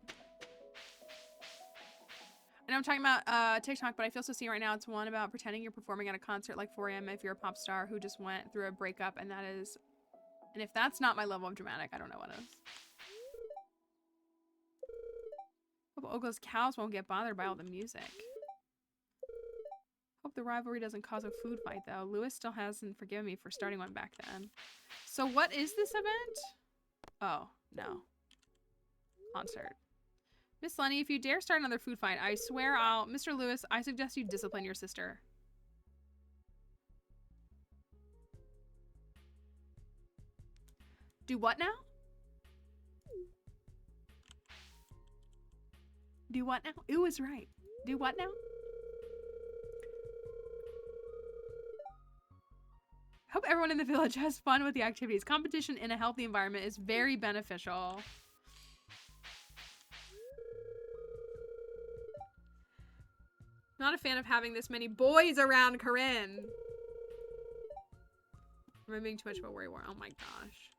I know I'm talking about TikTok, but I feel so seen right now. It's one about pretending you're performing at a concert like 4 a.m. if you're a pop star who just went through a breakup, and if that's not my level of dramatic, I don't know what is. Hope Ogla's cows won't get bothered by all the music. Hope the rivalry doesn't cause a food fight, though. Lewis still hasn't forgiven me for starting one back then. So what is this event? Oh, no. Concert. Miss Lenny, if you dare start another food fight, I swear I'll... Mr. Lewis, I suggest you discipline your sister. Do what now? Do what now? Ooh is right. Do what now? Hope everyone in the village has fun with the activities. Competition in a healthy environment is very beneficial. Not a fan of having this many boys around Corinne. Am I being too much of a worry war? Oh my gosh.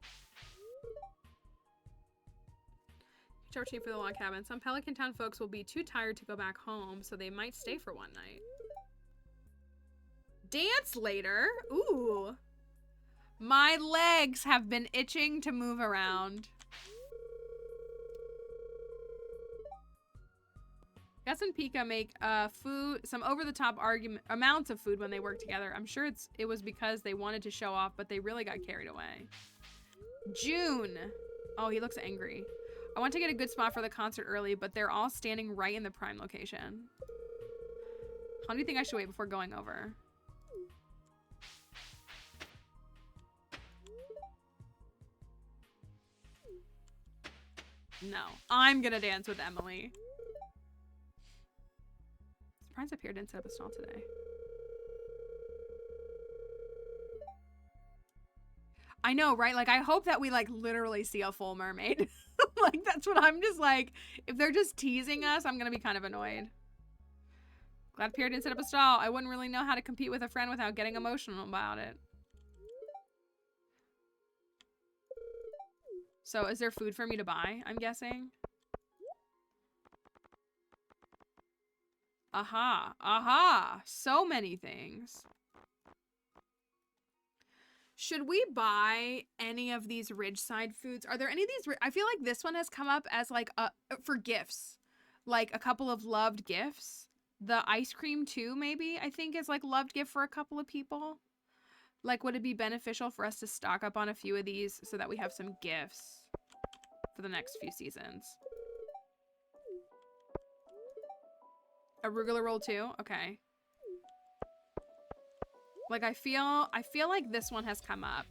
Huge opportunity for the log cabin. Some Pelican Town folks will be too tired to go back home, so they might stay for one night. Dance later? Ooh. My legs have been itching to move around. Gus and Pika make some over-the-top amounts of food when they work together. I'm sure it was because they wanted to show off, but they really got carried away. June. Oh, he looks angry. I want to get a good spot for the concert early, but they're all standing right in the prime location. How do you think I should wait before going over? No. I'm gonna dance with Emily. Surprised up here didn't set up a stall today. I know, right? Like, I hope that we, like, literally see a full mermaid. Like, that's what I'm just like, if they're just teasing us, I'm gonna be kind of annoyed. Glad Pierre didn't set up a stall. I wouldn't really know how to compete with a friend without getting emotional about it. So, is there food for me to buy, I'm guessing? Aha. Aha. So many things. Should we buy any of these Ridgeside foods? Are there any of these? I feel like this one has come up as like for gifts. Like a couple of loved gifts. The ice cream too, maybe, I think is like loved gift for a couple of people. Like, would it be beneficial for us to stock up on a few of these so that we have some gifts for the next few seasons? Arugula roll too? Okay. Like, I feel like this one has come up.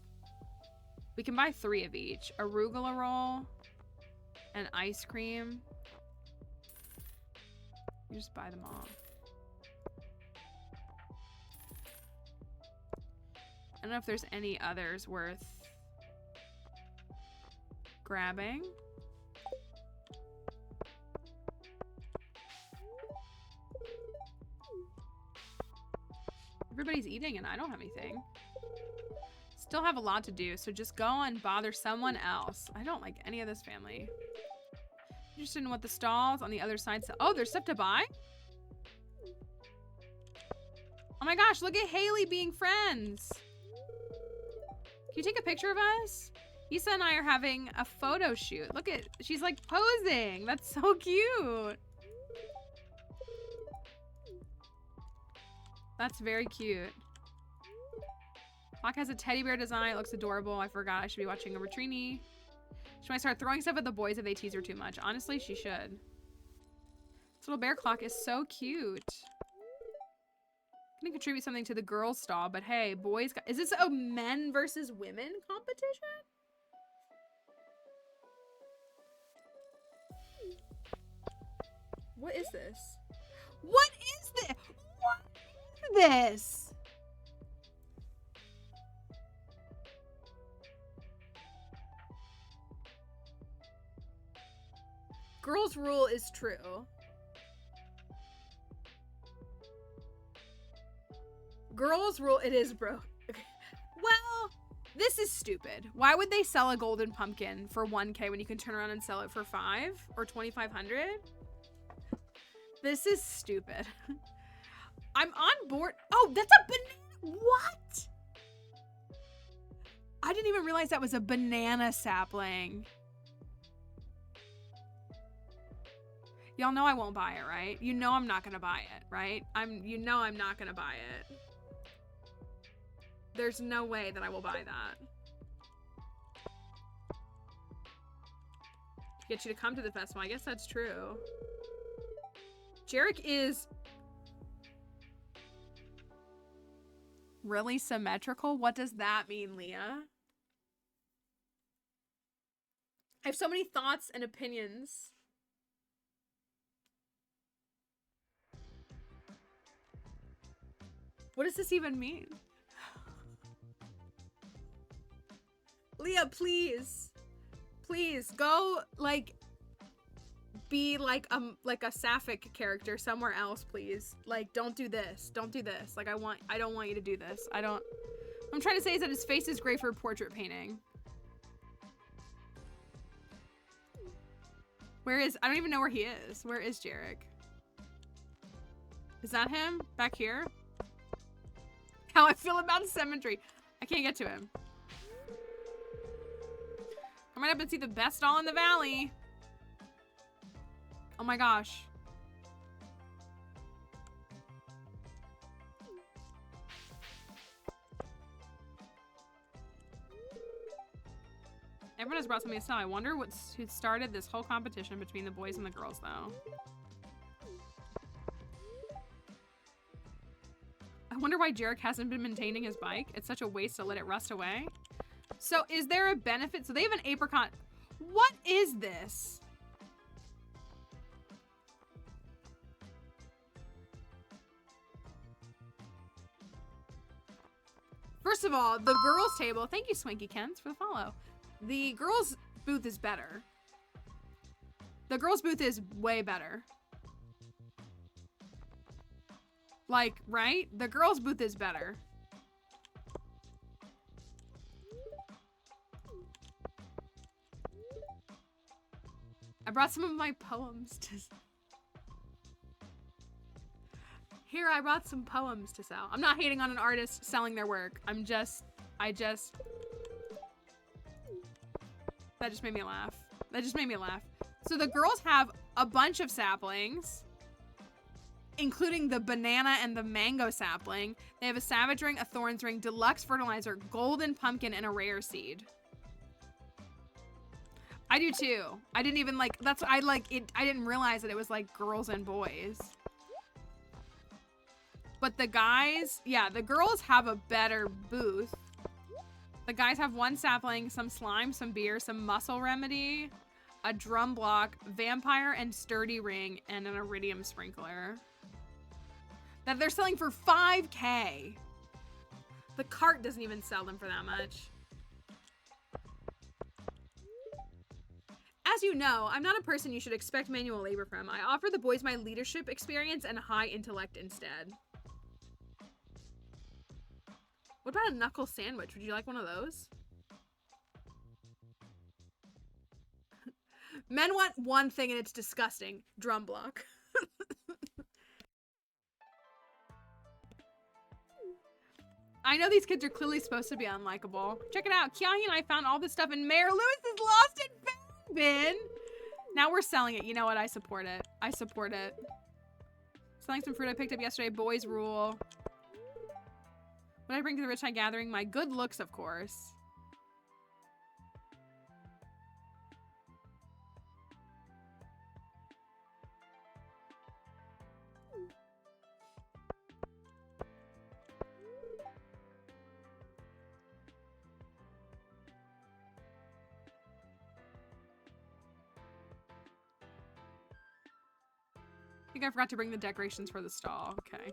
We can buy 3 of each. Arugula roll and ice cream. You just buy them all. I don't know if there's any others worth grabbing. Everybody's eating and I don't have anything. Still have a lot to do, so just go and bother someone else. I don't like any of this family. Interested in what the stalls on the other side sell. Oh, there's stuff to buy? Oh my gosh, look at Haley being friends. Can you take a picture of us? Issa and I are having a photo shoot. Look at, she's like posing. That's so cute. That's very cute. Hawk has a teddy bear design. It looks adorable. I forgot I should be watching over Trini. She might start throwing stuff at the boys if they tease her too much. Honestly, she should. This little bear clock is so cute. Gonna contribute something to the girls' stall, but hey, boys, is this a men versus women competition? What is this? What is this? What is this? Girls' rule is true. Girls' rule, it is, bro. Okay. Well, this is stupid. Why would they sell a golden pumpkin for 1K when you can turn around and sell it for 5 or 2,500? This is stupid. I'm on board. Oh, that's a banana. What? I didn't even realize that was a banana sapling. Y'all know I won't buy it, right? You know I'm not gonna buy it, right? You know I'm not gonna buy it. There's no way that I will buy that. To get you to come to the festival, I guess that's true. Jarek is really symmetrical? What does that mean, Leah? I have so many thoughts and opinions. What does this even mean? Leah, please. Please go, like, be like a sapphic character somewhere else, please. Like, don't do this. Don't do this. Like, I don't want you to do this. What I'm trying to say is that his face is great for portrait painting. I don't even know where he is. Where is Jarek? Is that him? Back here? How I feel about symmetry. I can't get to him. I might have to see the best doll in the valley. Oh my gosh. Everyone has brought something to sell. I wonder who started this whole competition between the boys and the girls, though. I wonder why Jarek hasn't been maintaining his bike. It's such a waste to let it rust away. So is there a benefit? So they have an apricot. What is this? First of all, the girls' table. Thank you, Swanky Kens, for the follow. The girls' booth is better. The girls' booth is way better. Like, right? The girls' booth is better. I brought some of my poems to... Here, I brought some poems to sell. I'm not hating on an artist selling their work. That just made me laugh. That just made me laugh. So the girls have a bunch of saplings, including the banana and the mango sapling. They have a savage ring, a thorns ring, deluxe fertilizer, golden pumpkin, and a rare seed. I do too. I didn't even like, that's, I like it. I didn't realize that it was like girls and boys. But the guys, yeah, the girls have a better booth. The guys have one sapling, some slime, some beer, some muscle remedy, a drum block, vampire and sturdy ring, and an iridium sprinkler. That they're selling for 5K. The cart doesn't even sell them for that much. As you know, I'm not a person you should expect manual labor from. I offer the boys my leadership experience and high intellect instead. What about a knuckle sandwich? Would you like one of those? Men want one thing and it's disgusting. Drum block. I know these kids are clearly supposed to be unlikable. Check it out. Kiahi and I found all this stuff in Mayor Lewis's Lost and Found bin. Now we're selling it. You know what? I support it. I support it. Selling some fruit I picked up yesterday. Boys rule. What did I bring to the Ridgeside Gathering? My good looks, of course. I think I forgot to bring the decorations for the stall. Okay.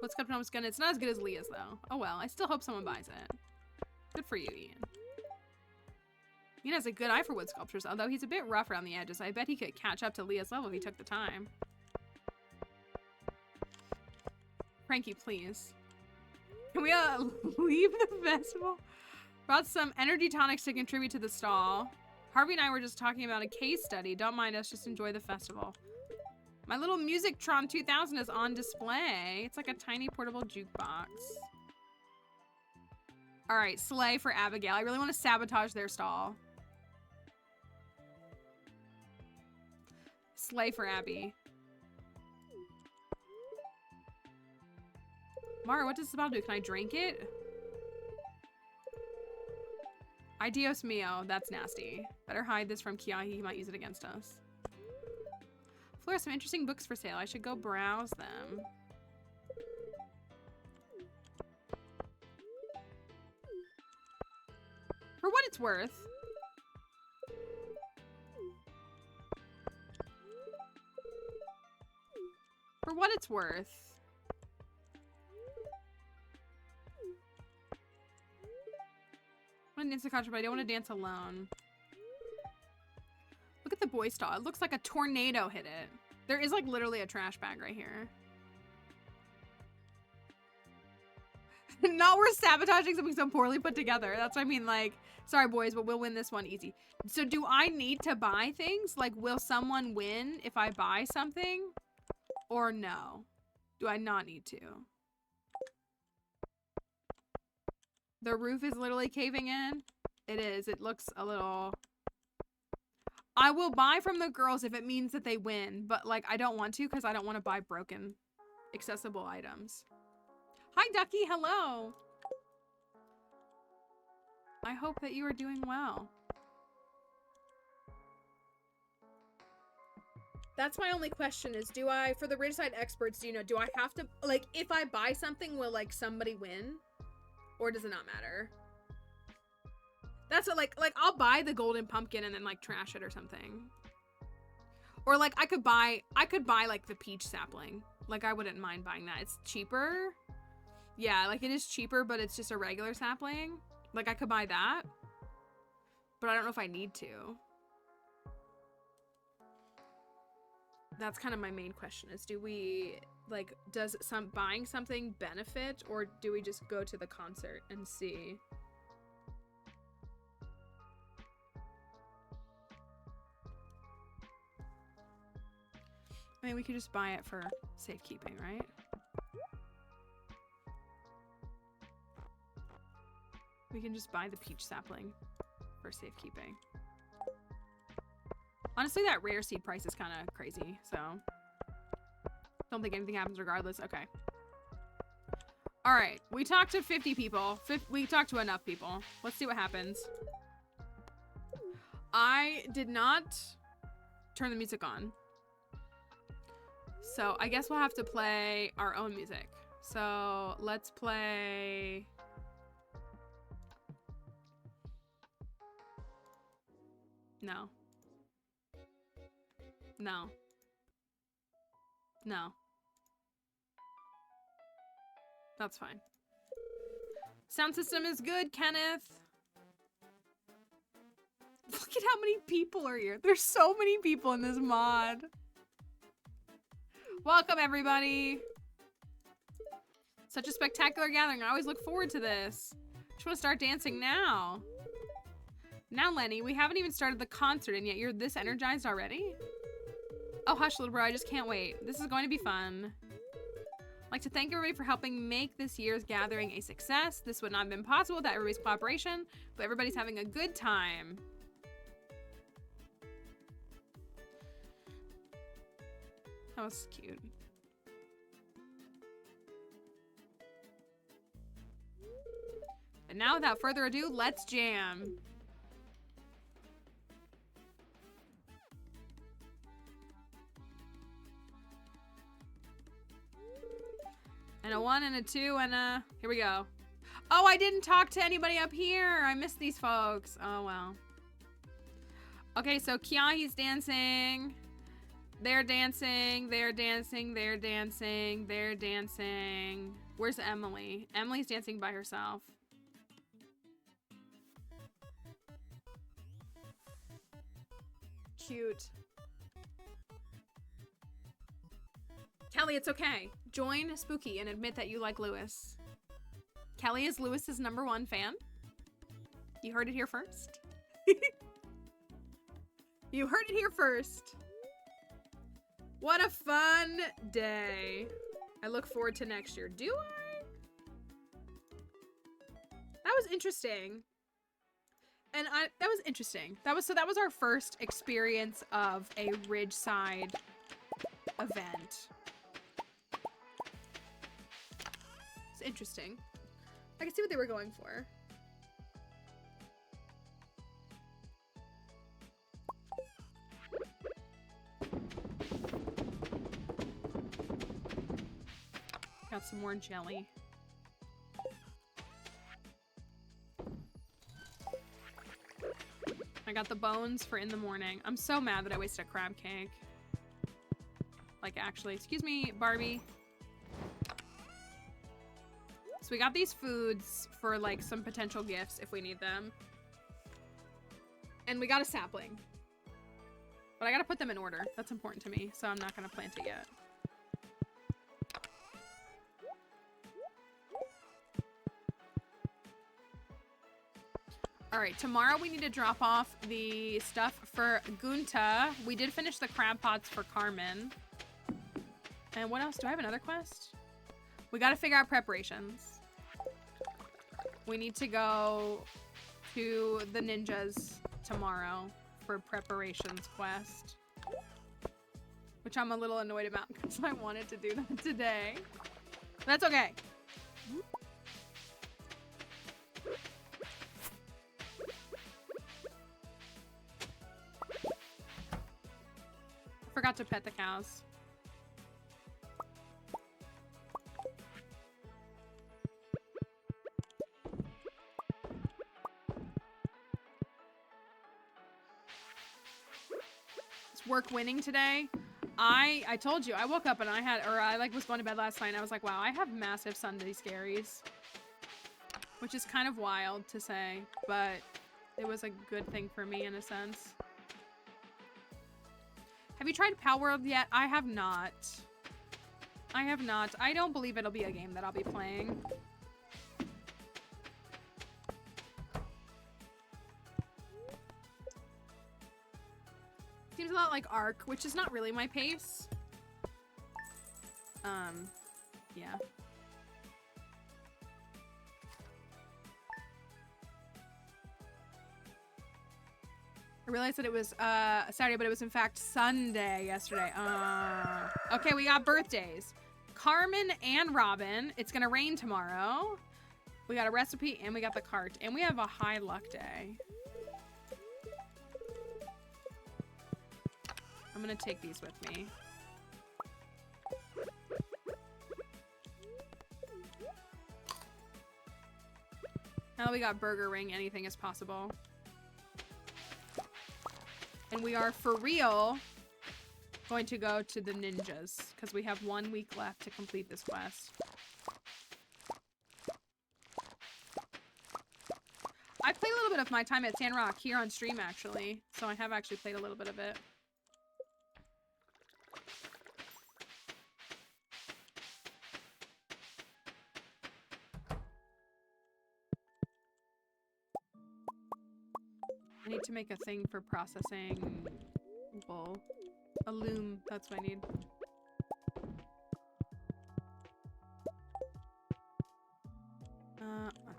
What's Cuptonom's gun? It's not as good as Leah's, though. Oh well, I still hope someone buys it. Good for you, Ian. Ian has a good eye for wood sculptures, although he's a bit rough around the edges. I bet he could catch up to Leah's level if he took the time. Frankie, please. Can we leave the festival? Brought some energy tonics to contribute to the stall. Harvey and I were just talking about a case study. Don't mind us, just enjoy the festival. My little Musictron 2000 is on display. It's like a tiny portable jukebox. All right, slay for Abigail. I really want to sabotage their stall. Slay for Abby. Mara, what does this about do? Can I drink it? Ay Dios mio, that's nasty. Better hide this from Kiahi, he might use it against us. Flora, some interesting books for sale. I should go browse them. For what it's worth. For what it's worth. I want to dance the concert, but I don't want to dance alone. Look at the boy stall. It looks like a tornado hit it. There is like literally a trash bag right here. Not worth sabotaging something so poorly put together. That's what I mean. Like, sorry boys, but we'll win this one easy. So do I need to buy things? Like, will someone win if I buy something? Or no? Do I not need to? The roof is literally caving in. It is. It looks a little... I will buy from the girls if it means that they win, but like I don't want to because I don't want to buy broken, accessible items. Hi, Ducky. Hello. I hope that you are doing well. That's my only question is, do I, for the Ridgeside experts, do you know, do I have to, like, if I buy something, will like somebody win? Or does it not matter? That's what, like I'll buy the golden pumpkin and then like trash it or something. Or like I could buy like the peach sapling Like, I wouldn't mind buying that. It's cheaper. Yeah, like, it is cheaper, but it's just a regular sapling. Like, I could buy that. But I don't know if I need to. That's kind of my main question is, do we, like, does buying something benefit, or do we just go to the concert and see? I mean, we could just buy it for safekeeping, right? We can just buy the peach sapling for safekeeping. Honestly, that rare seed price is kind of crazy, so don't think anything happens regardless. Okay. All right, we talked to 50 people. We talked to enough people. Let's see what happens. I did not turn the music on. So I guess we'll have to play our own music. So let's play... No. No. No. That's fine. Sound system is good, Kenneth. Look at how many people are here. There's so many people in this mod. Welcome, everybody. Such a spectacular gathering. I always look forward to this. Just want to start dancing now. Now, Lenny, we haven't even started the concert, and yet you're this energized already? Oh, hush, little bro. I just can't wait. This is going to be fun. I'd like to thank everybody for helping make this year's gathering a success. This would not have been possible without everybody's cooperation, but everybody's having a good time. That was cute. And now, without further ado, let's jam. And a 1 and a 2 and a... Here we go. Oh, I didn't talk to anybody up here. I missed these folks. Oh, well. Okay, so Kiahi's dancing. They're dancing. They're dancing. They're dancing. They're dancing. Where's Emily? Emily's dancing by herself. Cute. Kelly, it's okay. Join Spooky and admit that you like Lewis. Kelly is Lewis's #1 fan. You heard it here first. You heard it here first. What a fun day. I look forward to next year. Do I? That was interesting. And that was interesting. That was our first experience of a Ridgeside event. It's interesting. I can see what they were going for. Got some more jelly. I got the bones for in the morning. I'm so mad that I wasted a crab cake. Like, actually, excuse me, Barbie. So we got these foods for, like, some potential gifts if we need them. And we got a sapling. But I gotta put them in order. That's important to me, so I'm not gonna plant it yet. All right, tomorrow we need to drop off the stuff for Gunta. We did finish the crab pots for Carmen. And what else? Do I have another quest? We got to figure out preparations. We need to go to the ninjas tomorrow for preparations quest. Which I'm a little annoyed about because I wanted to do that today. But that's okay. Forgot to pet the cows. Is work winning today? I told you, I woke up and I like was going to bed last night and I was like, wow, I have massive Sunday scaries. Which is kind of wild to say, but it was a good thing for me in a sense. Have you tried Pal World yet? I have not. I have not. I don't believe it'll be a game that I'll be playing. Seems a lot like Ark, which is not really my pace. Yeah. I realized that it was Saturday, but it was in fact Sunday yesterday. Okay, we got birthdays. Carmen and Robin. It's gonna rain tomorrow. We got a recipe and we got the cart. And we have a high luck day. I'm gonna take these with me. Now that we got Burger Ring, anything is possible. And we are, for real, going to go to the ninjas, because we have 1 week left to complete this quest. I played a little bit of my time at Sandrock here on stream, actually. So I have actually played a little bit of it. I need to make a thing for processing wool. A loom, that's what I need. That's fine.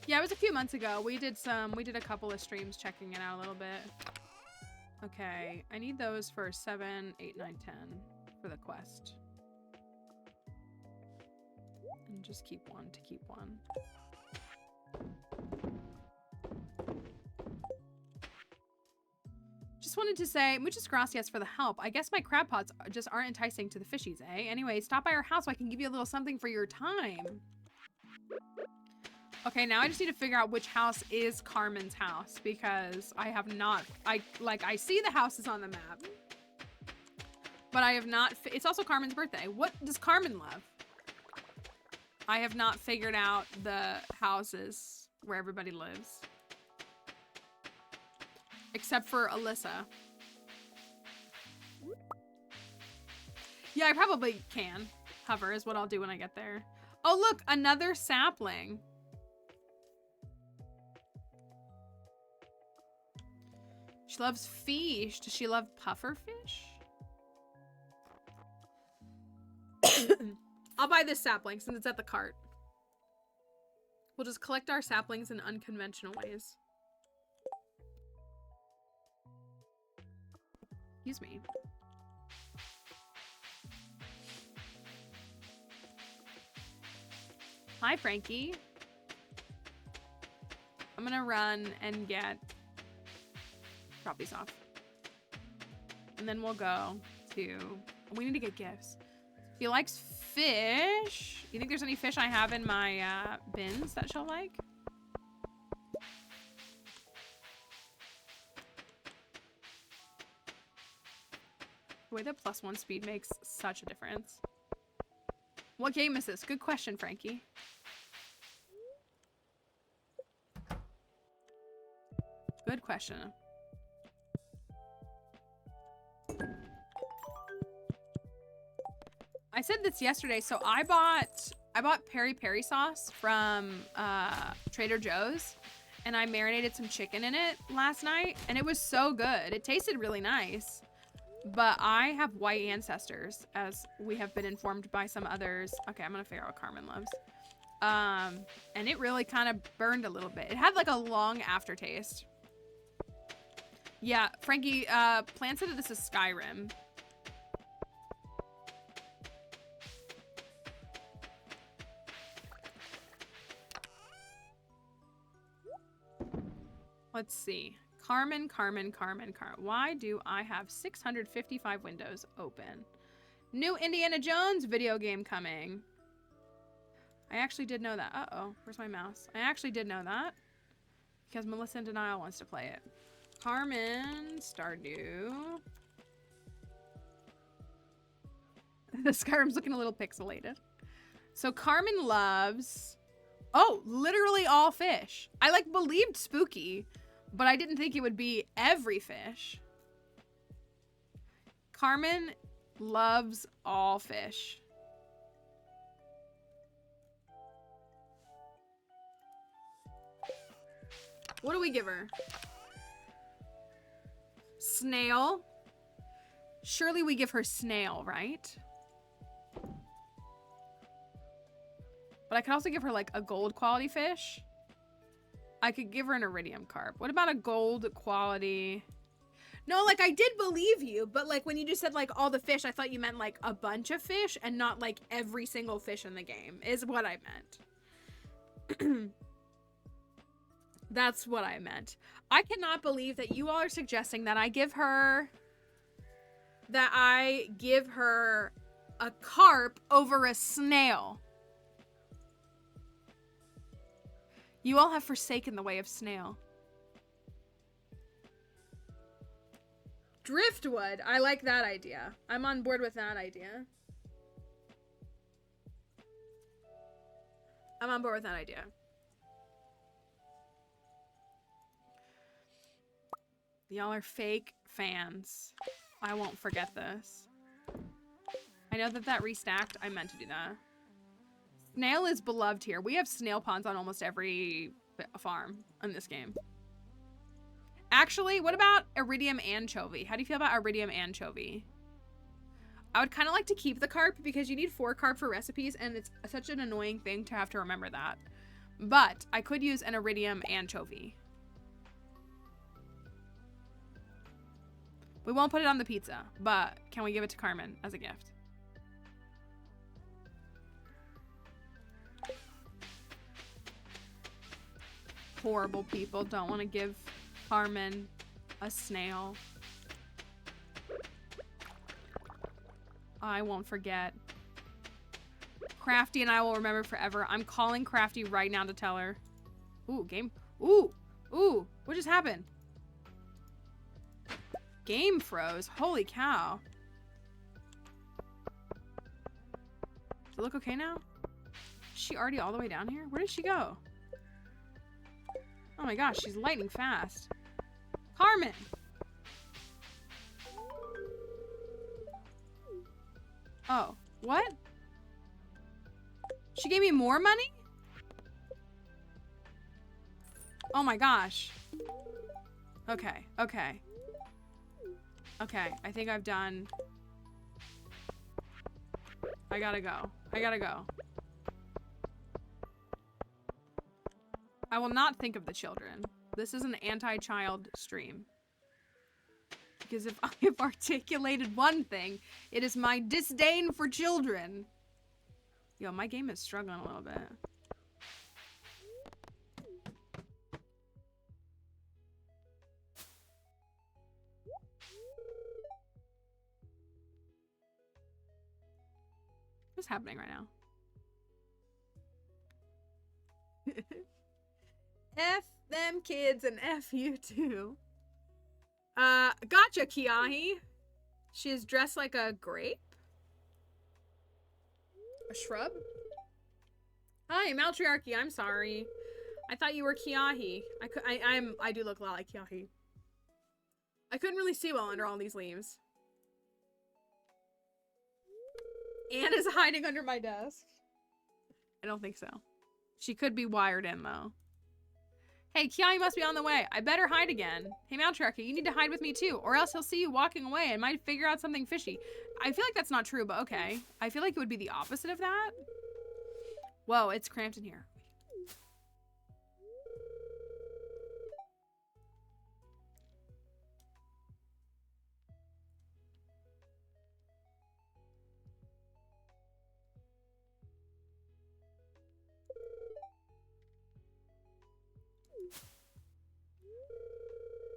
Yeah, it was a few months ago. We did a couple of streams checking it out a little bit. Okay, I need those for 7, 8, 9, 10 for the quest. And just keep one to keep one. Just wanted to say, muchas gracias for the help. I guess my crab pots just aren't enticing to the fishies, eh? Anyway, stop by our house so I can give you a little something for your time. Okay, now I just need to figure out which house is Carmen's house because I have not, I see the houses on the map, but I have not, it's also Carmen's birthday. What does Carmen love? I have not figured out the houses where everybody lives. Except for Alyssa. Yeah, I probably can. Hover is what I'll do when I get there. Oh, look, another sapling. She loves fish. Does she love puffer fish? I'll buy this sapling since it's at the cart. We'll just collect our saplings in unconventional ways. Excuse me. Hi, Frankie. I'm gonna run and drop these off. And then we'll go to, we need to get gifts. He likes fish. You think there's any fish I have in my bins that she'll like? The way that +1 speed makes such a difference. What game is this? Good question, Frankie. Good question. I said this yesterday, so I bought peri-peri sauce from Trader Joe's, and I marinated some chicken in it last night, and it was so good. It tasted really nice. But I have white ancestors, as we have been informed by some others. Okay, I'm gonna figure out what Carmen loves. And it really kind of burned a little bit. It had like a long aftertaste. Yeah, Frankie, Plan said that this is Skyrim. Let's see. Carmen. Why do I have 655 windows open? New Indiana Jones video game coming. I actually did know that. Uh-oh, where's my mouse? I actually did know that. Because Melissa in Denial wants to play it. Carmen, Stardew. The Skyrim's looking a little pixelated. So Carmen loves, oh, literally all fish. I like believed spooky, but I didn't think it would be every fish. Carmen loves all fish. What do we give her? Snail. Surely we give her snail, right? But I could also give her like a gold quality fish. I could give her an iridium carp. What about a gold quality? No, like I did believe you, but like when you just said like all the fish, I thought you meant like a bunch of fish and not like every single fish in the game is what I meant. That's what I meant. I cannot believe that you all are suggesting that I give her a carp over a snail. You all have forsaken the way of snail. Driftwood. I like that idea. I'm on board with that idea. I'm on board with that idea. Y'all are fake fans. I won't forget this. I know that restacked. I meant to do that. Snail is beloved here. We have snail ponds on almost every farm in this game. Actually, what about iridium anchovy? How do you feel about iridium anchovy? I would kind of like to keep the carp because you need 4 carp for recipes and it's such an annoying thing to have to remember that. But I could use an iridium anchovy. We won't put it on the pizza, but can we give it to Carmen as a gift? Horrible people don't want to give Carmen a snail. I won't forget. Crafty and I will remember forever. I'm calling Crafty right now to tell her. Ooh, game. Ooh, what just happened? Game froze. Holy cow. Does it look okay now? Is she already all the way down here? Where did she go? Oh my gosh, she's lightning fast. Carmen! Oh, what? She gave me more money? Oh my gosh. Okay. Okay, I think I've done... I gotta go. I will not think of the children. This is an anti-child stream. Because if I have articulated one thing, it is my disdain for children. Yo, my game is struggling a little bit. What's happening right now? F them kids and F you too. Gotcha, Kiahi. She is dressed like a grape? A shrub? Hi, Maltriarchy, I'm sorry. I thought you were Kiahi. I do look a lot like Kiahi. I couldn't really see well under all these leaves. Anne is hiding under my desk. I don't think so. She could be wired in, though. Hey, Kiai must be on the way. I better hide again. Hey, Maltracker, you need to hide with me, too, or else he'll see you walking away and might figure out something fishy. I feel like that's not true, but okay. I feel like it would be the opposite of that. Whoa, it's cramped in here.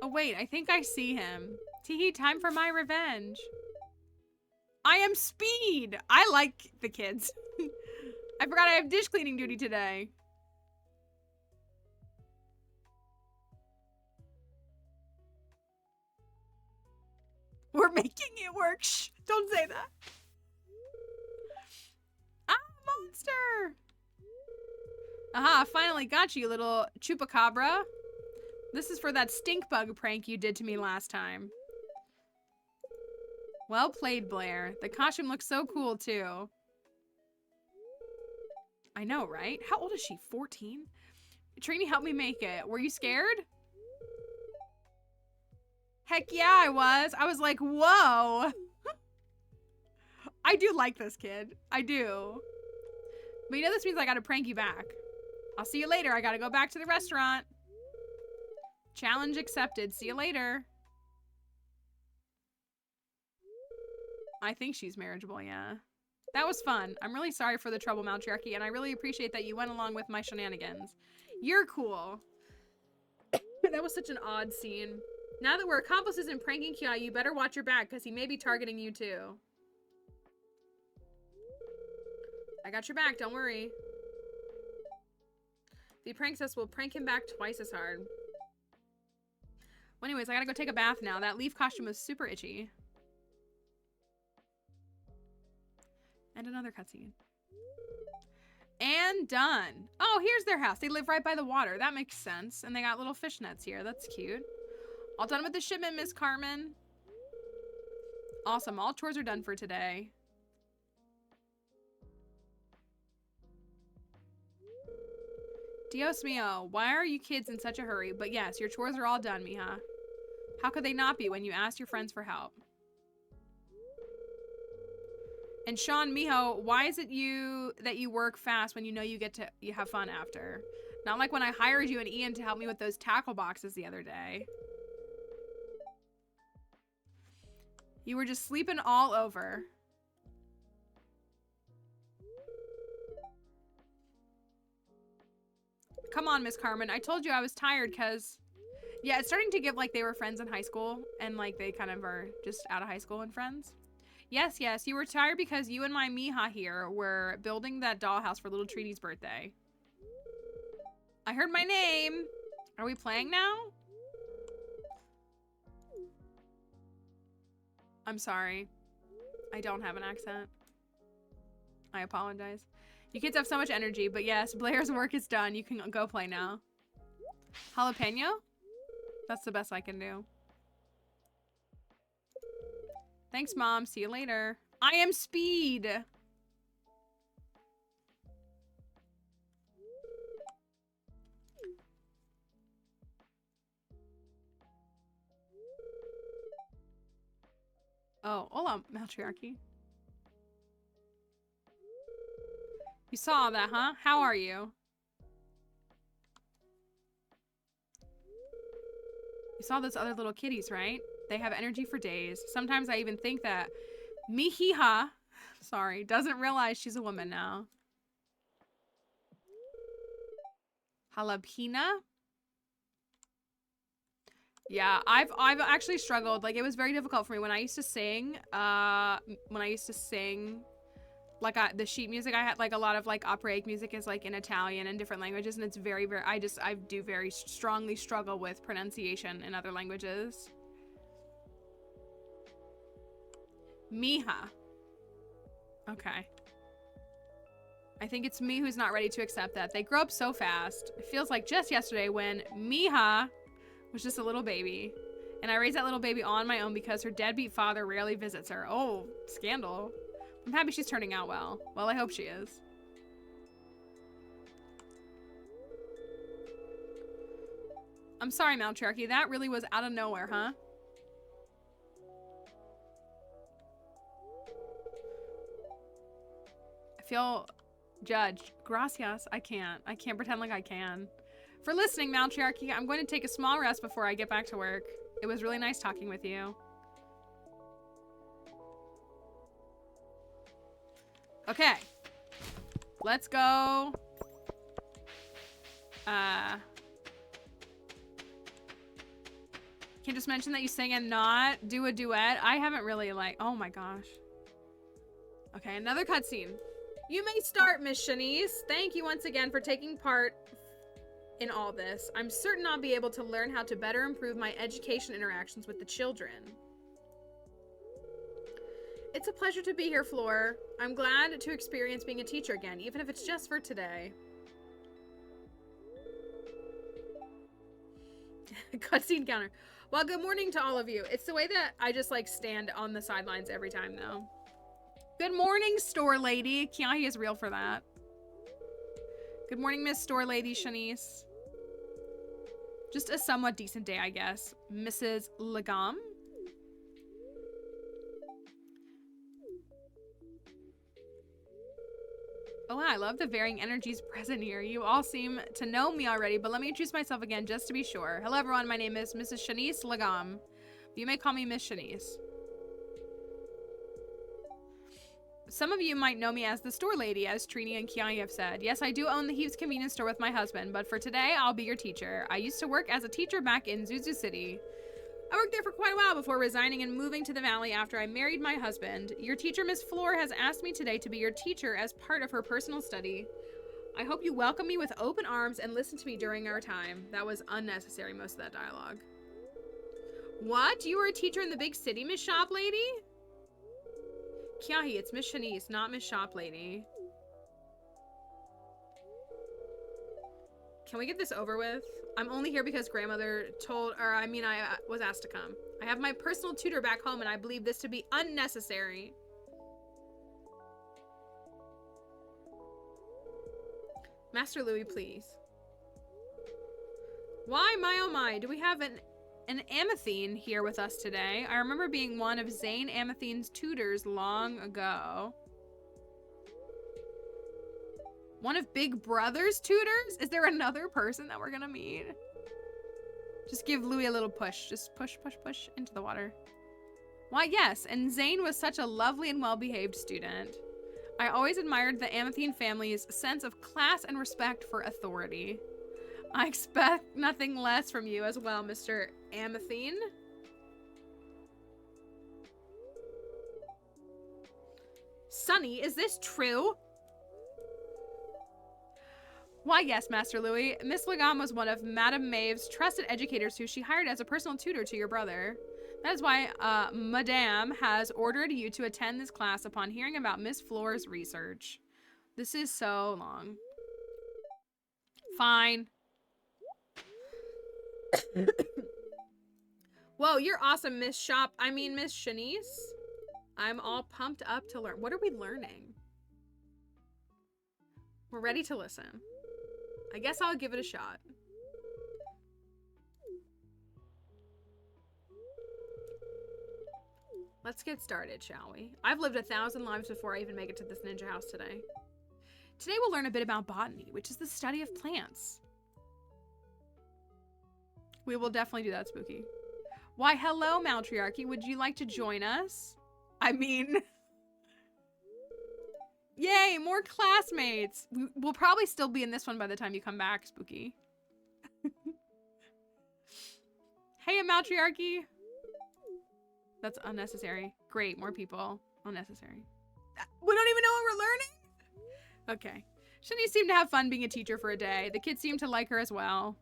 Oh, wait, I think I see him. Teehee, time for my revenge. I am Speed. I like the kids. I forgot I have dish cleaning duty today. We're making it work. Shh, don't say that. Ah, monster. Aha, finally got you, little chupacabra. This is for that stink bug prank you did to me last time. Well played, Blair. The costume looks so cool, too. I know, right? How old is she? 14? Trini helped me make it. Were you scared? Heck yeah, I was. I was like, whoa. I do like this kid. I do. But you know this means I gotta prank you back. I'll see you later. I gotta go back to the restaurant. Challenge accepted. See you later. I think she's marriageable, yeah. That was fun. I'm really sorry for the trouble, Matriarchy, and I really appreciate that you went along with my shenanigans. You're cool. That was such an odd scene. Now that we're accomplices in pranking Kia, you better watch your back, because he may be targeting you too. I got your back, don't worry. If he pranks us, we'll prank him back twice as hard. Well, anyways, I gotta go take a bath now. That leaf costume was super itchy. And another cutscene. And done. Oh, here's their house. They live right by the water. That makes sense. And they got little fishnets here. That's cute. All done with the shipment, Miss Carmen. Awesome. All chores are done for today. Dios mio. Why are you kids in such a hurry? But yes, your chores are all done, mija. How could they not be when you asked your friends for help? And Sean, mijo, why is it that you work fast when you know you have fun after? Not like when I hired you and Ian to help me with those tackle boxes the other day. You were just sleeping all over. Come on, Miss Carmen. I told you I was tired because... Yeah, it's starting to give like they were friends in high school and like they kind of are just out of high school and friends. Yes, yes, you were tired because you and my mija here were building that dollhouse for little Trini's birthday. I heard my name. Are we playing now? I'm sorry. I don't have an accent. I apologize. You kids have so much energy, but yes, Blair's work is done. You can go play now. Jalapeno? That's the best I can do. Thanks, Mom. See you later. I am Speed. Oh, hola, Matriarchy. You saw that, huh? How are you? You saw those other little kitties, right? They have energy for days. Sometimes I even think that Mihija, sorry, doesn't realize she's a woman now. Jalapena? Yeah, I've actually struggled. Like, it was very difficult for me when I used to sing. Like the sheet music, I had like a lot of like operatic music is like in Italian and different languages, and it's very, very, I do very strongly struggle with pronunciation in other languages. Mija. Okay. I think it's me who's not ready to accept that. They grow up so fast. It feels like just yesterday when Mija was just a little baby. And I raised that little baby on my own because her deadbeat father rarely visits her. Oh, scandal. I'm happy she's turning out well. Well, I hope she is. I'm sorry, Matriarchy. That really was out of nowhere, huh? I feel judged. Gracias. I can't pretend like I can. For listening, Matriarchy, I'm going to take a small rest before I get back to work. It was really nice talking with you. Okay. Let's go. Can just mention that you sing and not do a duet. I haven't really like, oh my gosh. Okay, another cutscene. You may start, Miss Shanice. Thank you once again for taking part in all this. I'm certain I'll be able to learn how to better improve my education interactions with the children. It's a pleasure to be here, Floor. I'm glad to experience being a teacher again, even if it's just for today. Cutscene counter. Well, good morning to all of you. It's the way that I just like stand on the sidelines every time though. Good morning, store lady. Kiahi is real for that. Good morning, Miss Store Lady Shanice. Just a somewhat decent day, I guess. Mrs. Lagam. Oh, I love the varying energies present here. You all seem to know me already, but let me introduce myself again just to be sure. Hello, everyone. My name is Mrs. Shanice Lagam. You may call me Miss Shanice. Some of you might know me as the store lady, as Trini and Kiani have said. Yes, I do own the Heaves convenience store with my husband, but for today, I'll be your teacher. I used to work as a teacher back in Zuzu City. I worked there for quite a while before resigning and moving to the valley after I married my husband. Your teacher, Miss Floor, has asked me today to be your teacher as part of her personal study. I hope you welcome me with open arms and listen to me during our time. That was unnecessary, most of that dialogue. What? You were a teacher in the big city, Miss Shop Lady? Kiahi, it's Miss Shanice, not Miss Shop Lady. Can we get this over with? I'm only here because grandmother told, or I mean, I was asked to come. I have my personal tutor back home and I believe this to be unnecessary. Master Louis, please. Why, my oh my, do we have an Amathine here with us today? I remember being one of Zane Amathine's tutors long ago. One of Big Brother's tutors? Is there another person that we're gonna meet? Just give Louis a little push. Just push, push, push into the water. Why, yes, and Zane was such a lovely and well-behaved student. I always admired the Amathine family's sense of class and respect for authority. I expect nothing less from you as well, Mr. Amathine. Sonny, is this true? Why, yes, Master Louis. Miss Lagam was one of Madame Maeve's trusted educators who she hired as a personal tutor to your brother. That is why Madame has ordered you to attend this class upon hearing about Miss Floor's research. This is so long. Fine. Whoa, you're awesome, Miss Shanice. I'm all pumped up to learn. What are we learning? We're ready to listen. I guess I'll give it a shot. Let's get started, shall we? I've lived 1,000 lives before I even make it to this ninja house today. Today we'll learn a bit about botany, which is the study of plants. We will definitely do that, Spooky. Why, hello, Maltriarchy. Would you like to join us? I mean... Yay, more classmates. We'll probably still be in this one by the time you come back, Spooky. Hey, Maltriarchy. That's unnecessary. Great, more people. Unnecessary. We don't even know what we're learning? Okay. Shani seemed to have fun being a teacher for a day. The kids seemed to like her as well.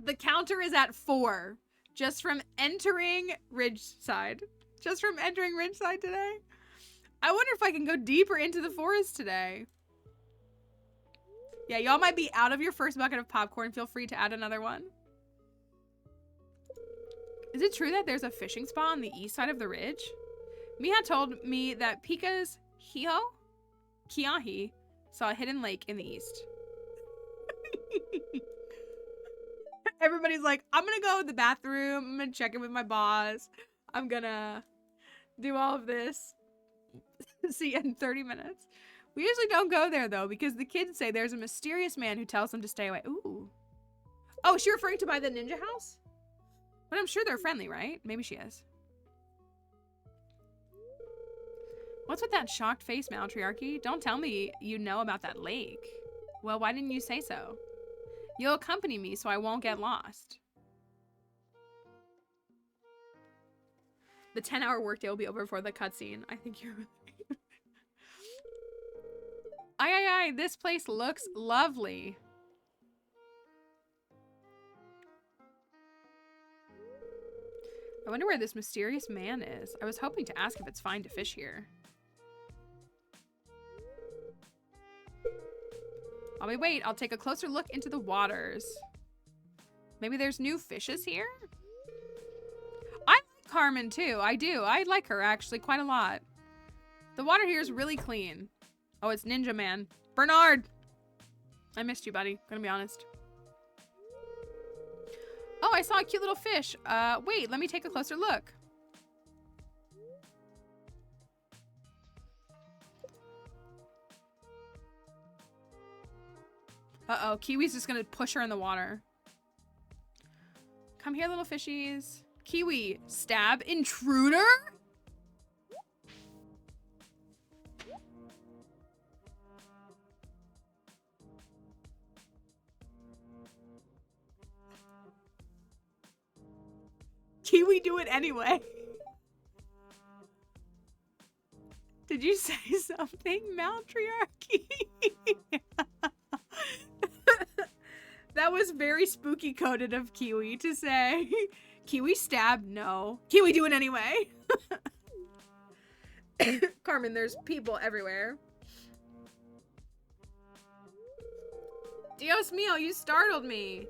The counter is at 4. Just from entering Ridgeside. Just from entering Ridgeside today. I wonder if I can go deeper into the forest today. Yeah, y'all might be out of your first bucket of popcorn. Feel free to add another one. Is it true that there's a fishing spot on the east side of the ridge? Miha told me that Pika's Kiahi saw a hidden lake in the east. Everybody's like, I'm gonna go to the bathroom. I'm gonna check in with my boss. I'm gonna do all of this. See you in 30 minutes. We usually don't go there though, because the kids say there's a mysterious man who tells them to stay away. Ooh. Oh, is she referring to by the ninja house? But I'm sure they're friendly, right? Maybe she is. What's with that shocked face, Maltriarchy? Don't tell me you know about that lake. Well, why didn't you say so? You'll accompany me so I won't get lost. The 10-hour workday will be over before the cutscene. I think you're right. Aye, this place looks lovely. I wonder where this mysterious man is. I was hoping to ask if it's fine to fish here. While we wait, I'll take a closer look into the waters. Maybe there's new fishes here? I like Carmen too. I do. I like her actually quite a lot. The water here is really clean. Oh, it's Ninja Man. Bernard! I missed you, buddy. Gonna be honest. Oh, I saw a cute little fish. Wait, let me take a closer look. Uh-oh, Kiwi's just gonna push her in the water. Come here, little fishies. Kiwi, stab intruder? Kiwi do it anyway. Did you say something, matriarchy? That was very spooky coded of Kiwi to say. Kiwi stab? No. Kiwi do it anyway. Carmen, there's people everywhere. Dios mio, you startled me.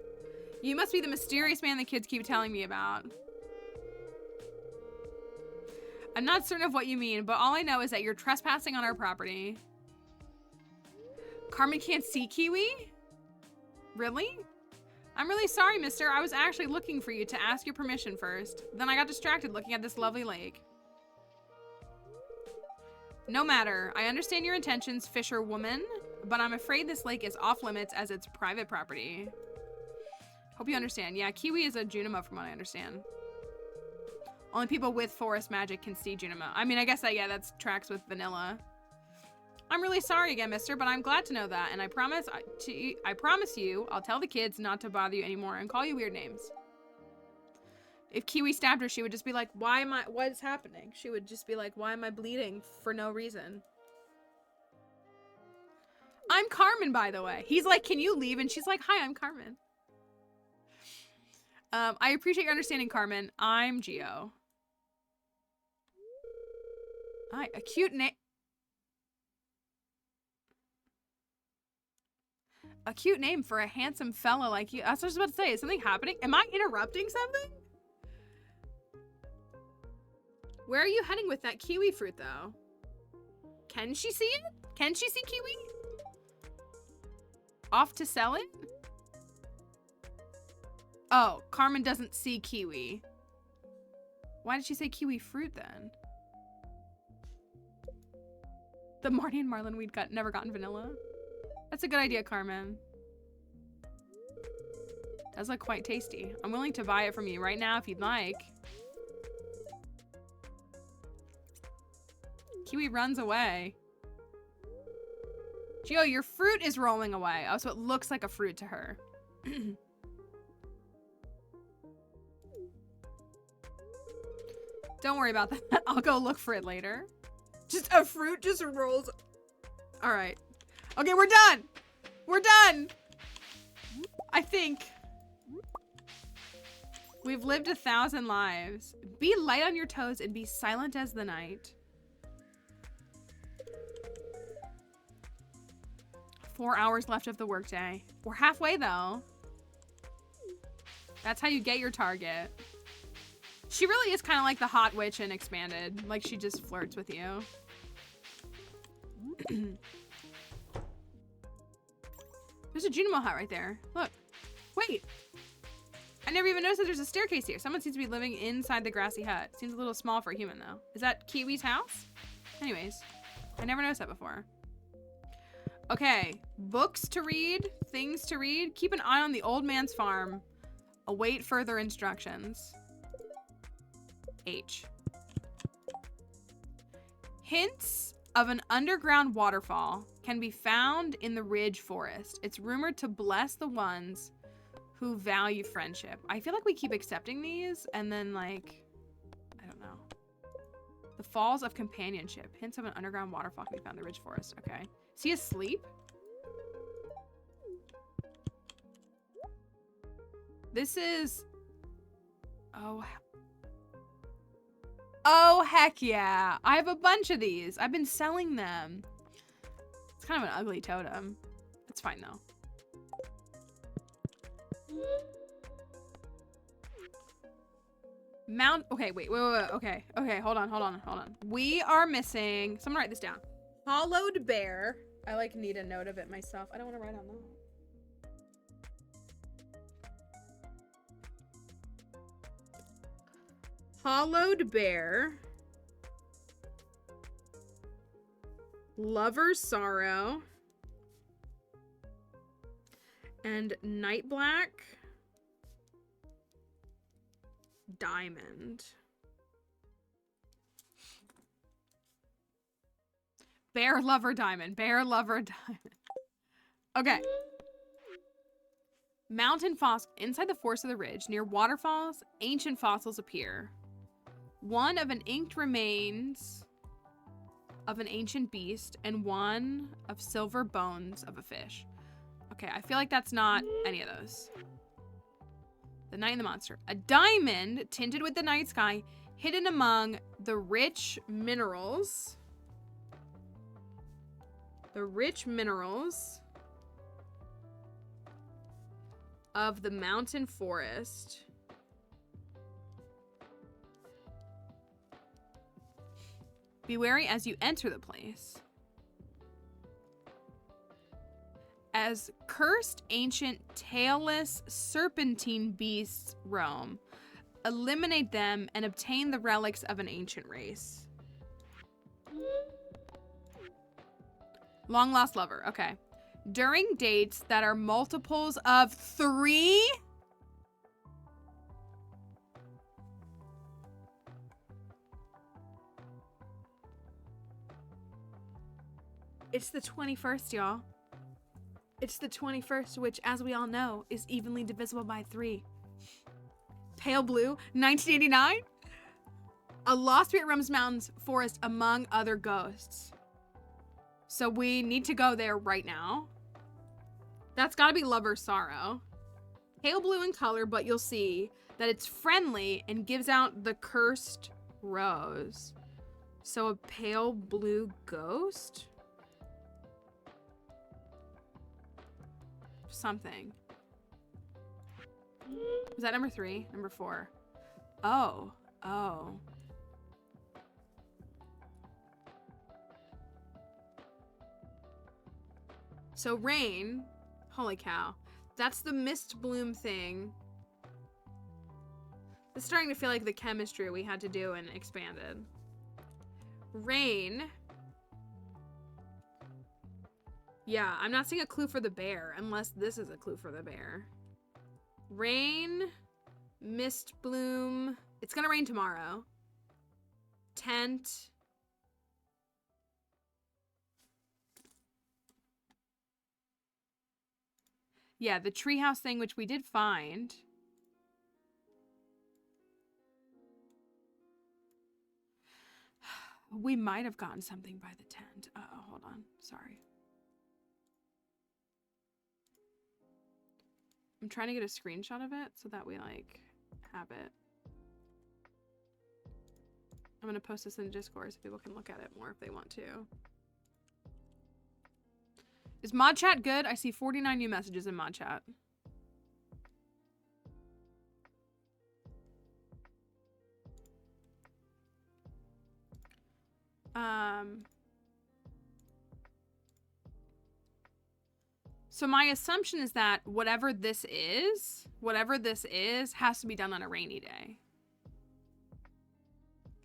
You must be the mysterious man the kids keep telling me about. I'm not certain of what you mean, but all I know is that you're trespassing on our property. Carmen can't see Kiwi? Really? I'm really sorry, mister. I was actually looking for you to ask your permission first. Then I got distracted looking at this lovely lake. No matter. I understand your intentions, fisherwoman, but I'm afraid this lake is off limits as it's private property. Hope you understand. Yeah, Kiwi is a Junimo from what I understand. Only people with forest magic can see Junimo. I mean, I guess that, yeah, that's tracks with vanilla. I'm really sorry again, mister, but I'm glad to know that, and I promise you, I'll tell the kids not to bother you anymore and call you weird names. If Kiwi stabbed her, she would just be like, what is happening? She would just be like, why am I bleeding for no reason? I'm Carmen, by the way. He's like, can you leave? And she's like, hi, I'm Carmen. I appreciate your understanding, Carmen. I'm Gio. Hi, a cute name. A cute name for a handsome fella like you. That's what I was about to say. Is something happening? Am I interrupting something? Where are you heading with that kiwi fruit, though? Can she see it? Can she see kiwi? Off to sell it? Oh, Carmen doesn't see kiwi. Why did she say kiwi fruit, then? The Marty and Marlin we'd never gotten vanilla. That's a good idea, Carmen. Does look quite tasty. I'm willing to buy it from you right now if you'd like. Kiwi runs away. Gio, your fruit is rolling away. Oh, so it looks like a fruit to her. Don't worry about that. I'll go look for it later. Just a fruit just rolls. All right. Okay, we're done. We're done. I think. We've lived 1,000 lives. Be light on your toes and be silent as the night. 4 hours left of the workday. We're halfway though. That's how you get your target. She really is kind of like the hot witch in Expanded. Like she just flirts with you. There's a Junimo hut right there. Look. Wait. I never even noticed that there's a staircase here. Someone seems to be living inside the grassy hut. Seems a little small for a human though. Is that Kiwi's house? Anyways. I never noticed that before. Okay. Books to read. Things to read. Keep an eye on the old man's farm. Await further instructions. H. Hints of an underground waterfall can be found in the Ridge Forest. It's rumored to bless the ones who value friendship. I feel like we keep accepting these and then like, I don't know. The Falls of Companionship. Hints of an underground waterfall can be found in the Ridge Forest. Okay. Is he asleep? This is... Oh, heck yeah. I have a bunch of these. I've been selling them. It's kind of an ugly totem. It's fine, though. Okay, wait. Okay, hold on. We are missing... Someone write this down. Hollowed bear. I, like, need a note of it myself. I don't want to write on that. Hollowed bear. Lover's sorrow. And night black. Diamond. Bear lover diamond. Bear lover diamond. Okay. Mountain fossil. Inside the forest of the ridge, near waterfalls, ancient fossils appear. One of an inked remains of an ancient beast, and one of silver bones of a fish. Okay, I feel like that's not any of those. The Knight and the Monster. A diamond tinted with the night sky, hidden among the rich minerals. The rich minerals of the mountain forest. Be wary as you enter the place. As cursed ancient tailless serpentine beasts roam, eliminate them and obtain the relics of an ancient race. Long lost lover. Okay. During dates that are multiples of 3. It's the 21st, y'all. It's the 21st, which, as we all know, is evenly divisible by 3. Pale blue, 1989. A lost spirit roams mountains forest among other ghosts. So we need to go there right now. That's gotta be Lover's Sorrow. Pale blue in color, but you'll see that it's friendly and gives out the cursed rose. So a pale blue ghost? Something. Was that number 3? Number 4. Oh. So rain, holy cow. That's the mist bloom thing. It's starting to feel like the chemistry we had to do in Expanded. Rain. Yeah, I'm not seeing a clue for the bear, unless this is a clue for the bear. Rain, mist bloom. It's gonna rain tomorrow. Tent. Yeah, the treehouse thing, which we did find. We might have gotten something by the tent. Uh-oh, hold on. Sorry. I'm trying to get a screenshot of it so that we, like, have it. I'm going to post this in Discord so people can look at it more if they want to. Is mod chat good? I see 49 new messages in mod chat. So my assumption is that whatever this is, has to be done on a rainy day.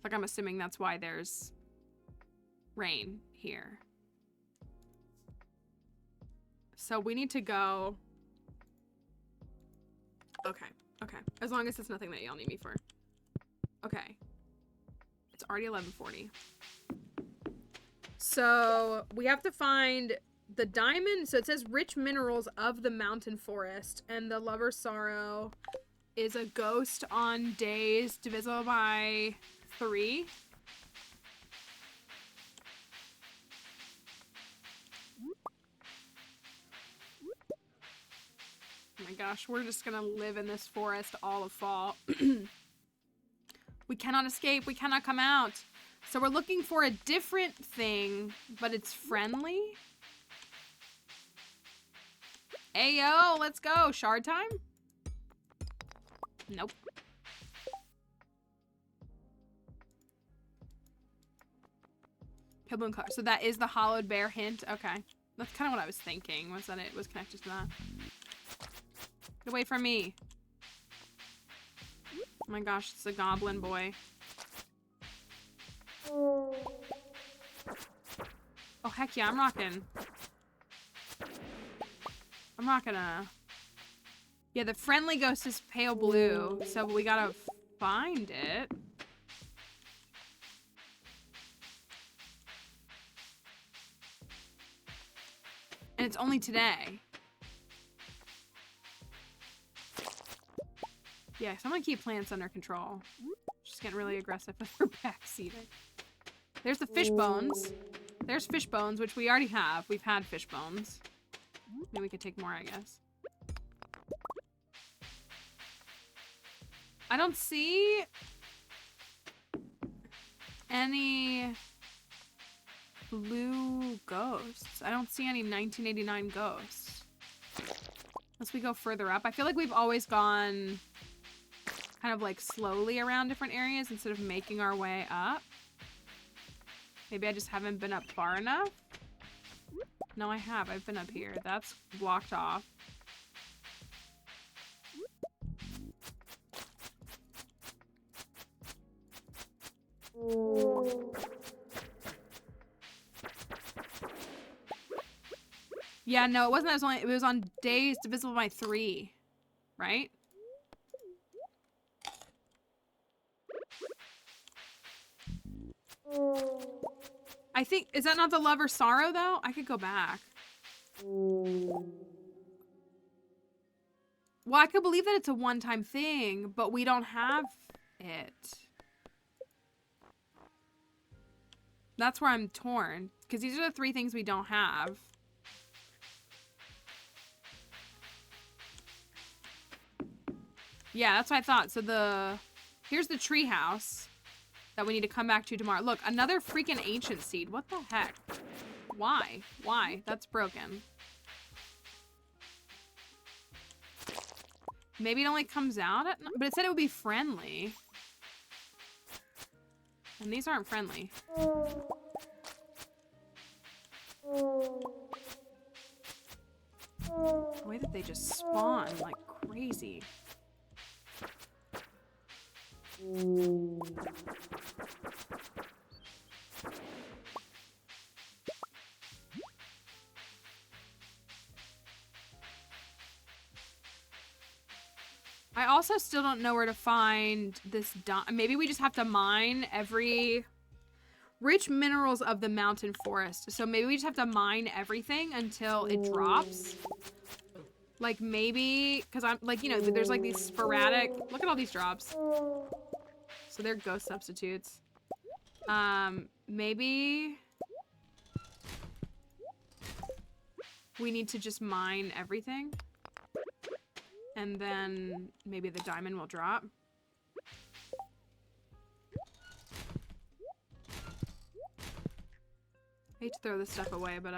Like, I'm assuming that's why there's rain here. So we need to go. Okay. As long as it's nothing that y'all need me for. Okay. It's already 11:40. So we have to find the diamond. So it says rich minerals of the mountain forest, and the Lover's Sorrow is a ghost on days divisible by 3. gosh, we're just gonna live in this forest all of fall. We cannot escape, we cannot come out. So we're looking for a different thing, but it's friendly. Ayo, let's go. Shard time? Nope. Pillbone color. So that is the hollowed bear hint. Okay. That's kind of what I was thinking, was that it was connected to that. Get away from me. Oh my gosh, it's a goblin boy. Oh, heck yeah, I'm rocking. I'm rocking a... Yeah, the friendly ghost is pale blue, so we gotta find it. And it's only today. Yeah, so I'm gonna keep plants under control. Just getting really aggressive if we're backseating. There's the fish bones. There's fish bones, which we already have. We've had fish bones. Maybe we could take more, I guess. I don't see any blue ghosts. I don't see any 1989 ghosts. Unless we go further up. I feel like we've always gone kind of like slowly around different areas instead of making our way up. Maybe I just haven't been up far enough. No, I have. I've been up here. That's blocked off. Yeah, no, it wasn't. It was on days divisible by 3, right? I think, is that not the love or sorrow though? I could go back. Well, I could believe that it's a one-time thing, but we don't have it. That's where I'm torn, because these are the 3 things we don't have. Yeah, that's what I thought. So here's the tree house that we need to come back to tomorrow. Look, another freaking ancient seed. What the heck? Why? Why? That's broken. Maybe it only comes out at night, but it said it would be friendly. And these aren't friendly. The way that they just spawn like crazy. I also still don't know where to find this. Maybe we just have to mine every rich minerals of the mountain forest. So maybe we just have to mine everything until it drops. Like maybe, because I'm like, you know, there's like these sporadic, look at all these drops. So they're ghost substitutes. Maybe we need to just mine everything. And then maybe the diamond will drop. I hate to throw this stuff away, but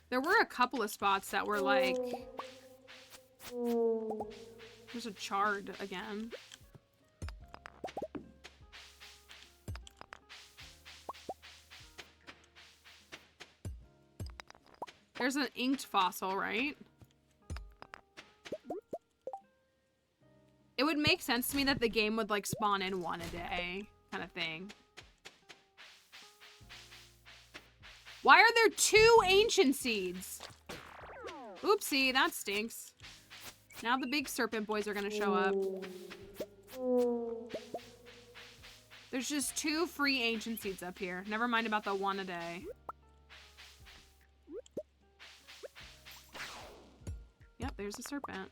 there were a couple of spots that were like... There's a chard again. There's an inked fossil, right? It would make sense to me that the game would like spawn in 1 a day kind of thing. Why are there 2 ancient seeds? Oopsie, that stinks. Now the big serpent boys are gonna show up. There's just 2 free ancient seeds up here. Never mind about the 1 a day. Yep, there's a serpent.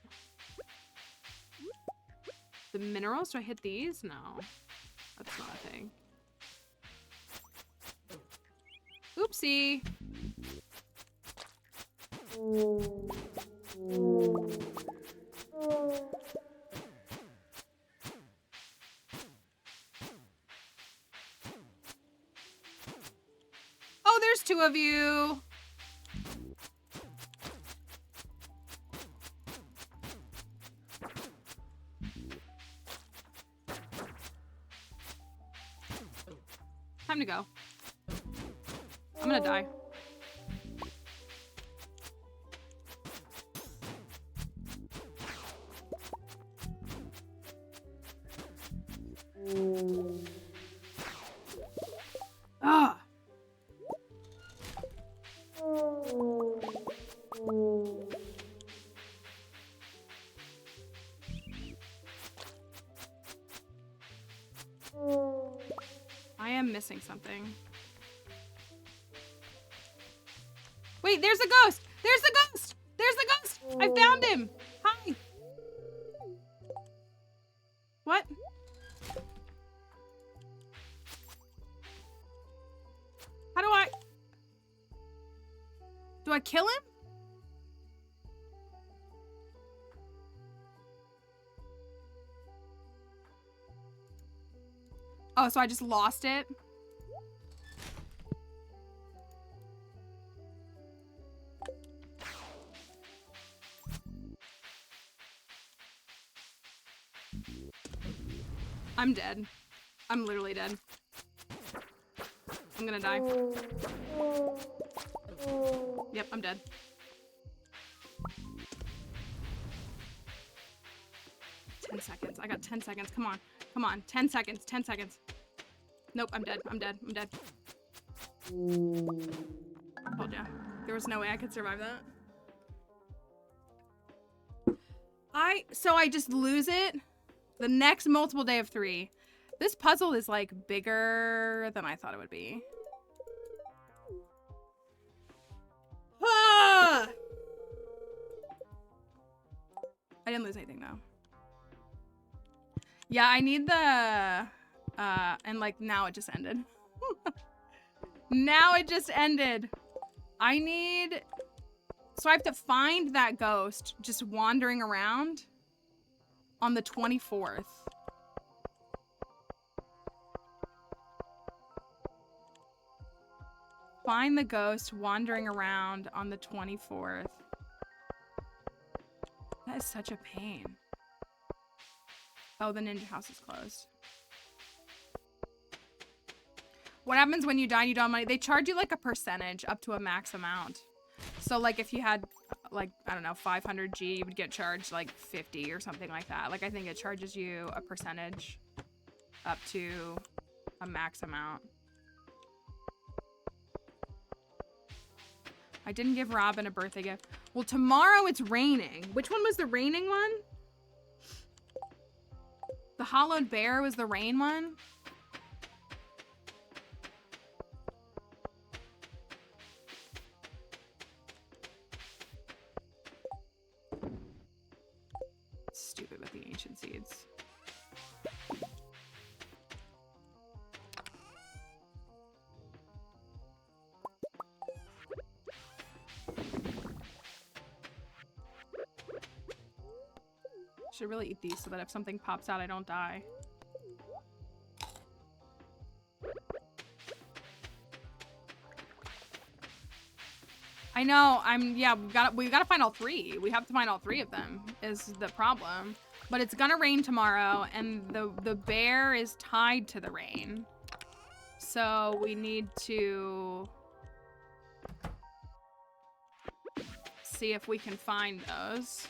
The minerals, do I hit these? No. That's not a thing. Oopsie. Oh, there's two of you. Time to go. I'm gonna die. Ah. I am missing something. Wait, there's a ghost! There's the ghost! There's the ghost! I found him! Hi! What? How do I kill him? Oh, so I just lost it? I'm dead. I'm literally dead. I'm gonna die. Yep, I'm dead. Seconds. I got 10 seconds. Come on. Come on. 10 seconds. 10 seconds. Nope, I'm dead. I'm dead. I'm dead. Told ya. There was no way I could survive that. So I just lose it. The next multiple day of 3. This puzzle is like bigger than I thought it would be. Ah! I didn't lose anything though. Yeah, I need the, and like now it just ended. Now it just ended. I need, so I have to find that ghost just wandering around on the 24th. Find the ghost wandering around on the 24th. That is such a pain. Oh, the ninja house is closed. What happens when you die and you don't have money? They charge you like a percentage up to a max amount. So like if you had like, I don't know, 500G, you would get charged like 50 or something like that. Like I think it charges you a percentage up to a max amount. I didn't give Robin a birthday gift. Well, tomorrow it's raining. Which one was the raining one? The hollowed bear was the rain one? Stupid with the ancient seeds. Should really eat these so that if something pops out, I don't die. I know, yeah, we gotta find all 3. We have to find all 3 of them is the problem. But it's gonna rain tomorrow and the bear is tied to the rain. So we need to see if we can find those.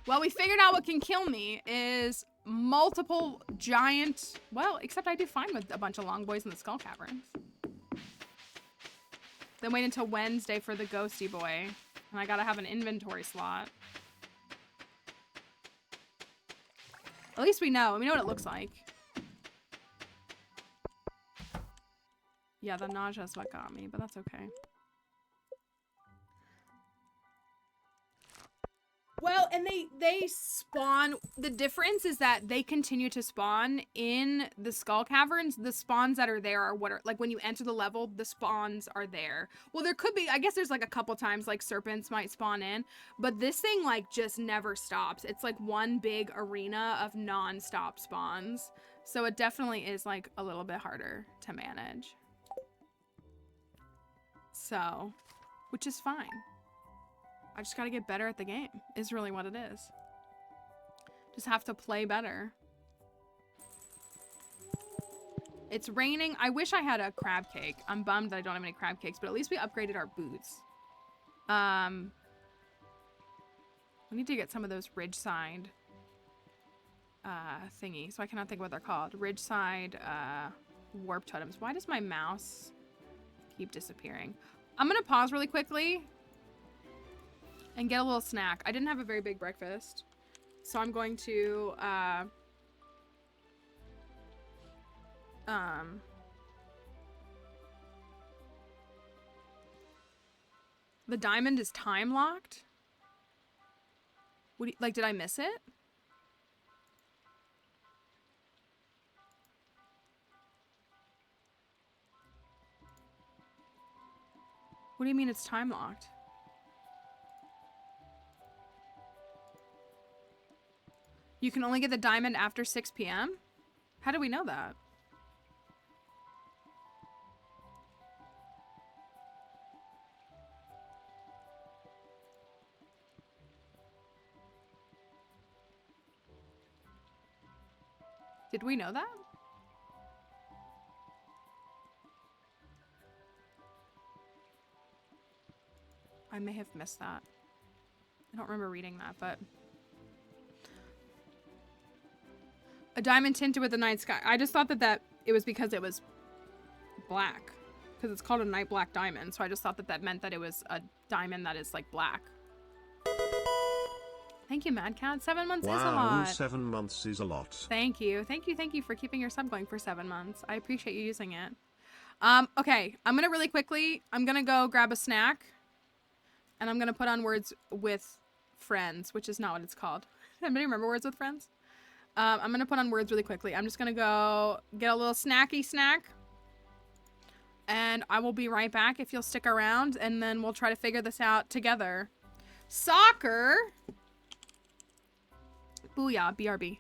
Well, we figured out what can kill me is multiple giant, well, except I do fine with a bunch of long boys in the skull caverns. Then wait until Wednesday for the ghosty boy. And I gotta have an inventory slot. At least we know. We know what it looks like. Yeah, the nausea is what got me, but that's okay. Well, and they spawn. The difference is that they continue to spawn in the skull caverns. The spawns that are there are what are like when you enter the level, the spawns are there. Well, there could be, I guess there's like a couple times like serpents might spawn in, but this thing like just never stops. It's like one big arena of non-stop spawns. So it definitely is like a little bit harder to manage. So, which is fine. I just gotta get better at the game, is really what it is. Just have to play better. It's raining. I wish I had a crab cake. I'm bummed that I don't have any crab cakes, but at least we upgraded our boots. We need to get some of those Ridgeside thingy, so I cannot think what they're called. Ridgeside warp totems. Why does my mouse keep disappearing? I'm gonna pause really quickly and get a little snack. I didn't have a very big breakfast, so I'm going to the diamond is time locked. What do you, like, did I miss it? What do you mean it's time locked? You can only get the diamond after 6 p.m.? How do we know that? Did we know that? I may have missed that. I don't remember reading that, but... A diamond tinted with the night sky. I just thought that it was because it was black. Because it's called a night black diamond. So I just thought that meant that it was a diamond that is like black. Thank you, Mad Cat. 7 months is a Wow, lot. 7 months is a lot. Thank you. Thank you for keeping your sub going for 7 months. I appreciate you using it. Okay. I'm going to really quickly, I'm going to go grab a snack. And I'm going to put on Words with Friends, which is not what it's called. Anybody remember Words with Friends? I'm going to put on Words really quickly. I'm just going to go get a little snacky snack. And I will be right back if you'll stick around. And then we'll try to figure this out together. Soccer! Booyah, BRB.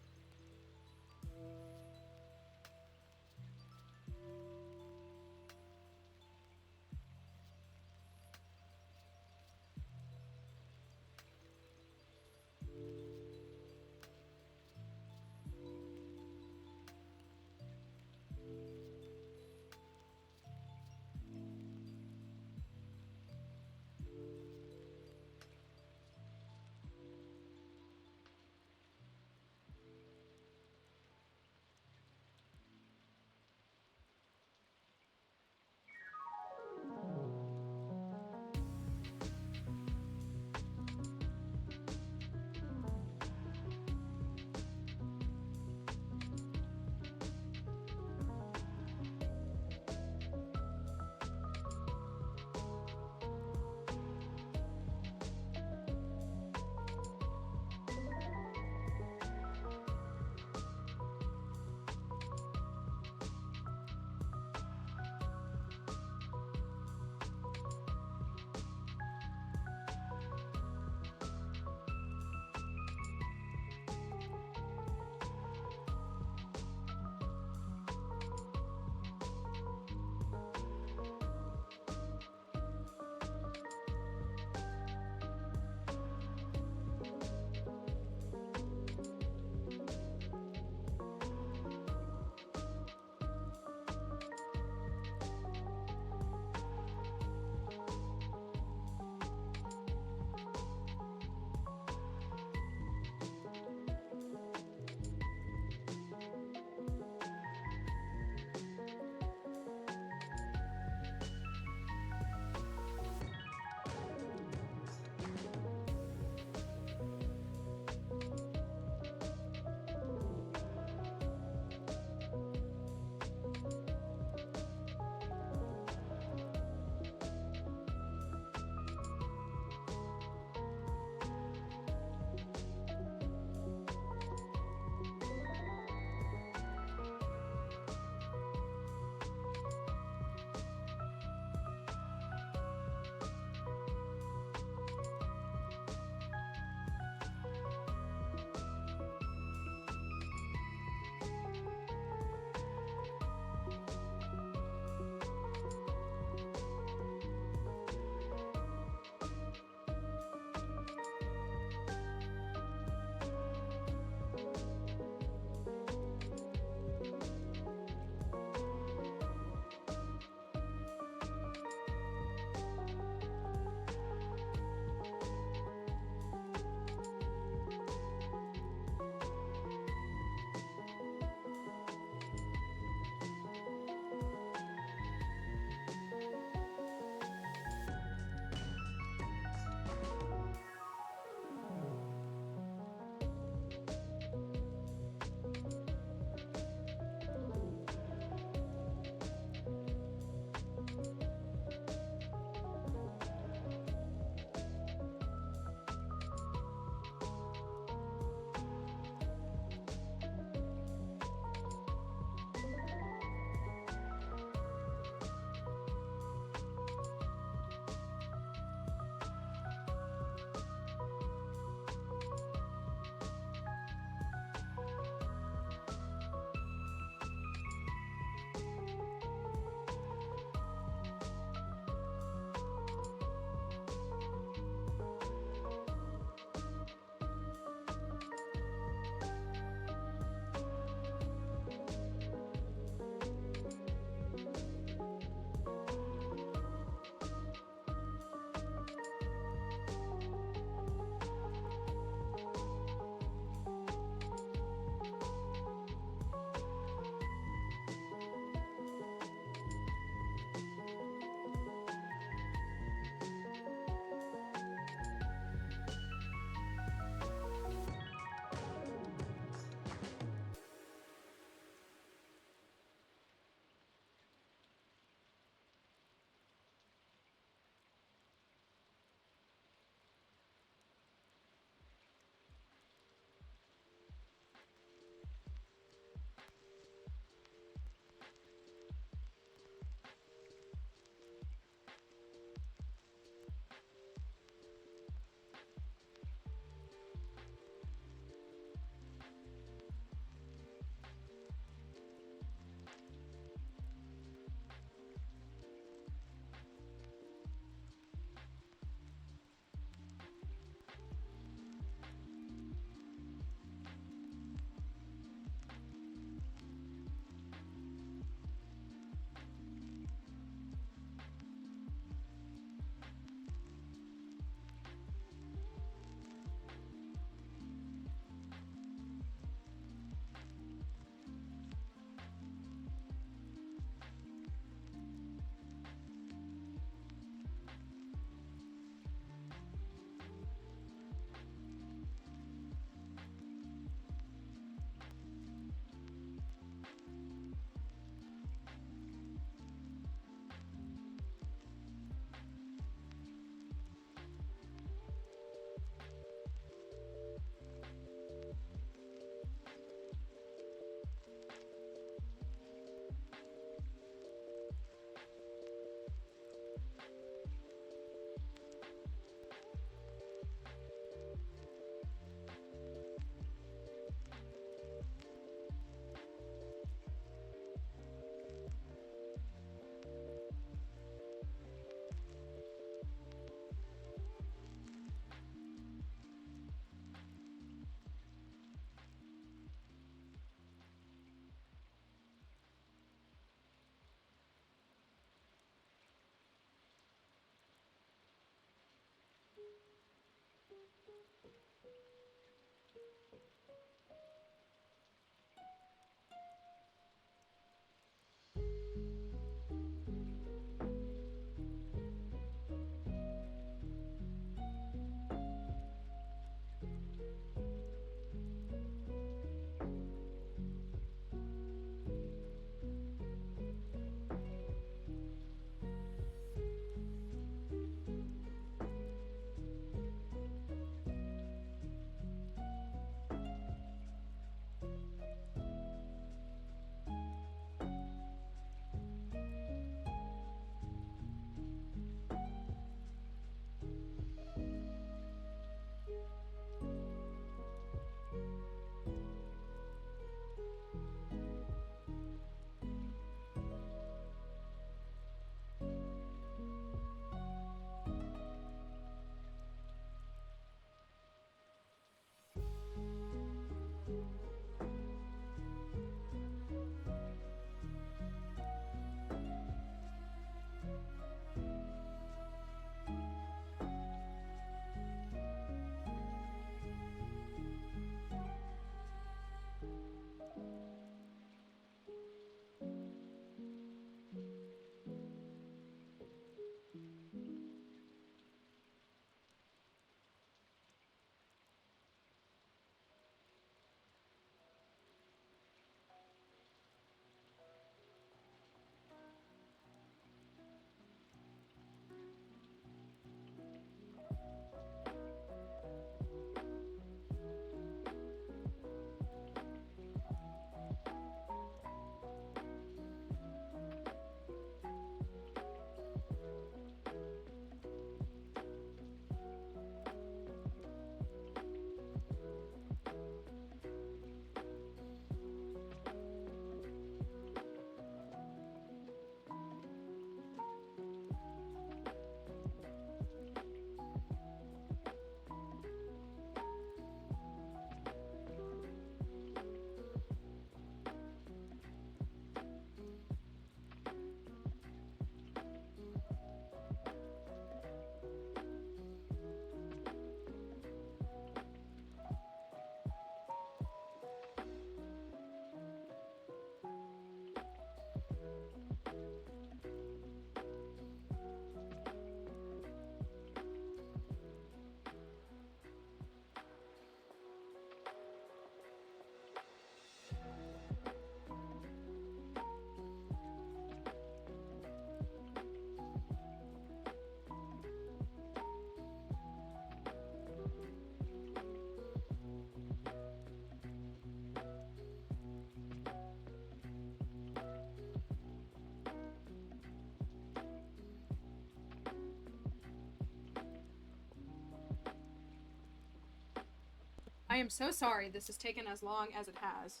I am so sorry this has taken as long as it has.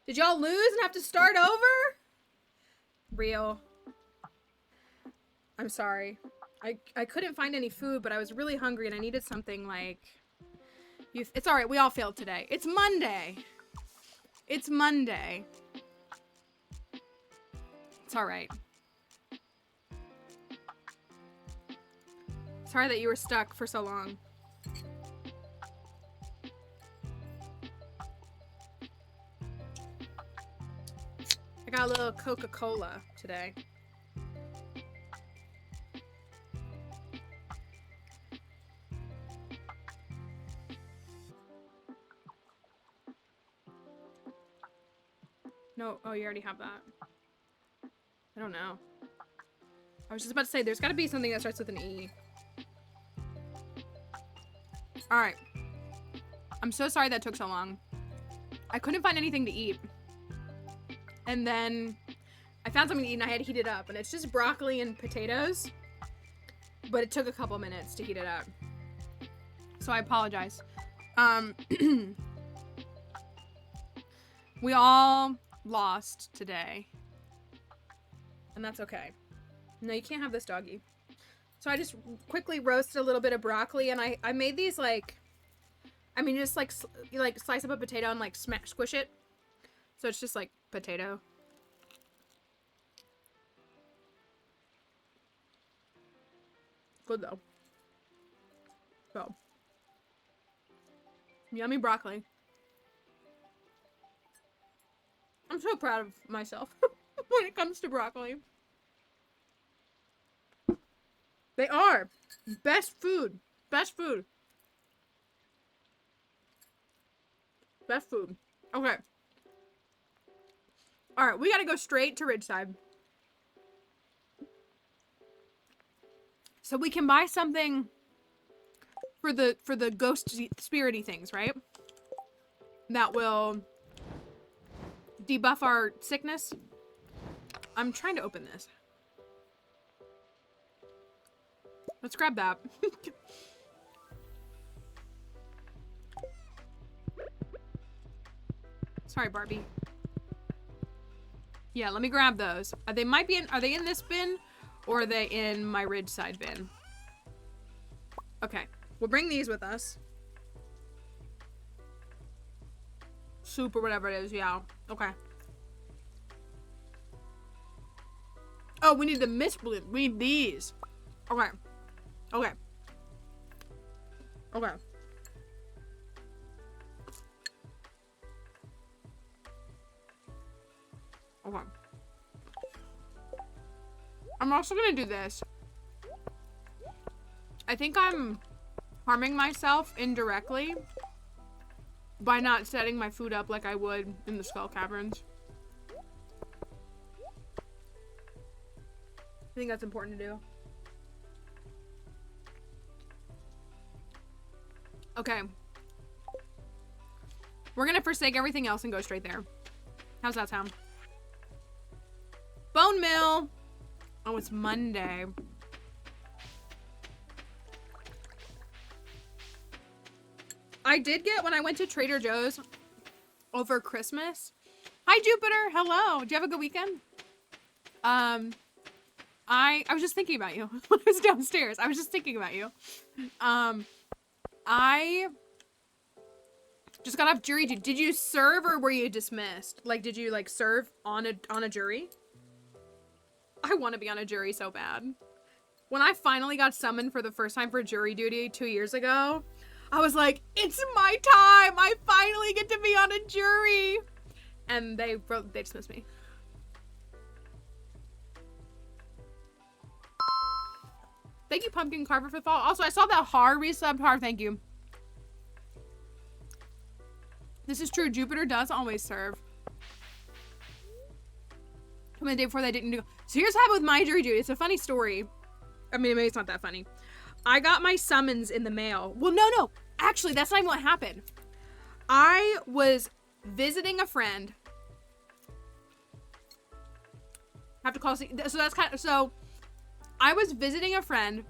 Did y'all lose and have to start over? Real. I'm sorry. I couldn't find any food, but I was really hungry and I needed something like... It's alright, we all failed today. It's Monday. It's Monday. It's alright. Sorry that you were stuck for so long. I got a little Coca-Cola today. No, oh, you already have that. I don't know. I was just about to say, there's gotta be something that starts with an E. Alright. I'm so sorry that took so long. I couldn't find anything to eat. And then I found something to eat and I had to heat it up. And it's just broccoli and potatoes. But it took a couple minutes to heat it up. So I apologize. We all lost today. And that's okay. No, you can't have this, doggy. So I just quickly roasted a little bit of broccoli and I made these like, I mean, just like, you like slice up a potato and like squish it. So it's just like potato. Good though. So. Yummy broccoli. I'm so proud of myself when it comes to broccoli. They are. Best food. Best food. Best food. Okay. Alright, we gotta go straight to Ridgeside. So we can buy something for the ghost spirity things, right? That will debuff our sickness. I'm trying to open this. Let's grab that. Sorry, Barbie. Yeah, let me grab those. They might be in, are they in this bin? Or are they in my Ridgeside bin? Okay, we'll bring these with us. Soup or whatever it is, yeah. Okay. Oh, we need the mist blue. We need these. Okay. Okay. Okay. Okay. I'm also gonna do this. I think I'm harming myself indirectly by not setting my food up like I would in the Skull Caverns. I think that's important to do. Okay. We're gonna forsake everything else and go straight there. How's that sound? Bone meal! Oh, it's Monday. I did get, when I went to Trader Joe's over Christmas. Hi, Jupiter. Hello. Did you have a good weekend? I was just thinking about you when I was downstairs. I was just thinking about you. I just got off jury duty. Did you serve or were you dismissed? Like, did you like serve on a jury? I want to be on a jury so bad. When I finally got summoned for the first time for jury duty 2 years ago, I was like, it's my time. I finally get to be on a jury. And they dismissed me. Thank you, Pumpkin Carver, for the fall. Also, I saw that Har resubbed. Har, thank you. This is true. Jupiter does always serve. Come in the day before they didn't do. So here's what happened with my jury duty. It's a funny story. I mean, maybe it's not that funny. I got my summons in the mail. Well, no. Actually, that's not even what happened. I was visiting a friend. Have to call. So that's kind of. So I was visiting a friend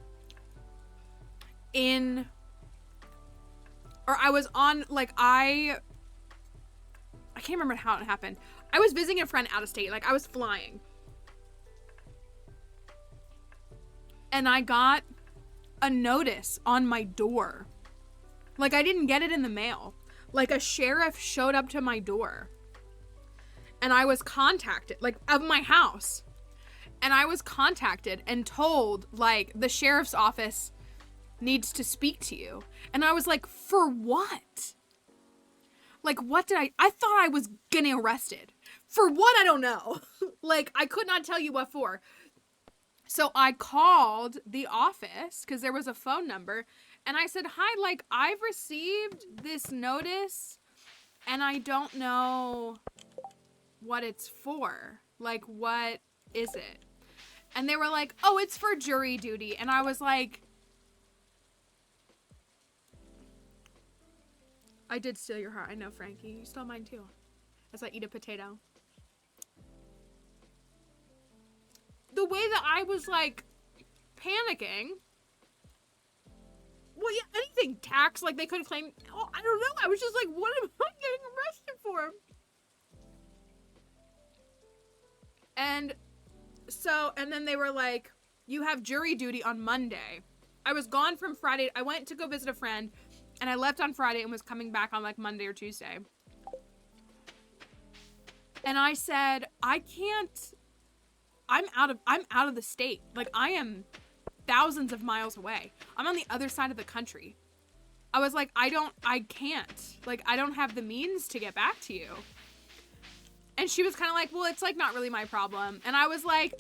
in. Or I was on, like, I can't remember how it happened. I was visiting a friend out of state. Like, I was flying. And I got a notice on my door. Like, I didn't get it in the mail. Like, a sheriff showed up to my door. And I was contacted, like, of my house. And I was contacted and told, like, the sheriff's office needs to speak to you. And I was like, for what? Like, what did I thought I was getting arrested. For what? I don't know. Like, I could not tell you what for. So I called the office because there was a phone number and I said, hi, like, I've received this notice and I don't know what it's for. Like, what is it? And they were like, oh, it's for jury duty. And I was like, I did steal your heart. I know, Frankie. You stole mine too. As I eat a potato. The way that I was, like, panicking. Well, yeah, anything. Tax, like, they could claim. Oh, I don't know. I was just like, what am I getting arrested for? And so, and then they were like, you have jury duty on Monday. I was gone from Friday. I went to go visit a friend. And I left on Friday and was coming back on like Monday or Tuesday. And I said, I can't, I'm out of the state. Like, I am thousands of miles away. I'm on the other side of the country. I was like, I can't. Like, I don't have the means to get back to you. And she was kind of like, well, it's like not really my problem. And I was like,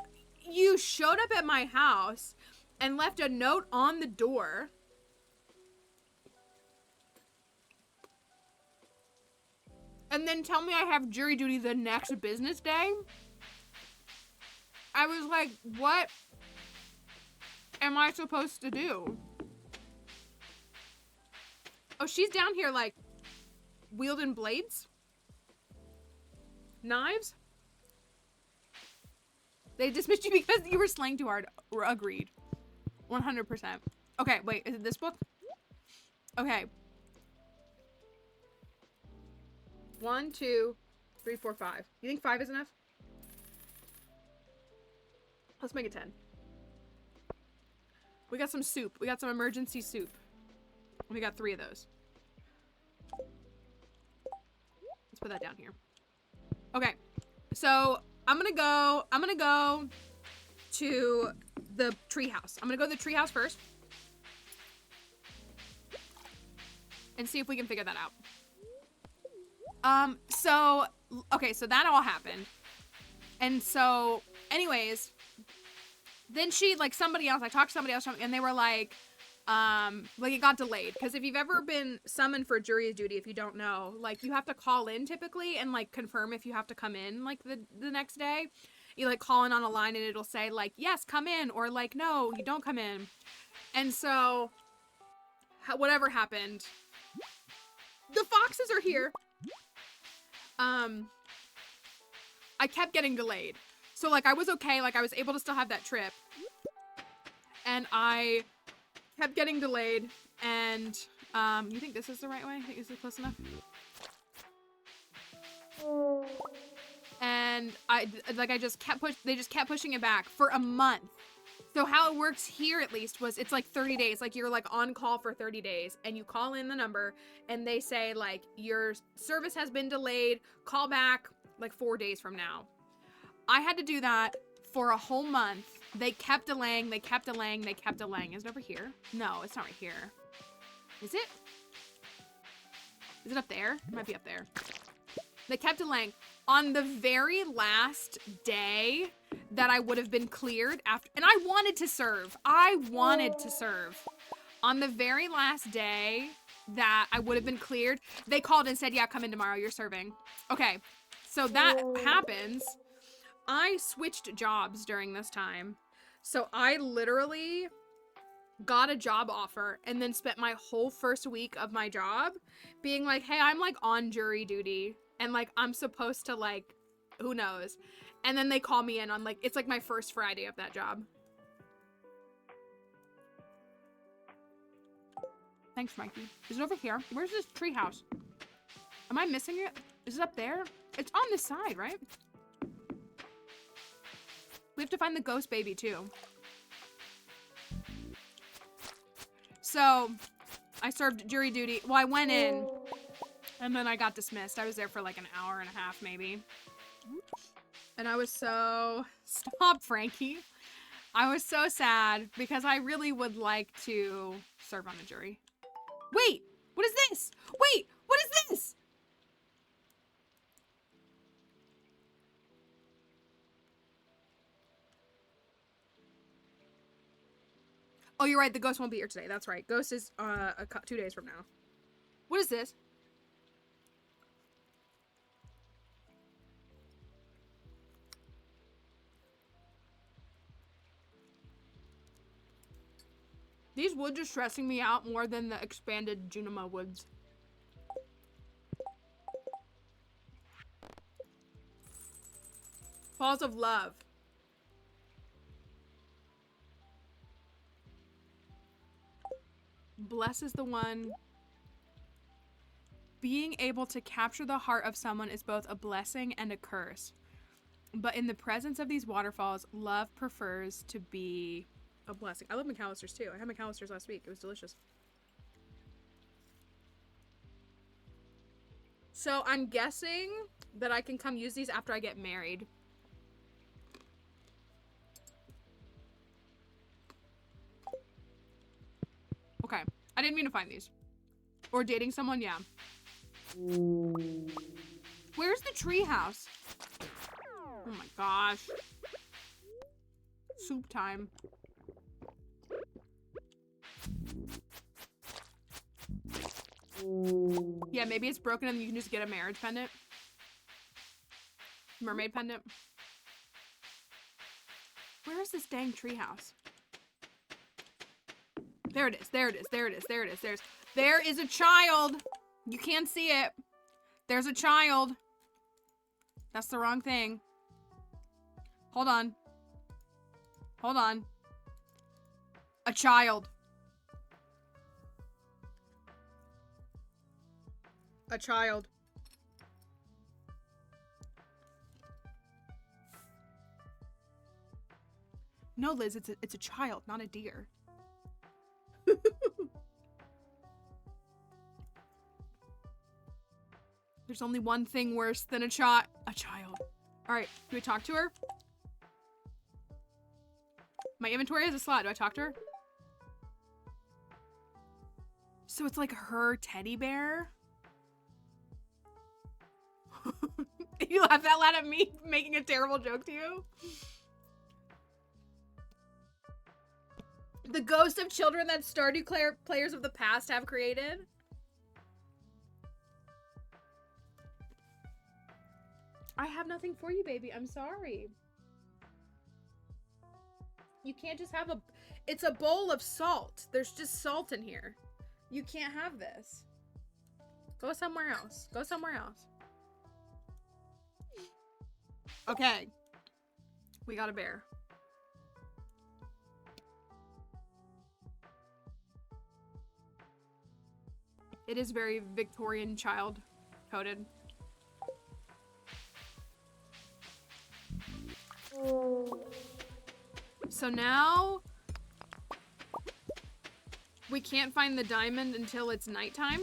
you showed up at my house and left a note on the door. And then tell me I have jury duty the next business day? I was like, what am I supposed to do? Oh, she's down here, like, wielding blades? Knives? They dismissed you because you were slaying too hard. Agreed. 100%. Okay, wait, is it this book? Okay. 1, 2, 3, 4, 5. You think 5 is enough? Let's make it 10. We got some soup. We got some emergency soup. We got 3 of those. Let's put that down here. Okay. So I'm gonna go to the treehouse. I'm gonna go to the treehouse first. And see if we can figure that out. Okay, so that all happened. And so, anyways, then she, like, somebody else, I talked to somebody else, and they were like, it got delayed. Because if you've ever been summoned for jury duty, if you don't know, like, you have to call in typically and, like, confirm if you have to come in, like, the next day. You, like, call in on a line and it'll say, like, yes, come in, or, like, no, you don't come in. And so, whatever happened, the foxes are here. I kept getting delayed. So, like, I was okay. Like, I was able to still have that trip. And I kept getting delayed. And, you think this is the right way? Think this is close enough? And they just kept pushing it back for a month. So how it works here, at least, was it's like 30 days. Like, you're, like, on call for 30 days. And you call in the number. And they say, like, your service has been delayed. Call back, like, 4 days from now. I had to do that for a whole month. They kept delaying. They kept delaying. They kept delaying. Is it over here? No, it's not right here. Is it? Is it up there? It might be up there. They kept delaying. On the very last day that I would have been cleared after, and I wanted to serve. On the very last day that I would have been cleared, they called and said, yeah, come in tomorrow, you're serving. Okay, so that happens. I switched jobs during this time. So I literally got a job offer and then spent my whole first week of my job being like, hey, I'm like on jury duty. And, like, I'm supposed to, like, who knows? And then they call me in on, like, it's, like, my first Friday of that job. Thanks, Mikey. Is it over here? Where's this treehouse? Am I missing it? Is it up there? It's on this side, right? We have to find the ghost baby, too. So, I served jury duty. Well, I went in. And then I got dismissed. I was there for like an hour and a half, maybe. And I was so... Stop, Frankie. I was so sad because I really would like to serve on the jury. Wait! What is this? Wait! What is this? Oh, you're right. The ghost won't be here today. That's right. Ghost is 2 days from now. What is this? These woods are stressing me out more than the expanded Junima woods. Falls of Love. Blesses the one. Being able to capture the heart of someone is both a blessing and a curse. But in the presence of these waterfalls, love prefers to be a blessing. I love McAllister's too. I had McAllister's last week. It was delicious. So I'm guessing that I can come use these after I get married. Okay. I didn't mean to find these. Or dating someone, yeah. Where's the tree house? Oh my gosh. Soup time. Yeah, maybe it's broken and you can just get a marriage pendant. Mermaid pendant. Where is this dang treehouse? There it is, there it is, there it is, there it is, there is a child! You can't see it. There's a child. That's the wrong thing. Hold on. Hold on. A child. A child. No, Liz, it's a child, not a deer. There's only one thing worse than a child. All right, do we talk to her? My inventory has a slot. Do I talk to her? So it's like her teddy bear? You laugh that loud at me making a terrible joke to you? The ghost of children that Stardew players of the past have created? I have nothing for you, baby. I'm sorry. You can't just have it's a bowl of salt. There's just salt in here. You can't have this. Go somewhere else. Go somewhere else. Okay. We got a bear. It is very Victorian child coded. So now we can't find the diamond until it's nighttime.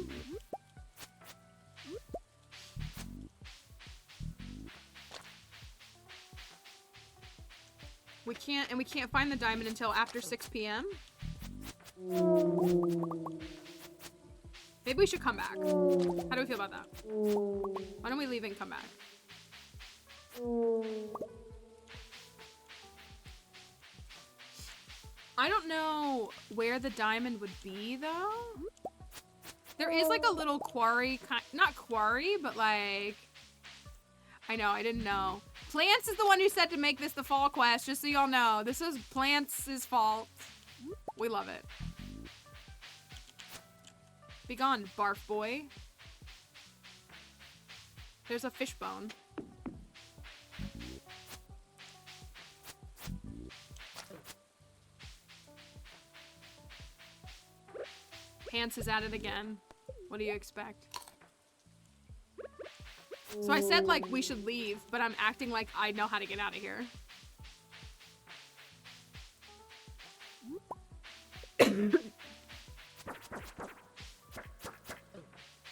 We can't find the diamond until after 6 p.m. Maybe we should come back. How do we feel about that? Why don't we leave and come back? I don't know where the diamond would be, though. There is like a little quarry, not quarry, but like, I know, I didn't know. Plants is the one who said to make this the fall quest, just so y'all know. This is Plants' fault. We love it. Be gone, barf boy. There's a fishbone. Pants is at it again. What do you expect? So I said like we should leave, but I'm acting like I know how to get out of here.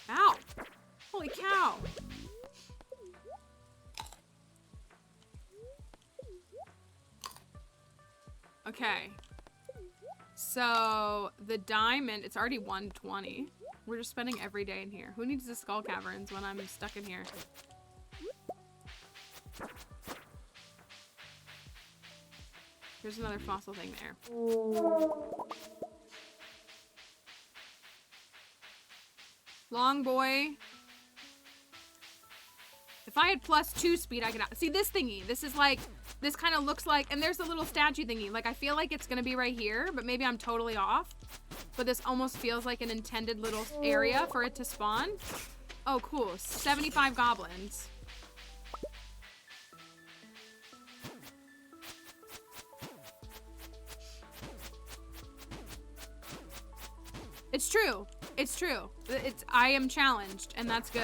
Ow! Holy cow! Okay. So the diamond, it's already 1:20. We're just spending every day in here. Who needs the skull caverns when I'm stuck in here? Here's another fossil thing there. Long boy. If I had +2 speed, I could see this thingy. This is like, this kind of looks like, and there's a little statue thingy. Like, I feel like it's gonna be right here, but maybe I'm totally off. But this almost feels like an intended little area for it to spawn. Oh, cool. 75 goblins. It's true. It's true. I am challenged, and that's good.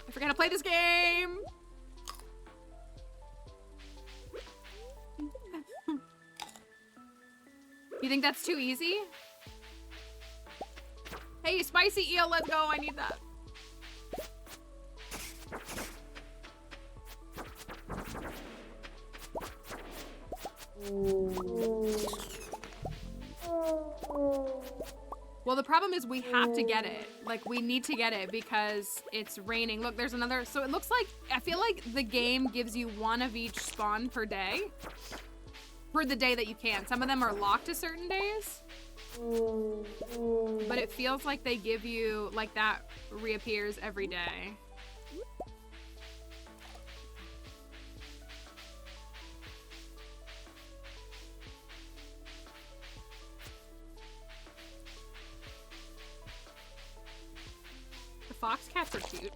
I forgot to play this game. You think that's too easy? Hey, spicy eel, let's go. I need that. Well, the problem is we have to get it. Like, we need to get it because it's raining. Look, there's another. So it looks like, I feel like the game gives you one of each spawn per day. For the day that you can. Some of them are locked to certain days. But it feels like they give you, like, that reappears every day. Fox cats are cute.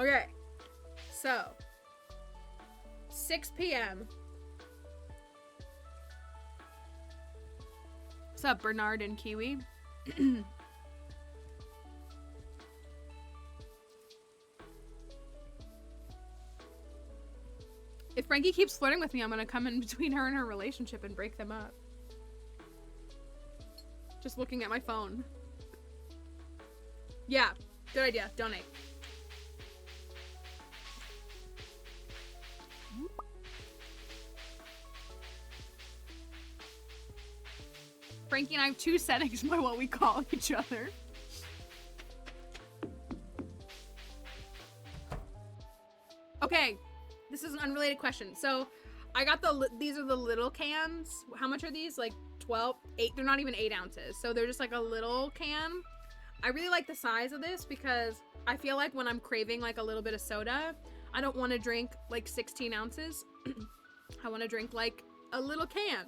Okay, so 6 p.m. What's up, Bernard and Kiwi? If Frankie keeps flirting with me, I'm gonna come in between her and her relationship and break them up. Just looking at my phone. Yeah, good idea. Donate. Frankie and I have 2 settings by what we call each other. Okay, this is an unrelated question. So, I got these are the little cans. How much are these? Like 12, 8, they're not even 8 ounces. So they're just like a little can. I really like the size of this because I feel like when I'm craving like a little bit of soda, I don't want to drink like 16 ounces. I want to drink like a little can.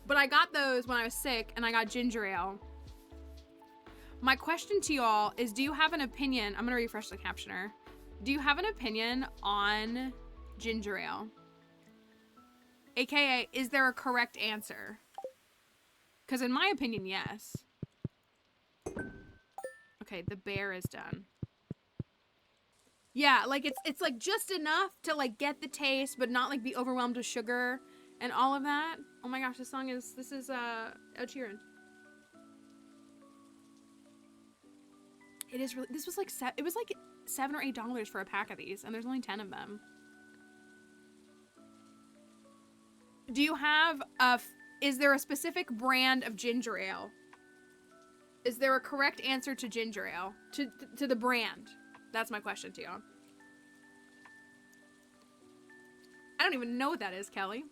But I got those when I was sick and I got ginger ale. My question to y'all is, do you have an opinion? I'm gonna refresh the captioner. Do you have an opinion on ginger ale? AKA, is there a correct answer? Because in my opinion, yes. Okay, the bear is done. Yeah, like it's like just enough to like get the taste, but not like be overwhelmed with sugar and all of that. Oh my gosh, this is Ed Sheeran. It is really, this was like, it was like $7 or $8 for a pack of these, and there's only 10 of them. Do you have is there a specific brand of ginger ale? Is there a correct answer to ginger ale? To the brand? That's my question to y'all. I don't even know what that is, Kelly.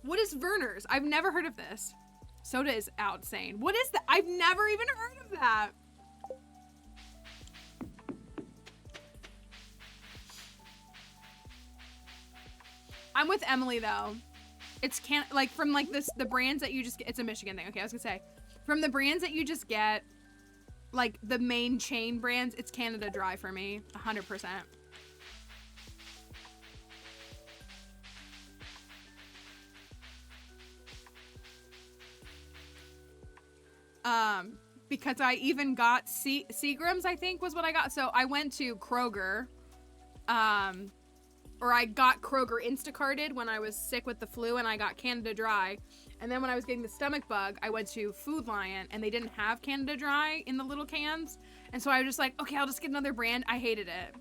What is Werner's? I've never heard of this. Soda is outsane. What is that? I've never even heard of that. I'm with Emily though. It's like from like the brands that you just get. It's a Michigan thing. Okay, I was gonna say from the brands that you just get, like the main chain brands, it's Canada Dry for me, 100%. Because I even got Seagram's, I think was what I got. So I went to Kroger, or I got Kroger Instacarted when I was sick with the flu, and I got Canada Dry. And then when I was getting the stomach bug, I went to Food Lion, and they didn't have Canada Dry in the little cans. And so I was just like, okay, I'll just get another brand. I hated it.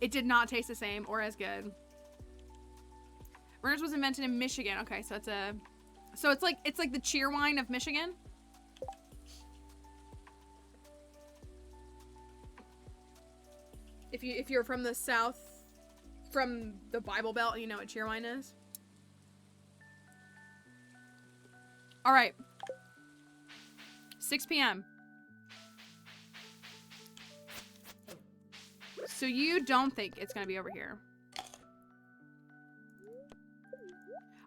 It did not taste the same or as good. Werner's was invented in Michigan. Okay, so it's like the cheer wine of Michigan. If you're from the South, from the Bible Belt, you know what cheer wine is. All right. 6 p.m. So you don't think it's gonna be over here?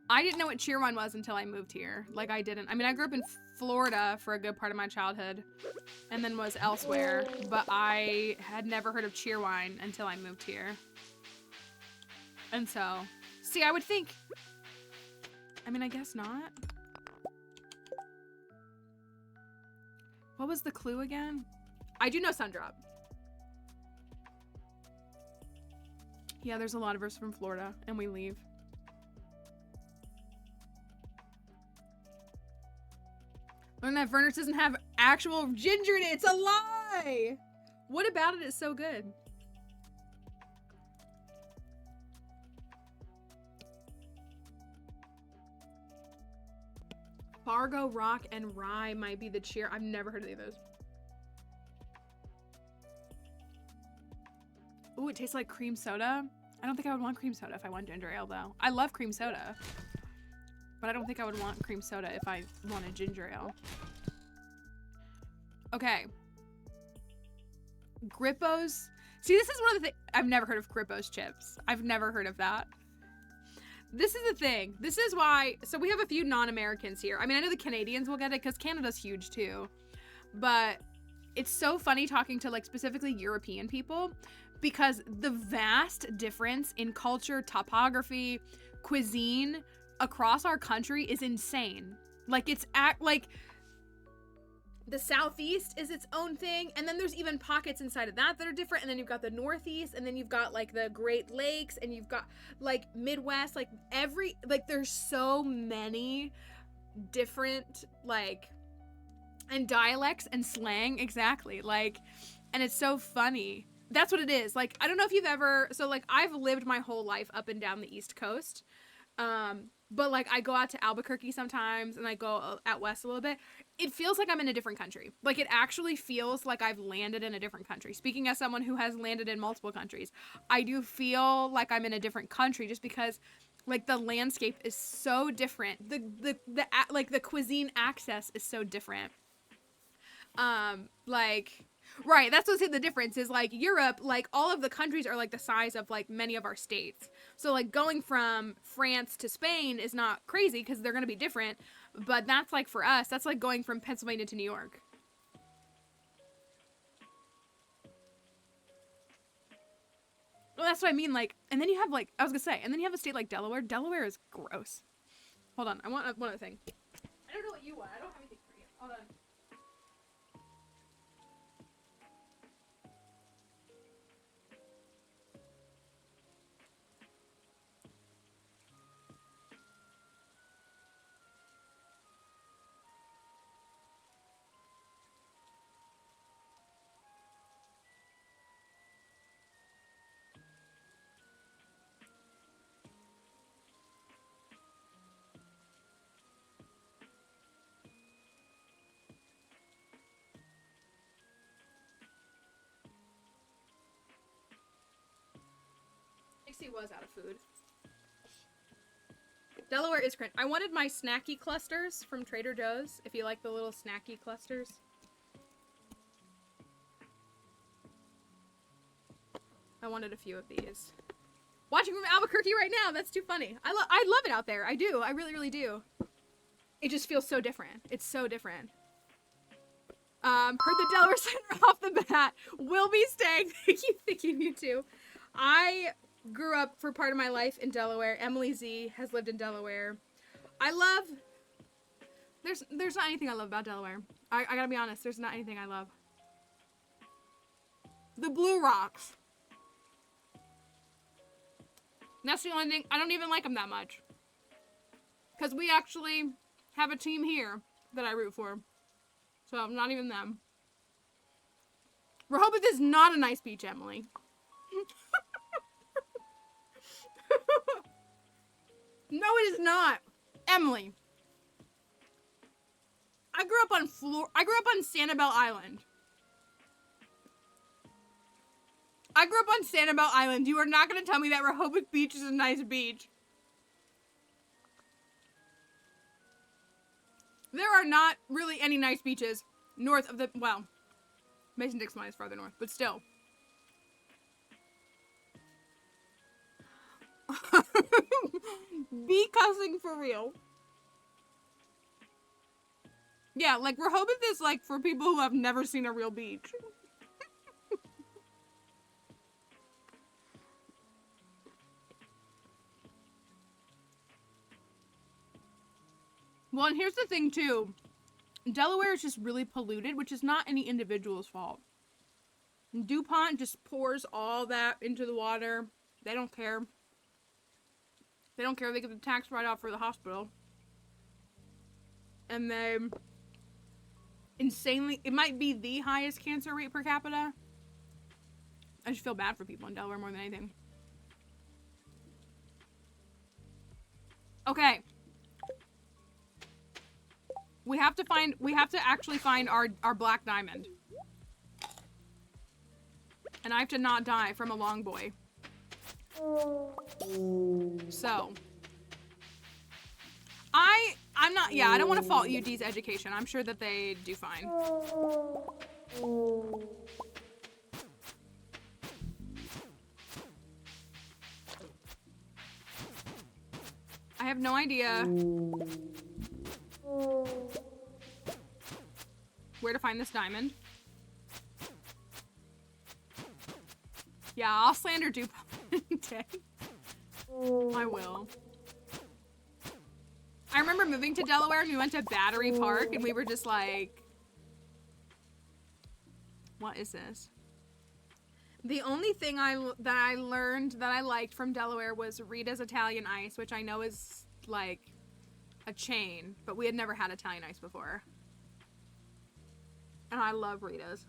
I didn't know what cheer wine was until I moved here. Like I didn't. I mean, I grew up in Florida for a good part of my childhood and then was elsewhere, but I had never heard of cheer wine until I moved here. And so, see, I would think, I mean, I guess not. What was the clue again? I do know Sundrop. Yeah, there's a lot of us from Florida and we leave. Learn that Werner's doesn't have actual ginger in it. It's a lie. What about it is so good? Fargo Rock and Rye might be the cheer. I've never heard of any of those. Ooh, it tastes like cream soda. I don't think I would want cream soda if I want ginger ale, though. I love cream soda. But I don't think I would want cream soda if I wanted ginger ale. Okay. Grippo's. See, this is one of the things. I've never heard of Grippo's chips. I've never heard of that. This is the thing. This is why. So we have a few non-Americans here. I mean, I know the Canadians will get it because Canada's huge too. But it's so funny talking to like specifically European people because the vast difference in culture, topography, cuisine across our country is insane. Like like the Southeast is its own thing, and then there's even pockets inside of that are different, and then you've got the Northeast, and then you've got like the Great Lakes, and you've got like Midwest, like there's so many different like and dialects and slang, exactly, like, and it's so funny. That's what it is. Like, I don't know if you've ever, so like I've lived my whole life up and down the East Coast. But like I go out to Albuquerque sometimes and I go out west a little bit. It feels like I'm in a different country. Like it actually feels like I've landed in a different country. Speaking as someone who has landed in multiple countries, I do feel like I'm in a different country just because like the landscape is so different. The cuisine access is so different. Right, that's what's the difference is like Europe, like all of the countries are like the size of like many of our states. So like going from France to Spain is not crazy because they're going to be different. But that's like for us, that's like going from Pennsylvania to New York. Well, that's what I mean. Like, and then you have like, I was going to say, and then you have a state like Delaware. Delaware is gross. Hold on. I want one other thing. I don't know what you want. I don't have anything for you. Hold on. He was out of food. Delaware is cringe. I wanted my snacky clusters from Trader Joe's, if you like the little snacky clusters. I wanted a few of these. Watching from Albuquerque right now, that's too funny. I love it out there. I do. I really, really do. It just feels so different. It's so different. Heard the Delaware Center off the bat. Will be staying. Thank you, you too. I grew up for part of my life in Delaware. Emily Z has lived in Delaware. There's not anything I love about Delaware. I gotta be honest, there's not anything I love. The Blue Rocks. That's the only thing. I don't even like them that much. Because we actually have a team here that I root for. So, not even them. Rehoboth is not a nice beach, Emily. No, it is not. Emily. I grew up on Sanibel Island. You are not going to tell me that Rehoboth Beach is a nice beach. There are not really any nice beaches north of the, well, Mason-Dixon is farther north, but still. Be cussing for real. Yeah, like Rehoboth is like for people who have never seen a real beach. Well, and here's the thing too. Delaware is just really polluted, which is not any individual's fault. DuPont just pours all that into the water. They don't care. They don't care. They get the tax write-off for the hospital. And they insanely, it might be the highest cancer rate per capita. I just feel bad for people in Delaware more than anything. We have to actually find our black diamond. And I have to not die from a long boy. So. I'm not, yeah, I don't want to fault UD's education. I'm sure that they do fine. I have no idea where to find this diamond. Yeah, I'll slander Dupe any day. I will. I remember moving to Delaware and we went to Battery Park and we were just like, what is this? The only thing that I learned that I liked from Delaware was Rita's Italian Ice, which I know is like a chain, but we had never had Italian Ice before. And I love Rita's.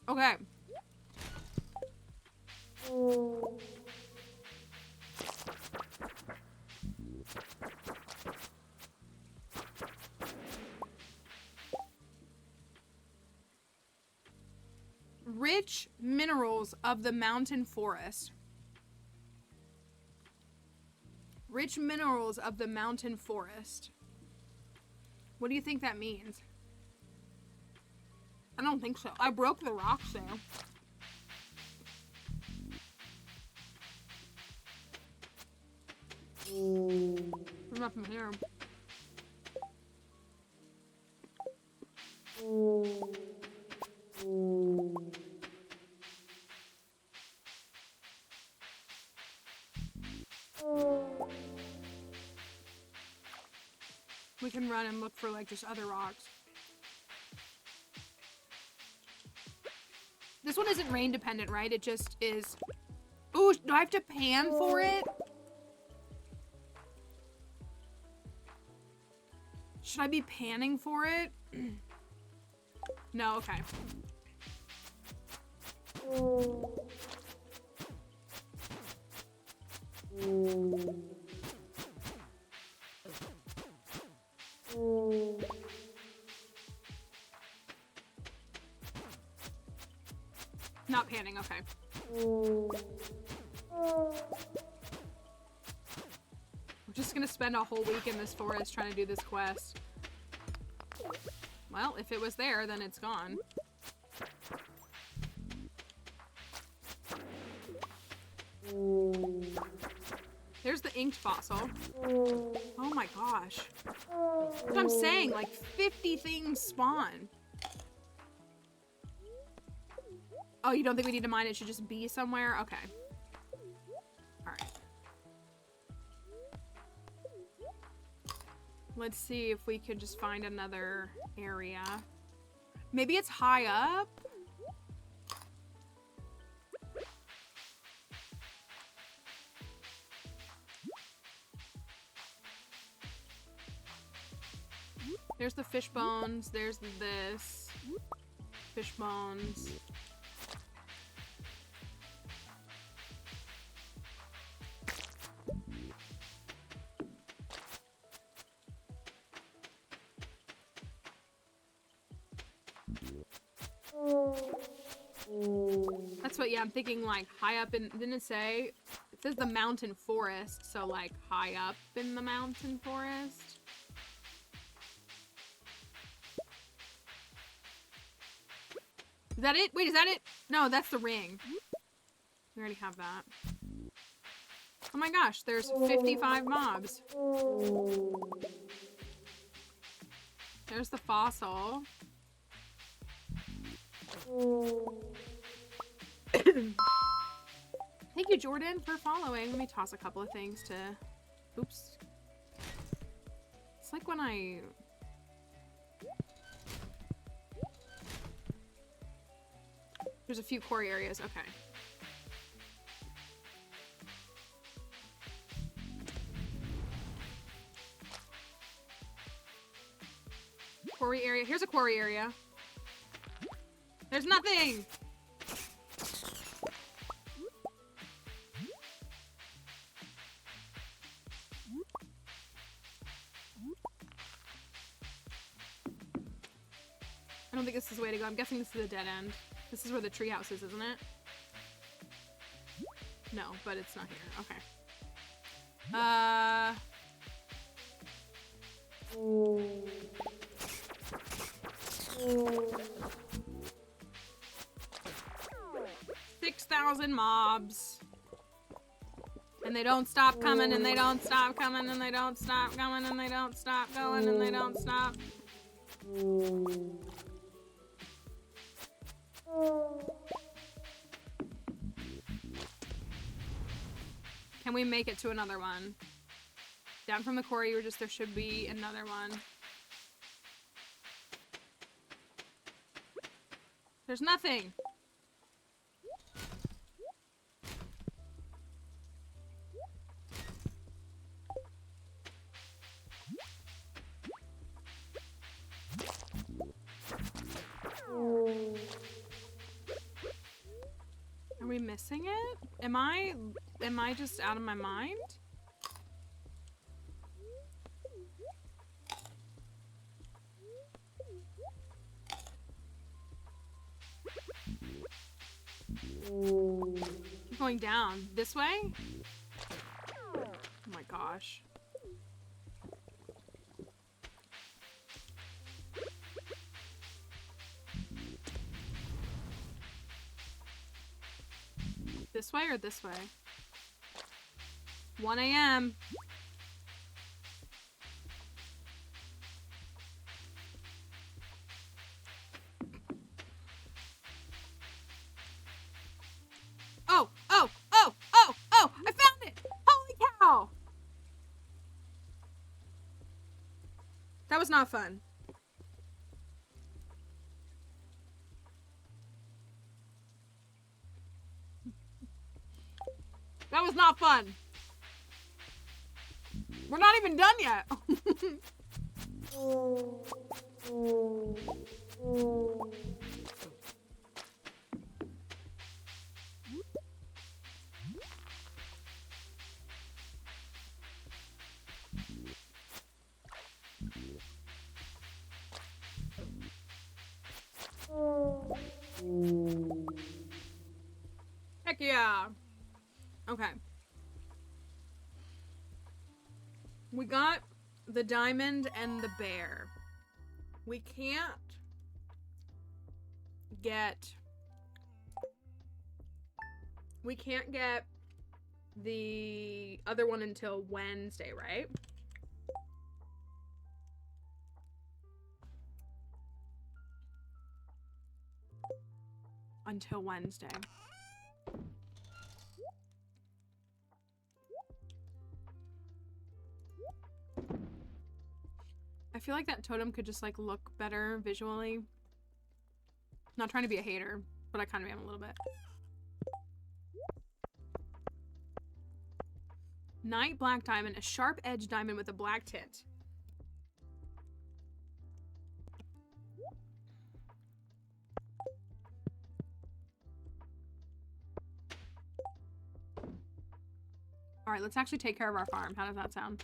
Okay. Rich minerals of the mountain forest. Rich minerals of the mountain forest. What do you think that means? I don't think so. I broke the rocks there. There's nothing here. We can run and look for like just other rocks. This one isn't rain dependent, right? It just is. Ooh, do I have to pan for it? Should I be panning for it? No, okay. Not panning, okay. We're just gonna spend a whole week in this forest trying to do this quest. Well, if it was there, then it's gone. There's the inked fossil. Oh my gosh. That's what I'm saying, like 50 things spawn. Oh, you don't think we need to mine? It should just be somewhere? Okay. Alright. Let's see if we could just find another area. Maybe it's high up? There's the fish bones. There's this. Fish bones. That's what, yeah, I'm thinking like high up in, didn't it say? It says the mountain forest, so like high up in the mountain forest. Is that it? Wait, is that it? No, that's the ring. We already have that. Oh my gosh, there's 55 mobs. There's the fossil. Thank you, Jordan, for following. Let me toss a couple of things to... Oops. It's like when I... There's a few quarry areas. Okay. quarry area. Here's a quarry area. There's nothing! I don't think this is the way to go. I'm guessing this is a dead end. This is where the treehouse is, isn't it? No, but it's not here. Okay. 6,000 mobs. And they don't stop coming, and they don't stop coming, and they don't stop coming, and they don't stop going, and they don't stop. Can we make it to another one? Down from the quarry, or just there should be another one. There's nothing. Are we missing it? Am I just out of my mind? Keep going down. This way? Oh my gosh. This way or this way? 1 a.m. Oh, oh, oh, oh, oh! I found it! Holy cow! That was not fun. That was not fun. We're not even done yet. Heck yeah. Okay. We got the diamond and the bear. We can't get the other one until Wednesday, right? Until Wednesday. I feel like that totem could just like look better visually. Not trying to be a hater, but I kind of am a little bit. Night black diamond, a sharp edge diamond with a black tint. All right, let's actually take care of our farm. How does that sound?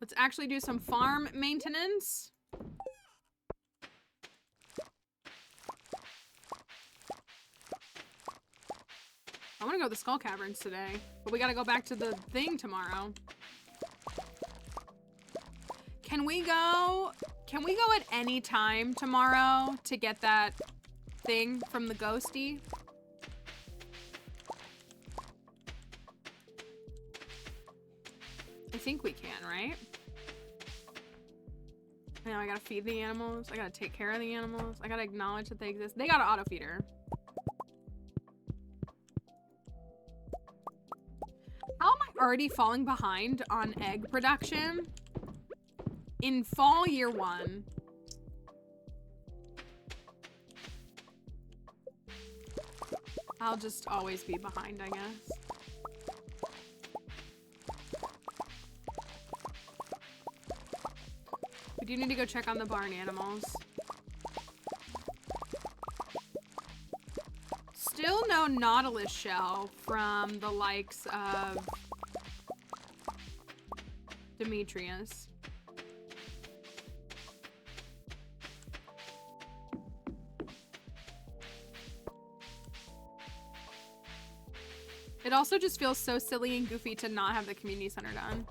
Let's actually do some farm maintenance. I want to go to the Skull Caverns today, but we got to go back to the thing tomorrow. Can we go at any time tomorrow to get that thing from the ghosty? I think we can, right? Now I gotta feed the animals. I gotta take care of the animals. I gotta acknowledge that they exist. They got an auto feeder. How am I already falling behind on egg production in fall year 1? I'll just always be behind, I guess. We do need to go check on the barn animals. Still no Nautilus shell from the likes of Demetrius. It also just feels so silly and goofy to not have the community center done.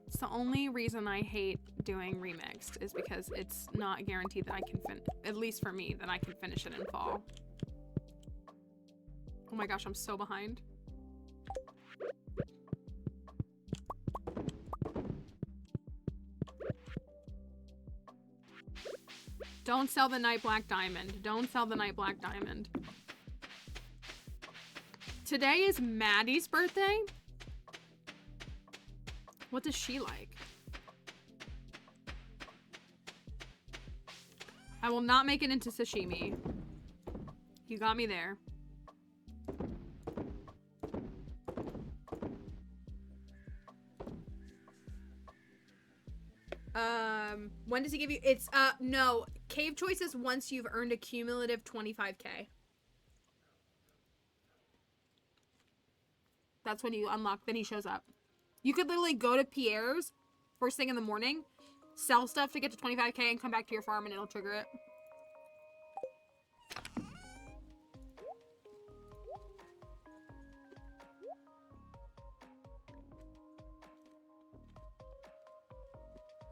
It's the only reason I hate doing remixed is because it's not guaranteed that I can at least for me, that I can finish it in fall. Oh my gosh, I'm so behind. Don't sell the night black diamond. Don't sell the night black diamond. Today is Maddie's birthday. What does she like? I will not make it into sashimi. You got me there. When does he give you? It's, no. Cave choices once you've earned a cumulative 25k. That's when you unlock, then he shows up. You could literally go to Pierre's first thing in the morning, sell stuff to get to 25k, and come back to your farm and it'll trigger it.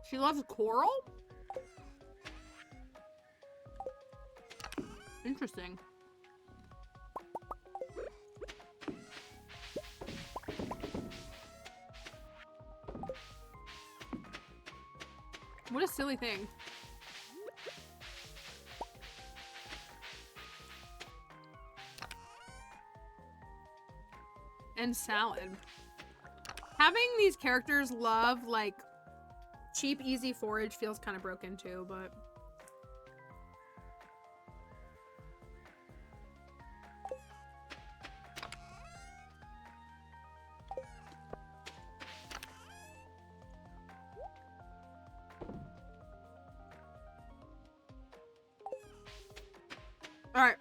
She loves coral? Interesting. What a silly thing. And salad. Having these characters love, like, cheap, easy forage feels kind of broken too, but... All right.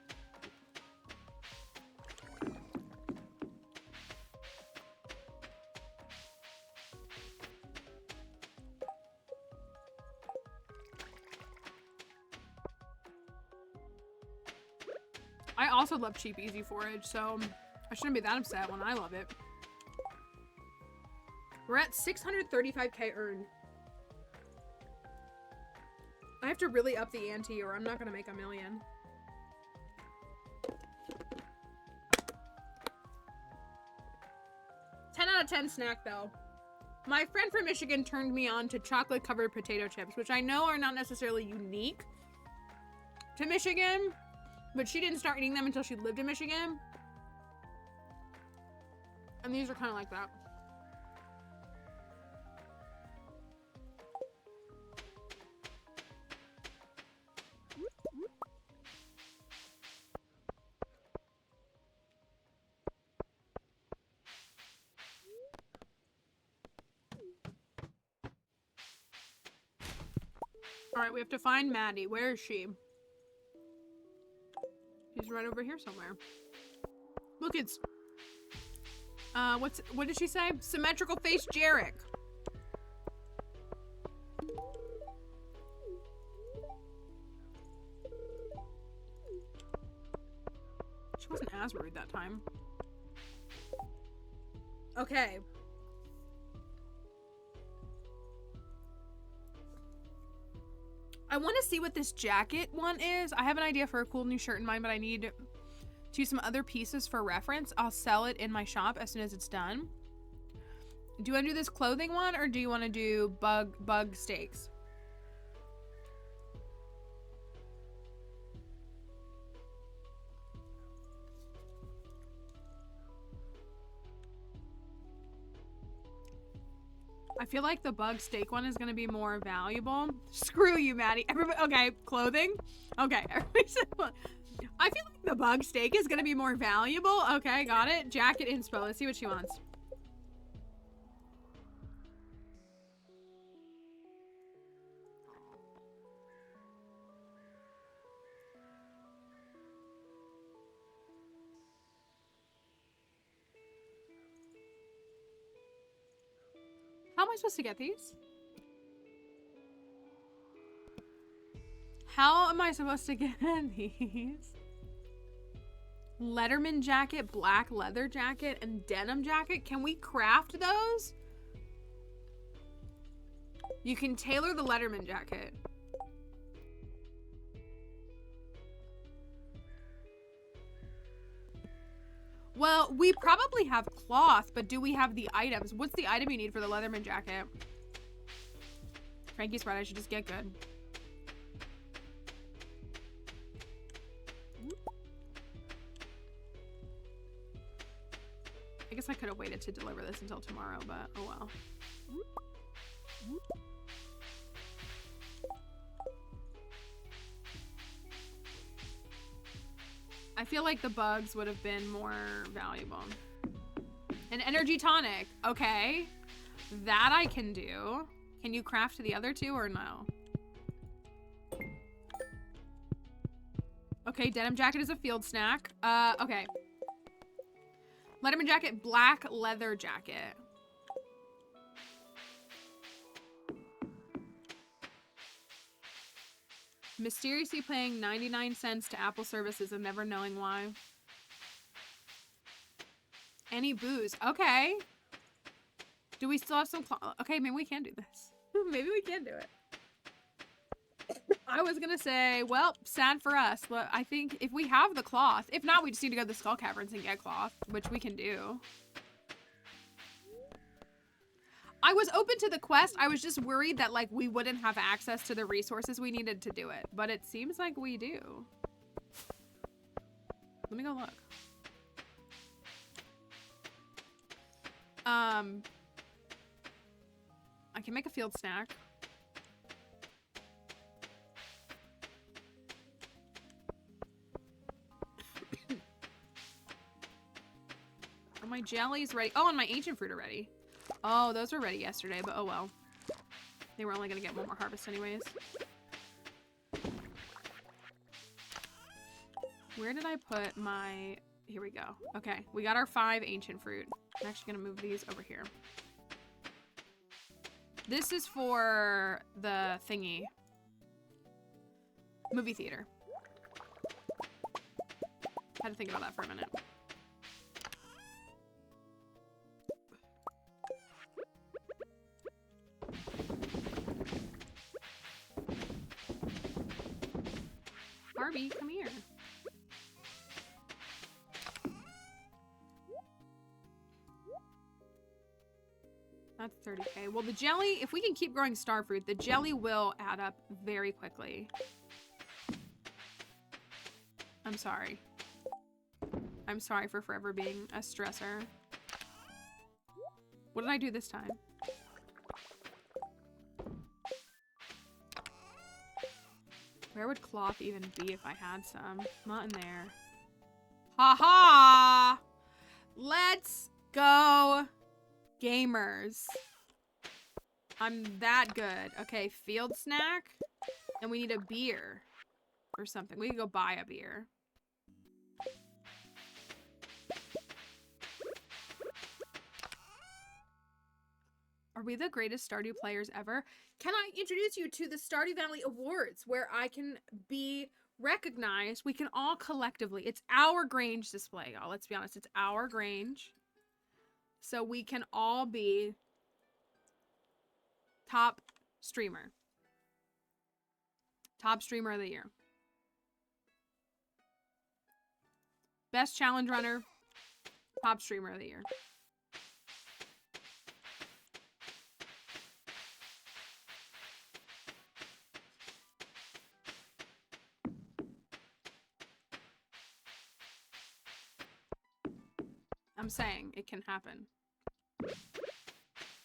I also love cheap, easy forage, so I shouldn't be that upset when I love it. We're at 635k earned. I have to really up the ante or I'm not gonna make a million. Out of 10 snack though. My friend from Michigan turned me on to chocolate covered potato chips, which I know are not necessarily unique to Michigan, but she didn't start eating them until she lived in Michigan. And these are kind of like that. Alright, we have to find Maddie. Where is she? She's right over here somewhere. Look, it's... what did she say? Symmetrical face Jarek. She wasn't as rude that time. Okay. I want to see what this jacket one is. I have an idea for a cool new shirt in mind, but I need to use some other pieces for reference. I'll sell it in my shop as soon as it's done. Do you want to do this clothing one or do you want to do bug steaks? I feel like the bug steak one is going to be more valuable. Screw you, Maddie. Everybody, okay, clothing. Okay, everybody said, I feel like the bug steak is going to be more valuable. Okay, got it. Jacket inspo. Let's see what she wants. How am I supposed to get these? How am I supposed to get these? Letterman jacket, black leather jacket, and denim jacket. Can we craft those? You can tailor the Letterman jacket. Well, we probably have cloth, but do we have the items? What's the item you need for the Leatherman jacket? Frankie's right, I should just get good. I guess I could have waited to deliver this until tomorrow, but oh well. I feel like the bugs would have been more valuable. An energy tonic. Okay. That I can do. Can you craft the other two or no? Okay, denim jacket is a field snack. Okay. Letterman jacket, black leather jacket. Mysteriously paying 99 cents to Apple services and never knowing why. Any booze. Okay. Do we still have some okay, maybe we can do this. Maybe we can do it. I was gonna say, well, sad for us, but I think if we have the cloth, if not, we just need to go to the Skull Caverns and get cloth, which we can do. I was open to the quest. I was just worried that like we wouldn't have access to the resources we needed to do it, but it seems like we do. Let me go look. I can make a field snack. Are my jellies ready? Oh, and my ancient fruit are ready. Oh, those were ready yesterday, but oh well. They were only gonna get one more harvest anyways. Where did I put my... Here we go. Okay, we got our 5 ancient fruit. I'm actually gonna move these over here. This is for the thingy. Movie theater. Had to think about that for a minute. Barbie, come here. That's 30k. Well, the jelly, if we can keep growing star fruit, the jelly will add up very quickly. I'm sorry. I'm sorry for forever being a stressor. What did I do this time? Where would cloth even be if I had some? Not in there. Ha-ha! Let's go, gamers. I'm that good. Okay, field snack. And we need a beer or something. We can go buy a beer. Are we the greatest Stardew players ever? Can I introduce you to the Stardew Valley Awards, where I can be recognized? We can all collectively. It's our Grange display, y'all. Let's be honest. It's our Grange. So we can all be top streamer. Top streamer of the year. Best challenge runner. Top streamer of the year. I'm saying it can happen.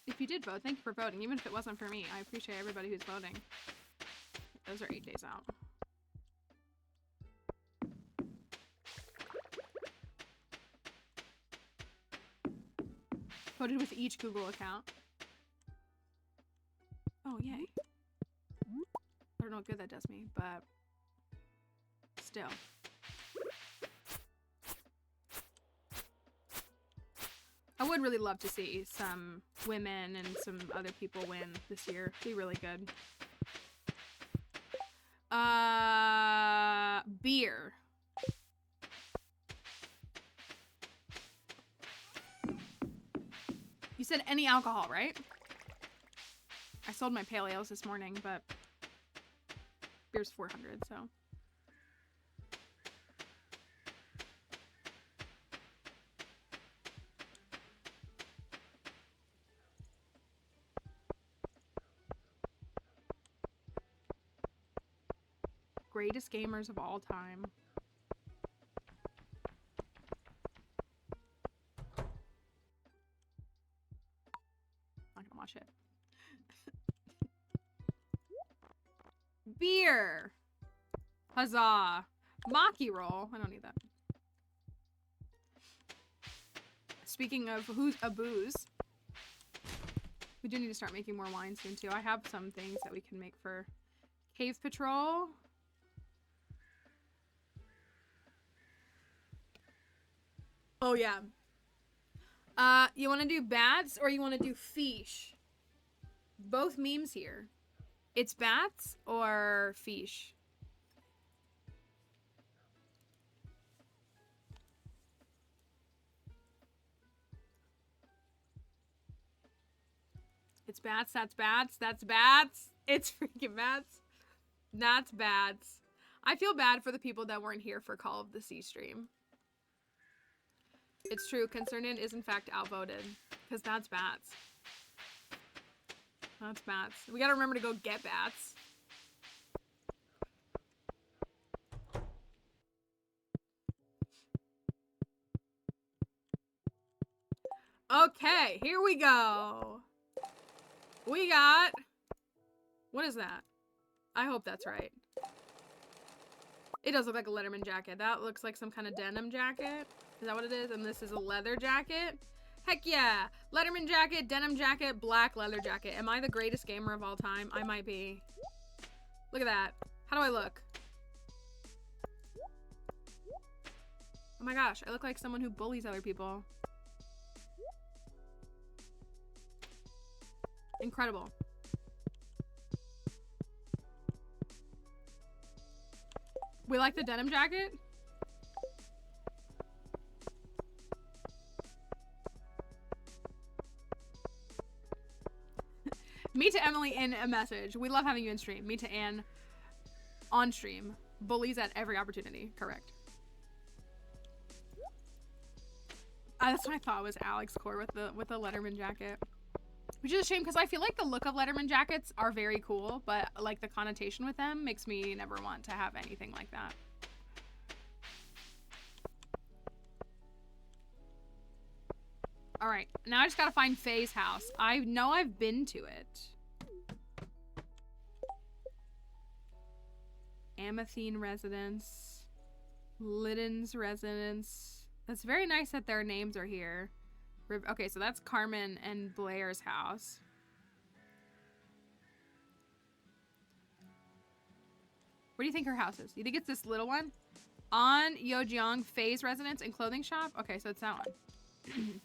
If you did vote, thank you for voting. Even if it wasn't for me, I appreciate everybody who's voting. Those are 8 days out. Voted with each Google account. Oh, yay. I don't know what good that does me, but still. I would really love to see some women and some other people win this year. Be really good. Beer. You said any alcohol, right? I sold my pale ales this morning, but beer's 400, so. Greatest gamers of all time. Not gonna watch it. Beer. Huzzah. Maki roll. I don't need that. Speaking of who's a booze, we do need to start making more wine soon too. I have some things that we can make for Cave Patrol. Oh yeah. You want to do bats or you want to do fish? Both memes here. It's bats or fish. It's bats, that's bats, that's bats. It's freaking bats. That's bats. I feel bad for the people that weren't here for Call of the Sea stream. It's true, Concernin is in fact outvoted. Because that's bats. That's bats. We gotta remember to go get bats. Okay, here we go. We got... What is that? I hope that's right. It does look like a Letterman jacket. That looks like some kind of denim jacket. Is that what it is? And this is a leather jacket? Heck yeah! Letterman jacket, denim jacket, black leather jacket. Am I the greatest gamer of all time? I might be. Look at that. How do I look? Oh my gosh, I look like someone who bullies other people. Incredible. We like the denim jacket? Me to Emily in a message. We love having you in stream. Me to Anne on stream. Bullies at every opportunity. Correct. That's what I thought was Alex Core with the Letterman jacket. Which is a shame because I feel like the look of Letterman jackets are very cool, but like the connotation with them makes me never want to have anything like that. All right, now I just gotta find Faye's house. I know I've been to it. Amathine residence, Liddon's residence. That's very nice that their names are here. Okay, so that's Carmen and Blair's house. What do you think her house is? You think it's this little one? On Yeojeong, Faye's residence and clothing shop? Okay, so it's that one.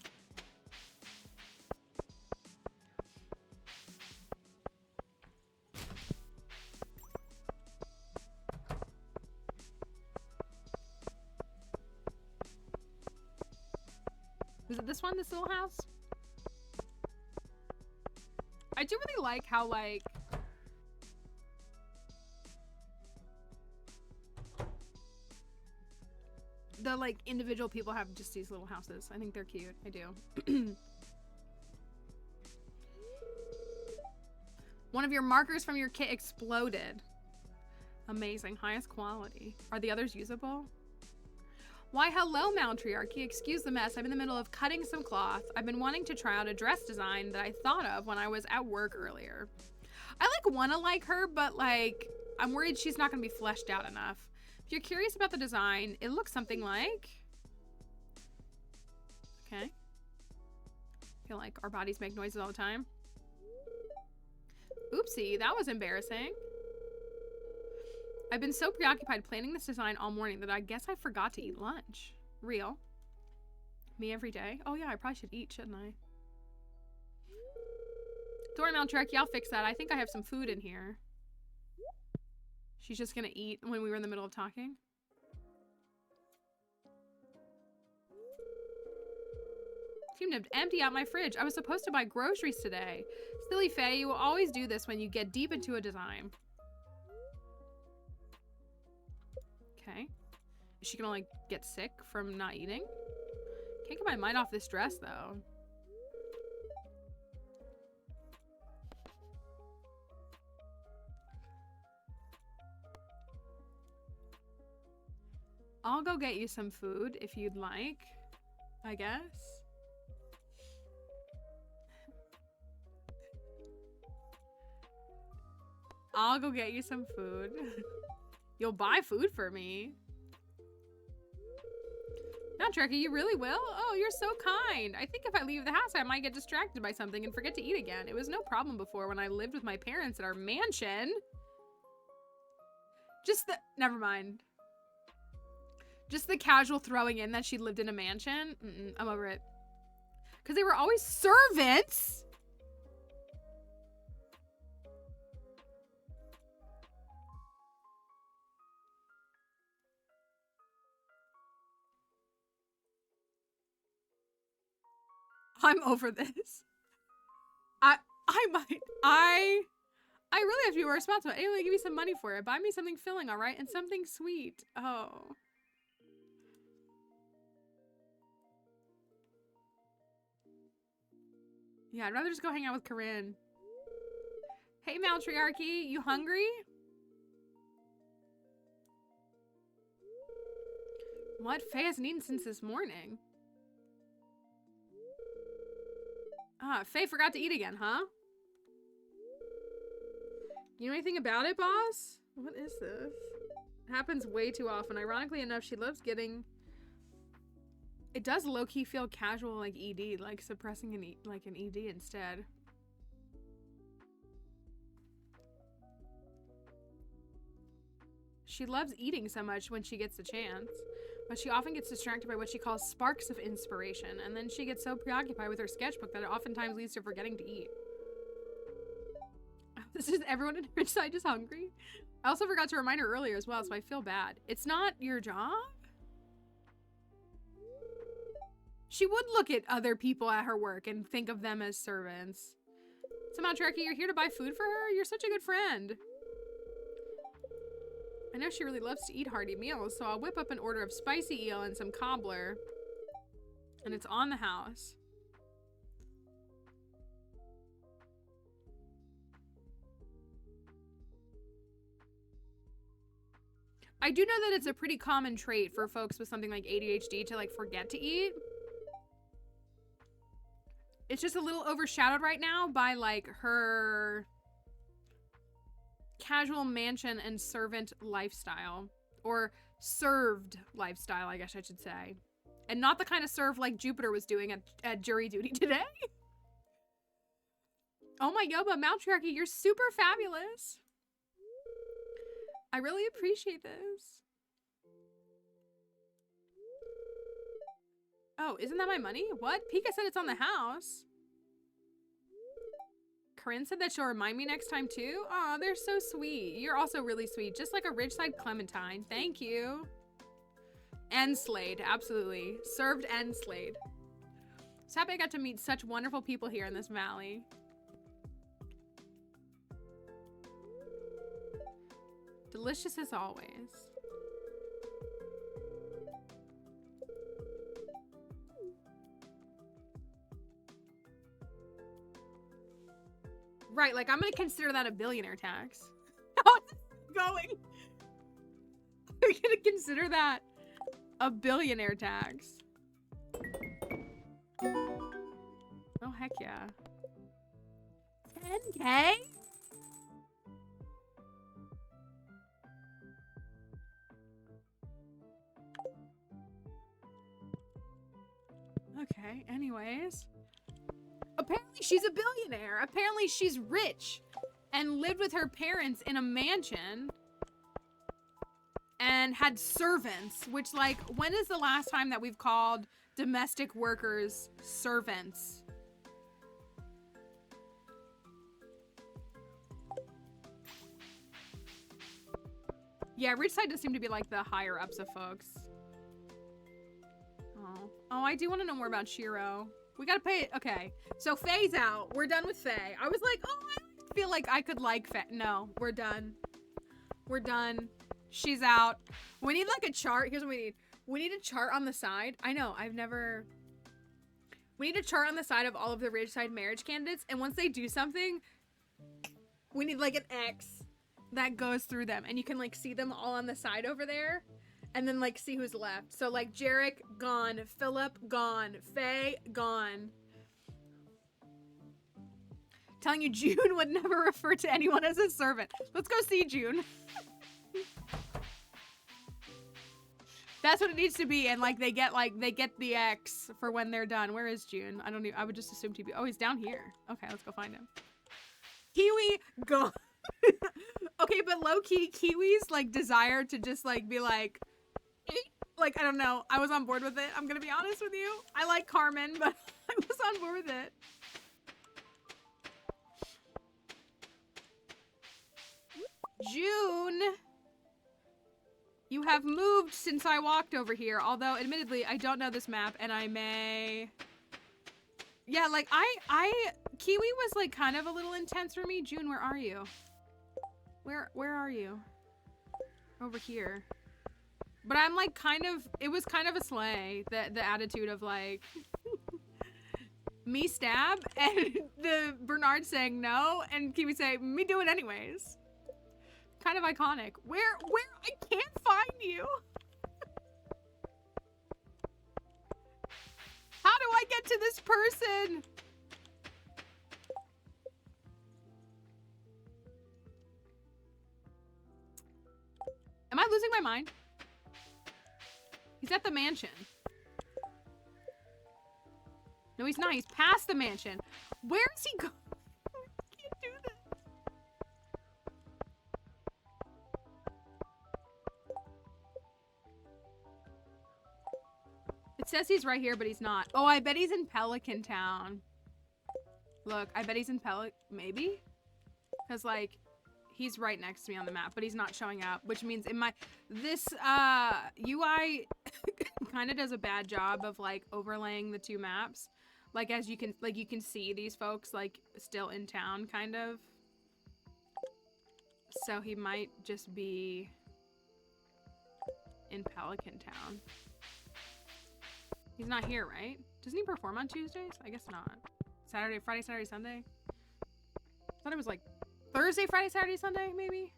Was it this one, this little house? I do really like how, like, the, like, individual people have just these little houses. I think they're cute. I do. One of your markers from your kit exploded. Amazing. Highest quality. Are the others usable? Why, hello, Maltriarchy. Excuse the mess. I'm in the middle of cutting some cloth. I've been wanting to try out a dress design that I thought of when I was at work earlier. I, like, want to like her, but, like, I'm worried she's not going to be fleshed out enough. If you're curious about the design, it looks something like... Okay. I feel like our bodies make noises all the time. Oopsie, that was embarrassing. I've been so preoccupied planning this design all morning that I guess I forgot to eat lunch. Real. Me every day? Oh yeah, I probably should eat, shouldn't I? Don't worry, Maltrek, I'll fix that. I think I have some food in here. She's just gonna eat when we were in the middle of talking. Seemed to empty out my fridge. I was supposed to buy groceries today. Silly Faye, you will always do this when you get deep into a design. Okay. Is she gonna like get sick from not eating? Can't get my mind off this dress though. I'll go get you some food if you'd like, I guess. I'll go get you some food. You'll buy food for me. Now, Trekkie, you really will? Oh, you're so kind. I think if I leave the house, I might get distracted by something and forget to eat again. It was no problem before when I lived with my parents at our mansion. Never mind. Just the casual throwing in that she lived in a mansion. I'm over it. Because they were always servants. I'm over this. I really have to be more responsible. Anyway, give me some money for it. Buy me something filling, all right? And something sweet. Oh. Yeah, I'd rather just go hang out with Corinne. Hey, Maltriarchy, you hungry? What? Faye hasn't eaten since this morning. Ah, Faye forgot to eat again, huh? You know anything about it, boss? What is this? It happens way too often. Ironically enough, she loves getting... It does low-key feel casual like ED, like suppressing an ED instead. She loves eating so much when she gets the chance, but she often gets distracted by what she calls sparks of inspiration, and then she gets so preoccupied with her sketchbook that it oftentimes leads to forgetting to eat. This is everyone in Ridgeside just hungry. I also forgot to remind her earlier as well, so I feel bad. It's not your job? She would look at other people at her work and think of them as servants. Somehow, Trekkie, you're here to buy food for her? You're such a good friend. I know she really loves to eat hearty meals, so I'll whip up an order of spicy eel and some cobbler. And it's on the house. I do know that it's a pretty common trait for folks with something like ADHD to like forget to eat. It's just a little overshadowed right now by like her casual mansion and servant lifestyle, or served lifestyle, I guess I should say. And not the kind of serve like Jupiter was doing at jury duty today. Oh my god, but Maltriarchy, you're super fabulous. I really appreciate this. Oh, isn't that my money? What? Pika said it's on the house. Corinne said that she'll remind me next time too. Aw, they're so sweet. You're also really sweet. Just like a Ridgeside Clementine. Thank you. And slayed, absolutely. Served and slayed. So happy I got to meet such wonderful people here in this valley. Delicious as always. Right, like I'm gonna consider that a billionaire tax. How is this going? Are you gonna consider that a billionaire tax? Oh heck yeah. 10K? Okay, anyways. Apparently she's a billionaire. Apparently she's rich and lived with her parents in a mansion and had servants, which like, when is the last time that we've called domestic workers, servants. Yeah, Ridgeside does seem to be like the higher ups of folks. Oh, I do want to know more about Shiro. We gotta pay it. Okay, so Faye's out. We're done with Faye. I was like, oh, I feel like I could like Faye. No, we're done. We're done. She's out. We need like a chart. Here's what we need. We need a chart on the side. I know, we need a chart on the side of all of the Ridgeside marriage candidates, and once they do something, we need like an X that goes through them, and you can like see them all on the side over there, and then like see who's left. So like Jarek, gone. Philip, gone. Faye, gone. Telling you, June would never refer to anyone as a servant. Let's go see June. That's what it needs to be, and like they get the X for when they're done. Where is June? I don't even, I would just assume TB. Oh, he's down here. Okay, let's go find him. Kiwi, gone. Okay, but low-key, Kiwi's like desire to just like be like I don't know. I was on board with it. I'm gonna be honest with you. I like Carmen, but I was on board with it. June, you have moved since I walked over here. Although, admittedly, I don't know this map, and I may. Yeah, like Kiwi was like kind of a little intense for me. June, where are you? Where are you? Over here. But I'm like it was kind of a slay, the attitude of like me stab and the Bernard saying no and Kiwi say me do it anyways. Kind of iconic. Where I can't find you. How do I get to this person? Am I losing my mind? He's at the mansion. No, he's not. He's past the mansion. Where is he going? I can't do this. It says he's right here, but he's not. Oh, I bet he's in Pelican Town. Look, I bet he's in maybe? Because, like, he's right next to me on the map, but he's not showing up, which means this UI kind of does a bad job of like overlaying the two maps. Like as you can see these folks like still in town kind of. So he might just be in Pelican Town. He's not here, right? Doesn't he perform on Tuesdays? I guess not. Friday, Saturday, Sunday? I thought it was like Thursday, Friday, Saturday, Sunday, maybe?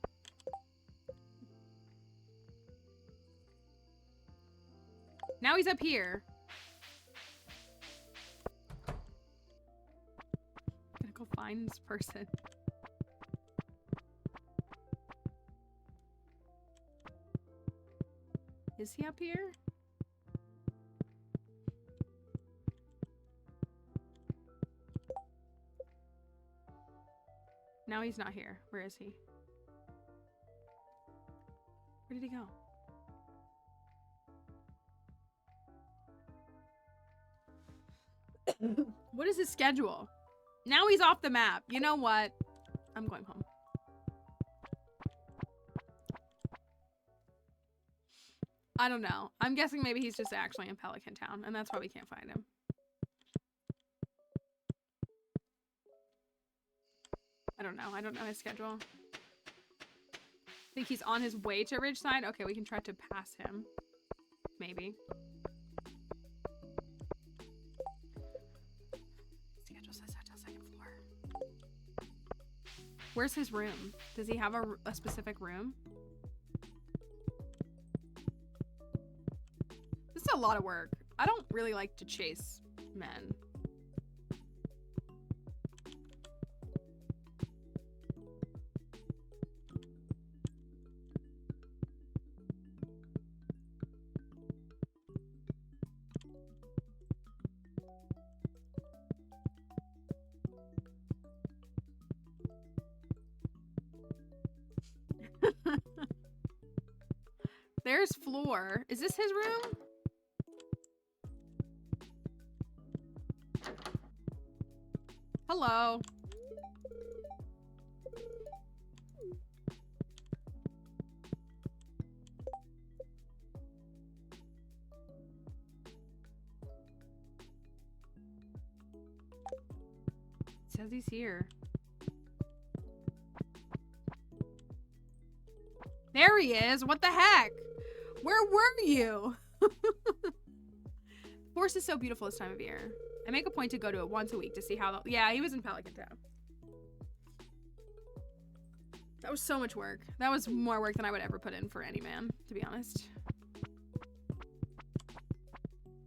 Now he's up here. I'm gonna go find this person. Is he up here? Now he's not here. Where is he? Where did he go? What is his schedule? Now he's off the map. You know what? I'm going home. I don't know. I'm guessing maybe he's just actually in Pelican Town, and that's why we can't find him. I don't know. I don't know his schedule. I think he's on his way to Ridgeside. Okay, we can try to pass him. Maybe. Schedule says hotel second floor. Where's his room? Does he have a specific room? This is a lot of work. I don't really like to chase men. There's Floor. Is this his room? Hello. It says he's here. There he is. What the heck? Where were you? Forest is so beautiful this time of year. I make a point to go to it once a week to see how... Yeah, he was in Pelican Town. That was so much work. That was more work than I would ever put in for any man, to be honest.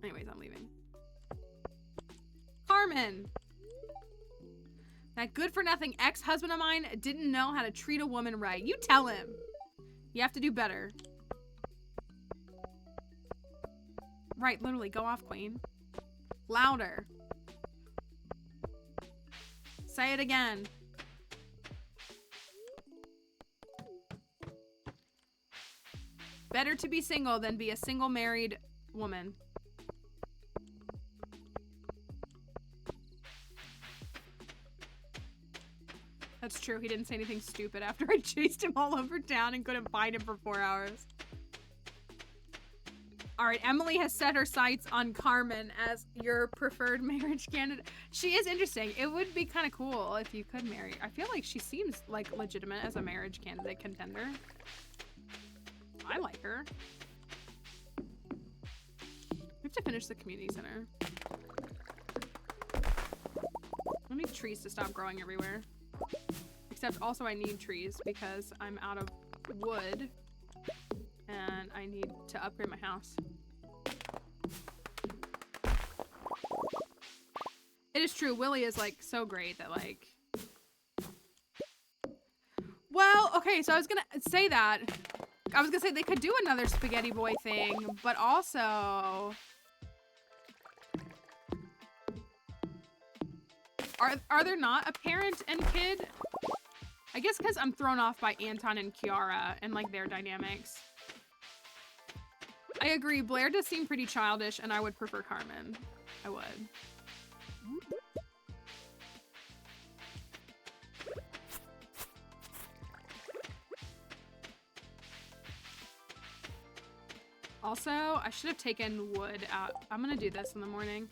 Anyways, I'm leaving. Carmen! That good-for-nothing ex-husband of mine didn't know how to treat a woman right. You tell him. You have to do better. Right, literally. Go off, queen. Louder. Say it again. Better to be single than be a single married woman. That's true. He didn't say anything stupid after I chased him all over town and couldn't find him for 4 hours. All right, Emily has set her sights on Carmen as your preferred marriage candidate. She is interesting. It would be kind of cool if you could marry. I feel like she seems like legitimate as a marriage candidate contender. I like her. We have to finish the community center. I need trees to stop growing everywhere. Except also I need trees because I'm out of wood and I need to upgrade my house. It is true, Willie is like so great that like... Well, okay, so I was gonna say that. I was gonna say they could do another Spaghetti Boy thing, but also... Are there not a parent and kid? I guess because I'm thrown off by Anton and Kiara and like their dynamics. I agree, Blair does seem pretty childish and I would prefer Carmen. I would. Also, I should have taken wood out. I'm gonna do this in the morning.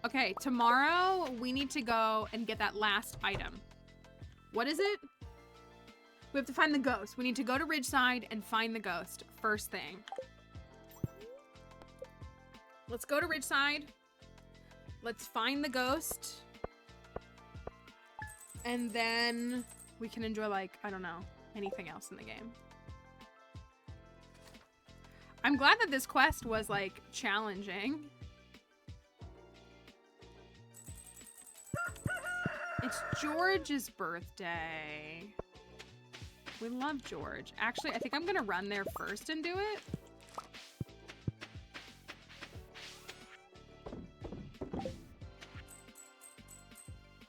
Okay, tomorrow we need to go and get that last item. What is it? We have to find the ghost. We need to go to Ridgeside and find the ghost first thing. Let's go to Ridgeside. Let's find the ghost. And then we can enjoy, like, I don't know, anything else in the game. I'm glad that this quest was, like, challenging. It's George's birthday. We love George. Actually, I think I'm gonna run there first and do it.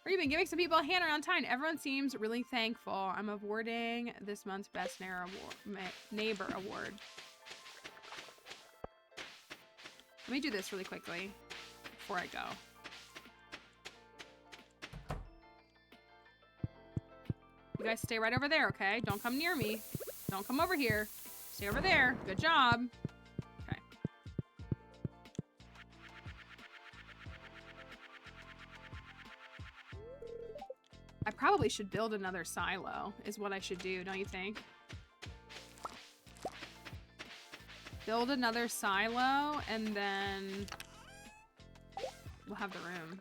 Or even giving some people a hand around town. Everyone seems really thankful. I'm awarding this month's Best Neighbor Award. Let me do this really quickly before I go. You guys stay right over there, okay? Don't come near me. Don't come over here. Stay over there. Good job. Okay. I probably should build another silo, is what I should do, don't you think? Build another silo, and then we'll have the room.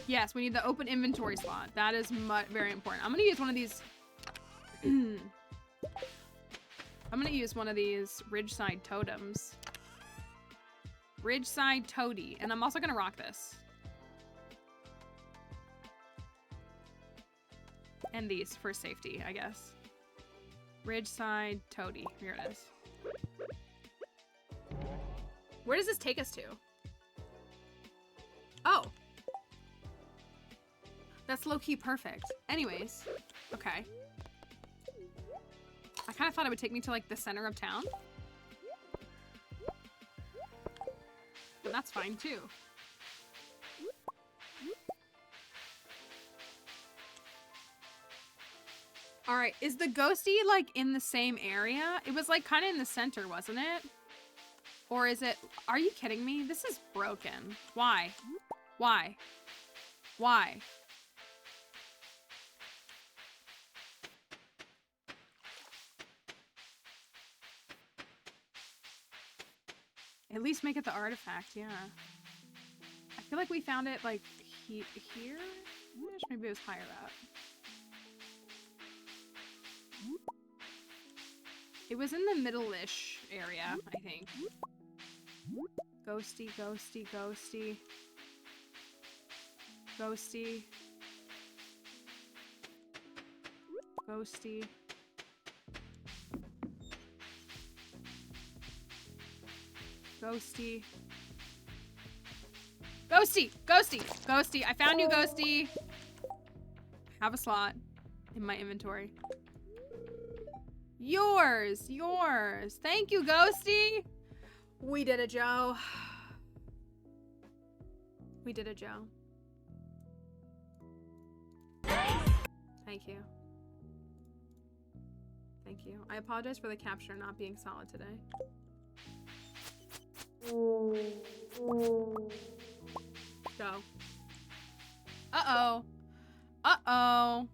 Yes, we need the open inventory slot. That is very important. I'm gonna use one of these. I'm gonna use one of these Ridgeside totems. Ridgeside toady, and I'm also gonna rock this. And these for safety, I guess. Ridgeside toady. Here it is. Where does this take us to? Oh. That's low-key perfect. Anyways, okay. I kind of thought it would take me to, like, the center of town. But that's fine, too. All right, is the ghosty like in the same area? It was like kind of in the center, wasn't it? Or is it, are you kidding me? This is broken. Why? Why? Why? At least make it the artifact, yeah. I feel like we found it like here? Maybe it was higher up. It was in the middle-ish area, I think. Ghosty, ghosty, ghosty. Ghosty. Ghosty. Ghosty. Ghosty! Ghosty! Ghosty! I found you, Ghosty! Have a slot in my inventory. Yours! Yours! Thank you, Ghosty! We did it, Joe. We did it, Joe. Thank you. Thank you. I apologize for the capture not being solid today. Go. Uh-oh. Uh-oh.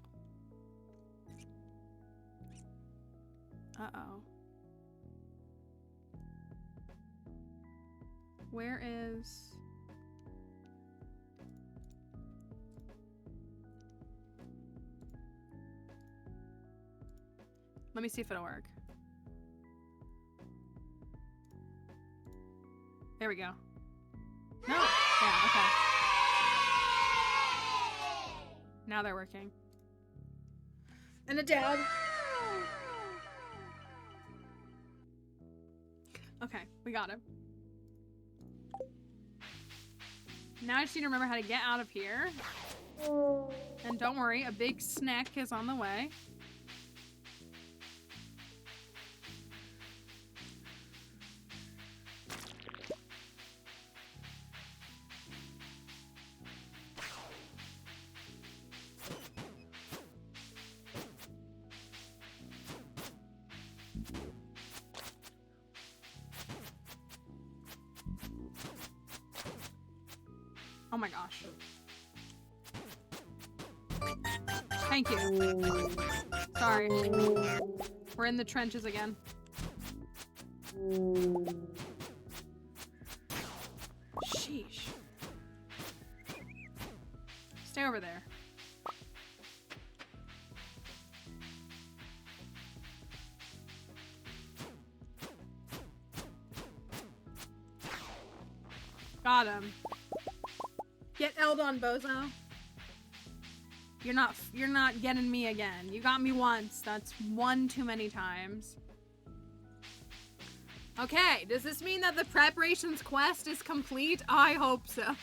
Uh-oh. Where is... Let me see if it'll work. There we go. No. Yeah, okay. Now they're working. And a dab. Okay, we got him. Now I just need to remember how to get out of here. And don't worry, a big snack is on the way. Oh my gosh. Thank you. Sorry. We're in the trenches again. Sheesh. Stay over there. Got him. Get Eldon, bozo. You're not getting me again. You got me once. That's one too many times. Okay, does this mean that the preparations quest is complete? I hope so.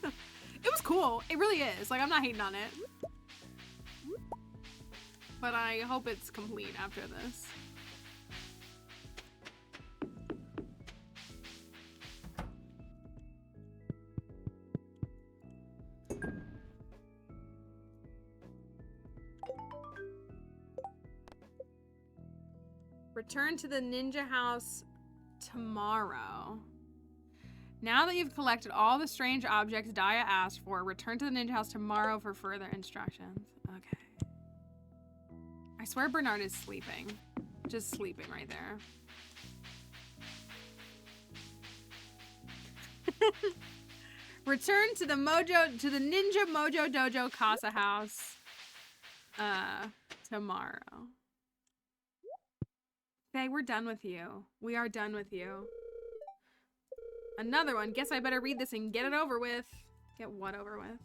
It was cool. It really is. Like, I'm not hating on it. But I hope it's complete after this. Return to the ninja house tomorrow. Now that you've collected all the strange objects Daya asked for, return to the ninja house tomorrow for further instructions. Okay. I swear Bernard is sleeping. Just sleeping right there. Return to the Ninja Mojo Dojo Casa house tomorrow. Okay, we're done with you. We are done with you. Another one. Guess I better read this and get it over with. Get what over with?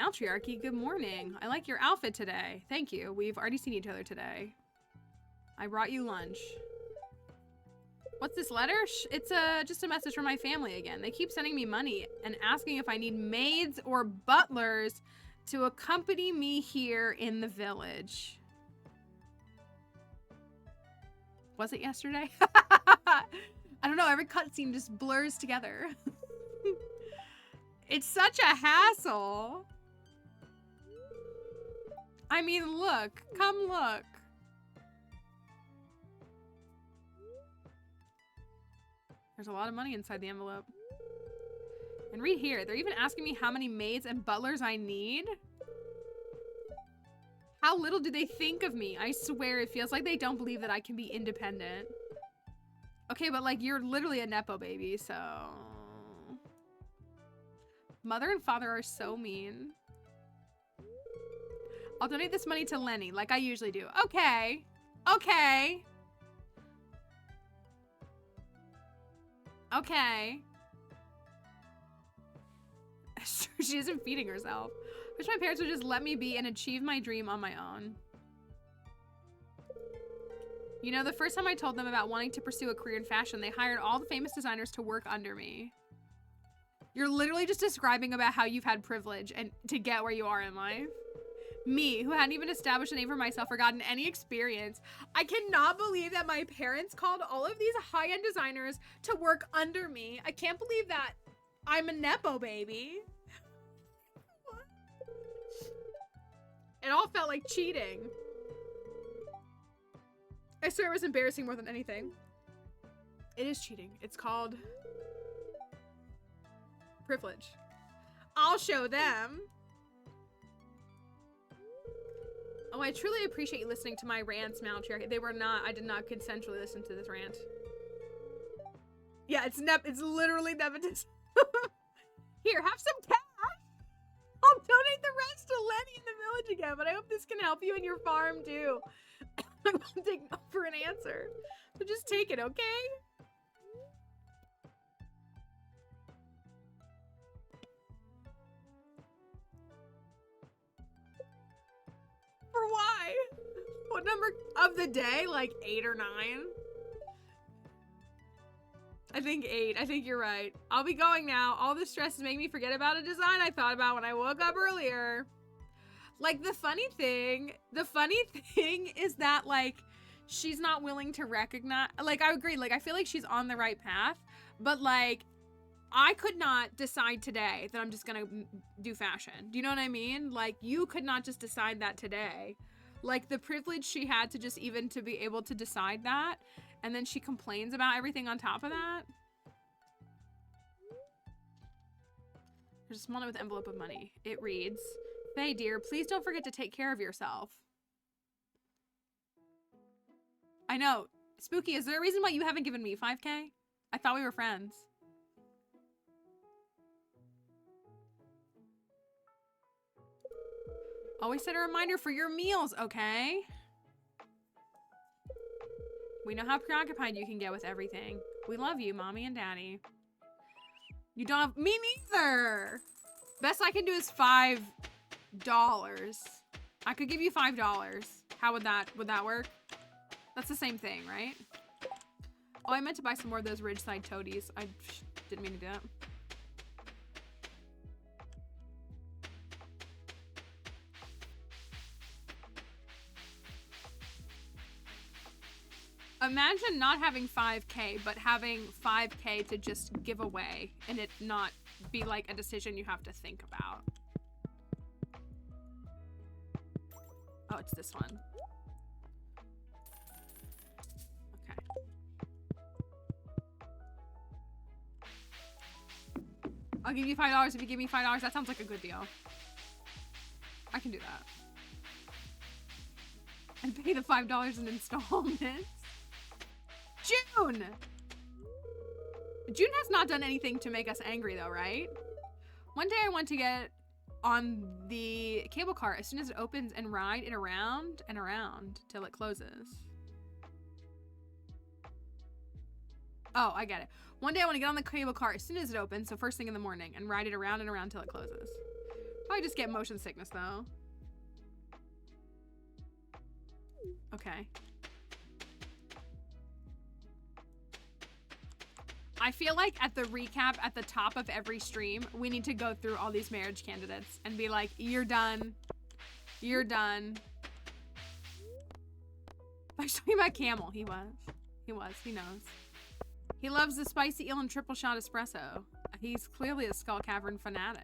Matriarchy, good morning. I like your outfit today. Thank you. We've already seen each other today. I brought you lunch. What's this letter? It's just a message from my family again. They keep sending me money and asking if I need maids or butlers to accompany me here in the village. Was it yesterday? I don't know. Every cutscene just blurs together. It's such a hassle. I mean, look. Come look. There's a lot of money inside the envelope. And read here. They're even asking me how many maids and butlers I need. How little do they think of me? I swear it feels like they don't believe that I can be independent. Okay, but like you're literally a Nepo baby, so... Mother and father are so mean. I'll donate this money to Lenny, like I usually do. Okay. Okay. Okay. She isn't feeding herself. Wish my parents would just let me be and achieve my dream on my own. You know, the first time I told them about wanting to pursue a career in fashion, they hired all the famous designers to work under me. You're literally just describing about how you've had privilege and to get where you are in life. Me, who hadn't even established a name for myself or gotten any experience. I cannot believe that my parents called all of these high-end designers to work under me. I can't believe that I'm a Nepo baby. What? It all felt like cheating. I swear it was embarrassing more than anything. It is cheating. It's called privilege. I'll show them. Oh, I truly appreciate you listening to my rants, Maltrick. They were not, I did not consensually listen to this rant. Yeah, it's literally nepotism. Here, have some cash. I'll donate the rest to Lenny in the village again, but I hope this can help you in your farm too. I won't take no for an answer. So just take it, okay? For why? What number of the day? Like 8 or 9? I think 8. I think you're right. I'll be going now. All this stress is making me forget about a design I thought about when I woke up earlier. Like, the funny thing is that, like, she's not willing to recognize, like, I agree, like, I feel like she's on the right path, but, like, I could not decide today that I'm just gonna do fashion. Do you know what I mean? Like, you could not just decide that today. Like, the privilege she had to just even to be able to decide that, and then she complains about everything on top of that. There's a small note with envelope of money. It reads, "Hey dear, please don't forget to take care of yourself." I know. Spooky, is there a reason why you haven't given me 5K? I thought we were friends. Always set a reminder for your meals, okay? We know how preoccupied you can get with everything. We love you, Mommy and Daddy. You don't have- Me neither! Best I can do is $5. I could give you $5. How would that work? That's the same thing, right? Oh, I meant to buy some more of those Ridgeside toadies. I didn't mean to do that. Imagine not having 5K, but having 5K to just give away and it not be like a decision you have to think about. Oh, it's this one. Okay. I'll give you $5 if you give me $5. That sounds like a good deal. I can do that. And pay the $5 in installments. June! June has not done anything to make us angry though, right? One day I went to get on the cable car as soon as it opens and ride it around and around till it closes. Oh, I get it. One day I want to get on the cable car as soon as it opens, so first thing in the morning, and ride it around and around till it closes. Probably just get motion sickness though. Okay. I feel like at the recap at the top of every stream, we need to go through all these marriage candidates and be like, you're done. You're done. I was talking about Camel. He was. He knows. He loves the spicy eel and triple shot espresso. I He's clearly a Skull Cavern fanatic.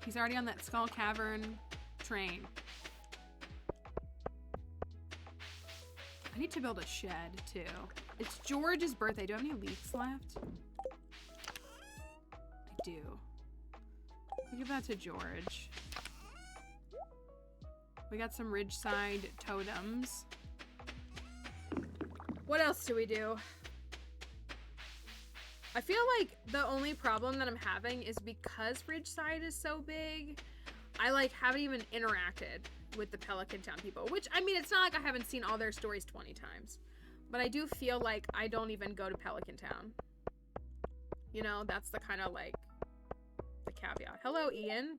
He's already on that Skull Cavern train. I need to build a shed, too. It's George's birthday. Do I have any leeks left? I do. I'll give that to George. We got some Ridgeside totems. What else do we do? I feel like the only problem that I'm having is because Ridgeside is so big, I like haven't even interacted with the Pelican Town people, which, I mean, it's not like I haven't seen all their stories 20 times, but I do feel like I don't even go to Pelican Town. You know, that's the kind of like the caveat. Hello, Ian.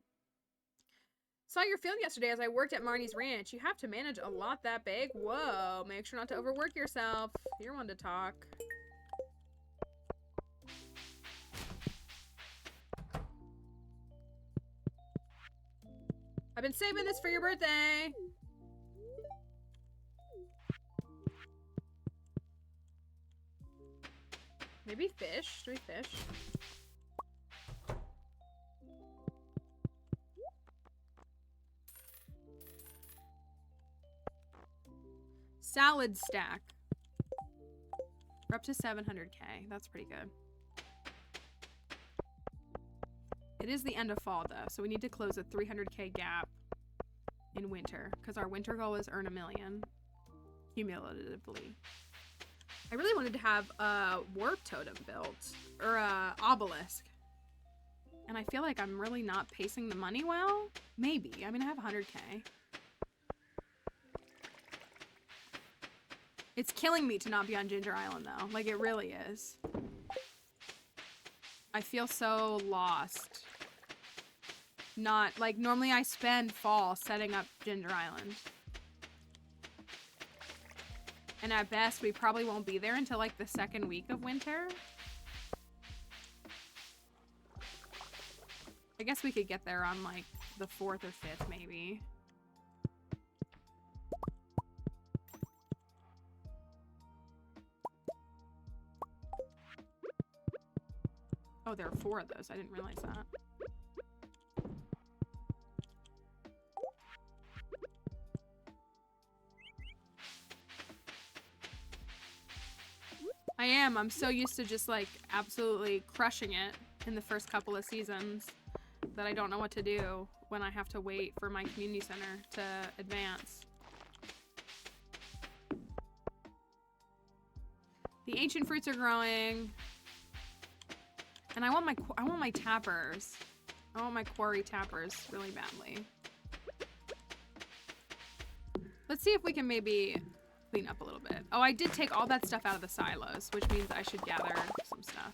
Saw your film yesterday as I worked at Marnie's Ranch. You have to manage a lot that big. Whoa, make sure not to overwork yourself. You're one to talk. I've been saving this for your birthday. Maybe fish? Do we fish? Salad stack. We're up to 700k. That's pretty good. It is the end of fall though, so we need to close a 300k gap in winter because our winter goal is earn 1 million cumulatively. I really wanted to have a warp totem built or a obelisk, and I feel like I'm really not pacing the money well. Maybe. I mean, I have 100k. It's killing me to not be on Ginger Island though. Like, it really is. I feel so lost. Not, like, normally I spend fall setting up Ginger Island. And at best, we probably won't be there until, like, the second week of winter. I guess we could get there on, like, the 4th or 5th, maybe. Oh, there are 4 of those. I didn't realize that. I am. I'm so used to just, like, absolutely crushing it in the first couple of seasons that I don't know what to do when I have to wait for my community center to advance. The ancient fruits are growing. And I want my tappers. I want my quarry tappers really badly. Let's see if we can maybe clean up a little bit. Oh, I did take all that stuff out of the silos, which means I should gather some stuff.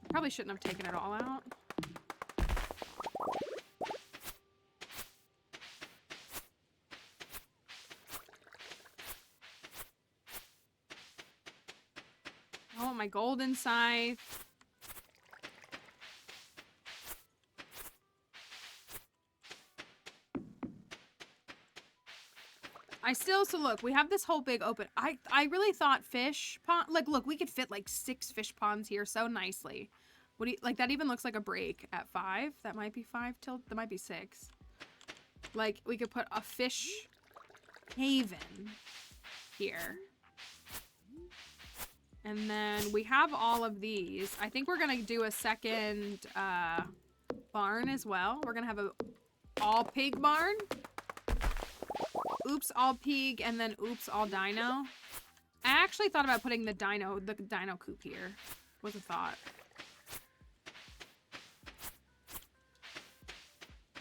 Probably shouldn't have taken it all out. I want my golden scythe. So look, we have this whole big open. I really thought fish pond, like, look, we could fit like 6 fish ponds here so nicely. What do you, like, that even looks like a break at 5. That might be 5 till, that might be 6. Like, we could put a fish haven here. And then we have all of these. I think we're gonna do a second barn as well. We're gonna have a all pig barn. Oops, all pig, and then oops, all dino. I actually thought about putting the dino coop here. Was a thought.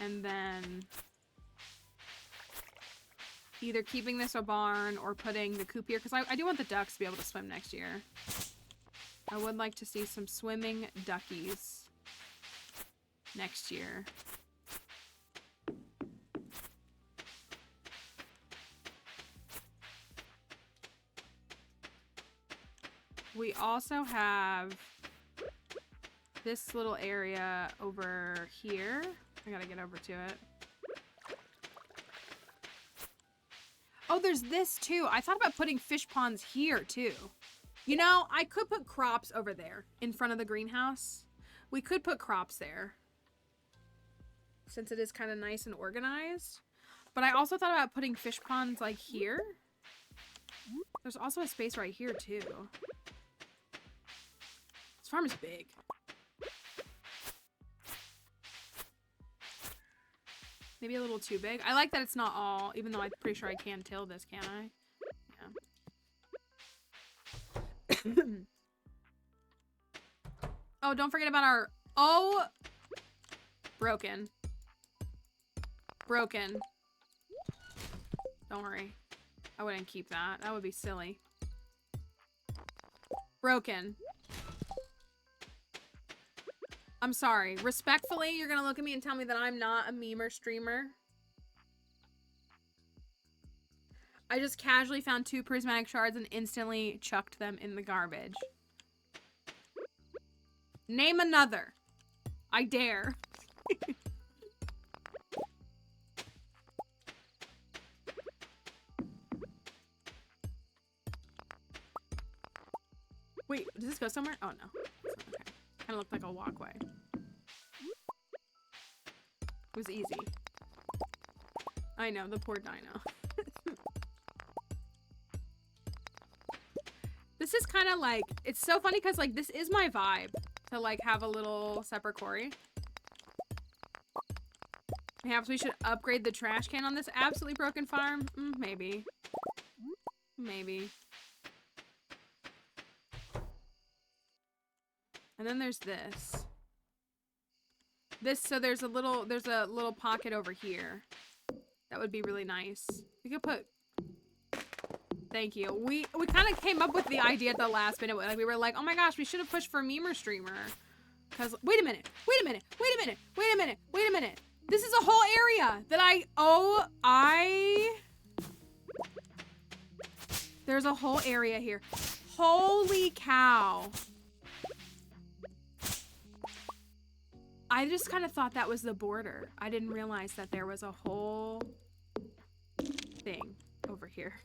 And then either keeping this a barn or putting the coop here, because I do want the ducks to be able to swim next year. I would like to see some swimming duckies next year. We also have this little area over here. I gotta get over to it. Oh, there's this too. I thought about putting fish ponds here too. You know, I could put crops over there in front of the greenhouse. We could put crops there, since it is kind of nice and organized. But I also thought about putting fish ponds like here. There's also a space right here too. This farm is big. Maybe a little too big. I like that it's not all, even though I'm pretty sure I can till this, can't I? Yeah. Oh, don't forget about our... Oh! Broken. Broken. Don't worry. I wouldn't keep that. That would be silly. Broken. I'm sorry. Respectfully, you're gonna look at me and tell me that I'm not a meme or streamer. I just casually found 2 prismatic shards and instantly chucked them in the garbage. Name another. I dare. Wait, does this go somewhere? Oh, no. Okay. Kind of looked like a walkway. It was easy. I know, the poor dino. This is kind of like, it's so funny because like this is my vibe to like have a little separate quarry. Perhaps we should upgrade the trash can on this absolutely broken farm. Maybe. Maybe. And then there's this. So there's a little pocket over here. That would be really nice. We could put... Thank you. We kind of came up with the idea at the last minute. Like we were like, oh my gosh, we should have pushed for memer streamer. Cause wait a minute. This is a whole area that there's a whole area here. Holy cow. I just kind of thought that was the border. I didn't realize that there was a whole thing over here.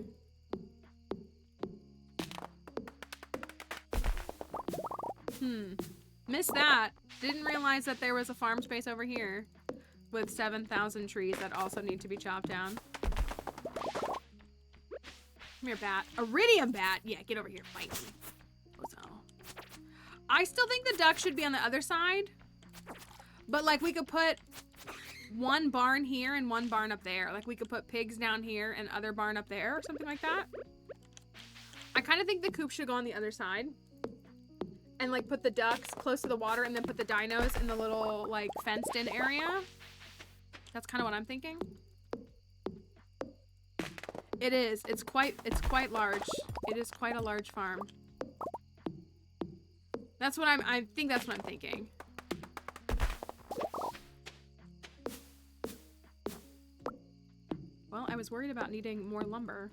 Missed that. Didn't realize that there was a farm space over here with 7,000 trees that also need to be chopped down. Come here, bat. Iridium bat. Yeah, get over here. Fight me. So, I still think the duck should be on the other side. But like we could put one barn here and one barn up there. Like we could put pigs down here and other barn up there or something like that. I kind of think the coop should go on the other side. And like put the ducks close to the water and then put the dinos in the little like fenced in area. That's kind of what I'm thinking. It is. It's quite large. It is quite a large farm. That's what I think that's what I'm thinking. Well, I was worried about needing more lumber.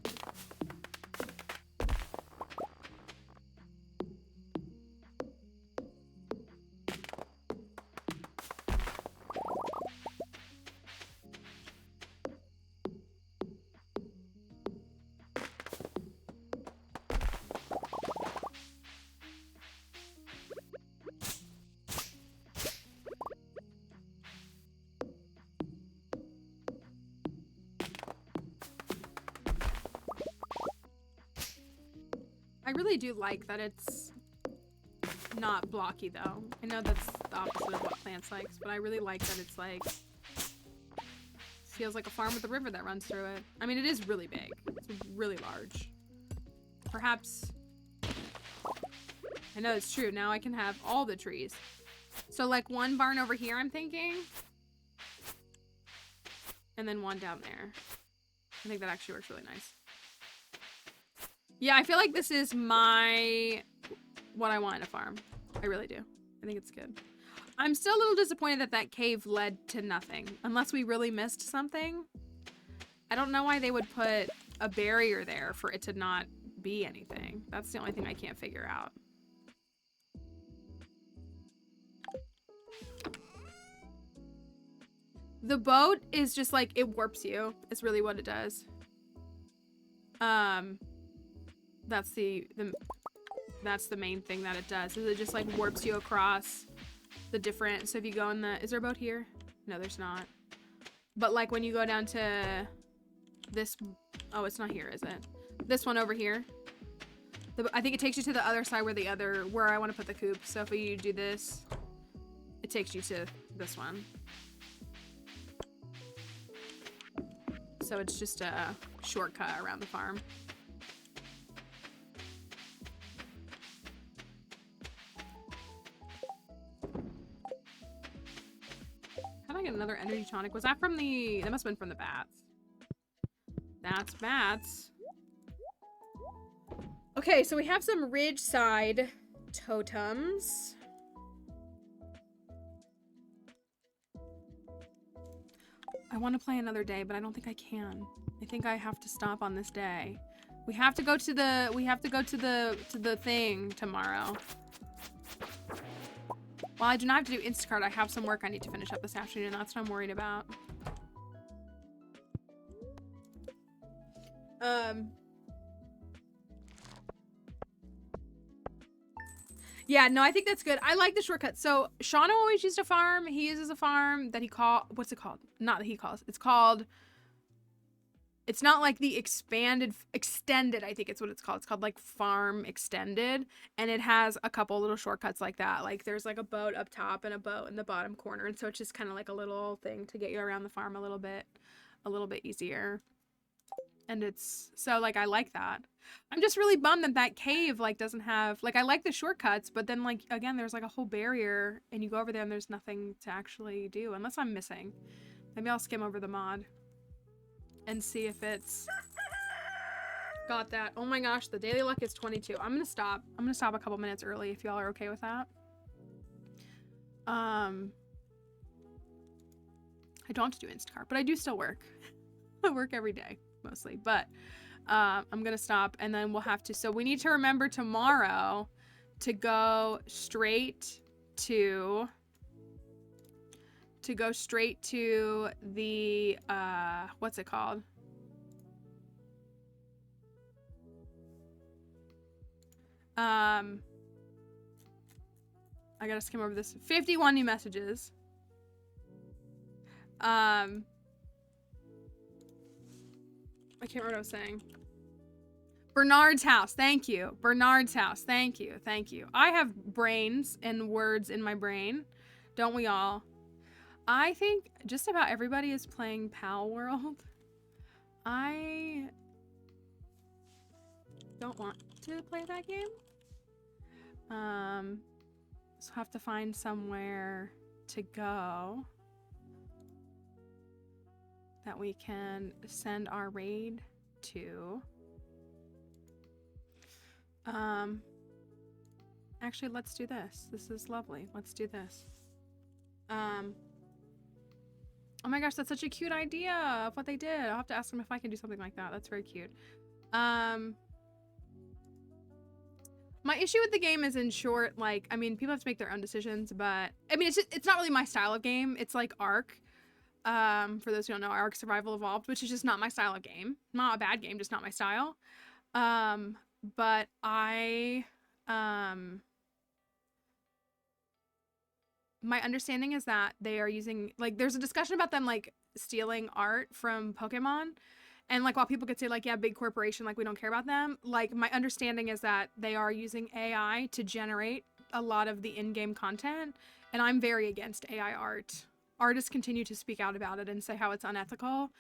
I really do like that it's not blocky though. I know that's the opposite of what plants likes, but I really like that it's like feels like a farm with a river that runs through it. I mean, it is really big. It's really large. Perhaps I know it's true. Now I can have all the trees. So like one barn over here, I'm thinking, and then one down there. I think that actually works really nice. Yeah, I feel like this is what I want in a farm. I really do. I think it's good. I'm still a little disappointed that that cave led to nothing. Unless we really missed something. I don't know why they would put a barrier there for it to not be anything. That's the only thing I can't figure out. The boat is just like, it warps you. It's really what it does. That's the main thing that it does, is it just like warps you across the different, so if you go in the, is there a boat here? No, there's not. But like when you go down to this, oh, it's not here, is it? This one over here. I think it takes you to the other side where I want to put the coop. So if you do this, it takes you to this one. So it's just a shortcut around the farm. How did I get another energy tonic? Was that from the, that must have been from the bats. That's bats. Okay, so we have some Ridgeside totems. I want to play another day, but I don't think I can. I think I have to stop on this day. We have to go to the thing tomorrow. While I do not have to do Instacart, I have some work I need to finish up this afternoon. That's what I'm worried about. Yeah, no, I think that's good. I like the shortcut. So Shauna always used a farm. He uses a farm that he what's it called? Not that he calls. It's called, it's not like the extended, I think it's what it's called. It's called like farm extended. And it has a couple little shortcuts like that. Like there's like a boat up top and a boat in the bottom corner. And so it's just kind of like a little thing to get you around the farm a little bit easier. And it's, so like, I like that. I'm just really bummed that that cave like doesn't have, like, I like the shortcuts, but then like, again, there's like a whole barrier and you go over there and there's nothing to actually do unless I'm missing. Maybe I'll skim over the mod and see if it's got that. Oh my gosh, the daily luck is 22. I'm gonna stop a couple minutes early if y'all are okay with that. I don't have to do Instacart, but I do still work. I work every day mostly, but I'm gonna stop and then we'll have to, so we need to remember tomorrow to go straight to the what's it called, I gotta skim over this. 51 new messages. I can't remember what I was saying. Bernard's house. Thank you. Bernard's house. Thank you. Thank you. I have brains and words in my brain. Don't we all? I think just about everybody is playing Pal World. I don't want to play that game. So have to find somewhere to go that we can send our raid to. Actually, let's do this. This is lovely. Let's do this. Oh my gosh, that's such a cute idea of what they did. I'll have to ask them if I can do something like that. That's very cute. My issue with the game is, in short, like, I mean, people have to make their own decisions, but I mean, it's not really my style of game. It's like Ark. For those who don't know, Ark Survival Evolved, which is just not my style of game. Not a bad game, just not my style. But I, my understanding is that they are using, like, there's a discussion about them, like, stealing art from Pokemon. And, like, while people could say, like, yeah, big corporation, like, we don't care about them, like, my understanding is that they are using AI to generate a lot of the in-game content. And I'm very against AI art. Artists continue to speak out about it and say how it's unethical.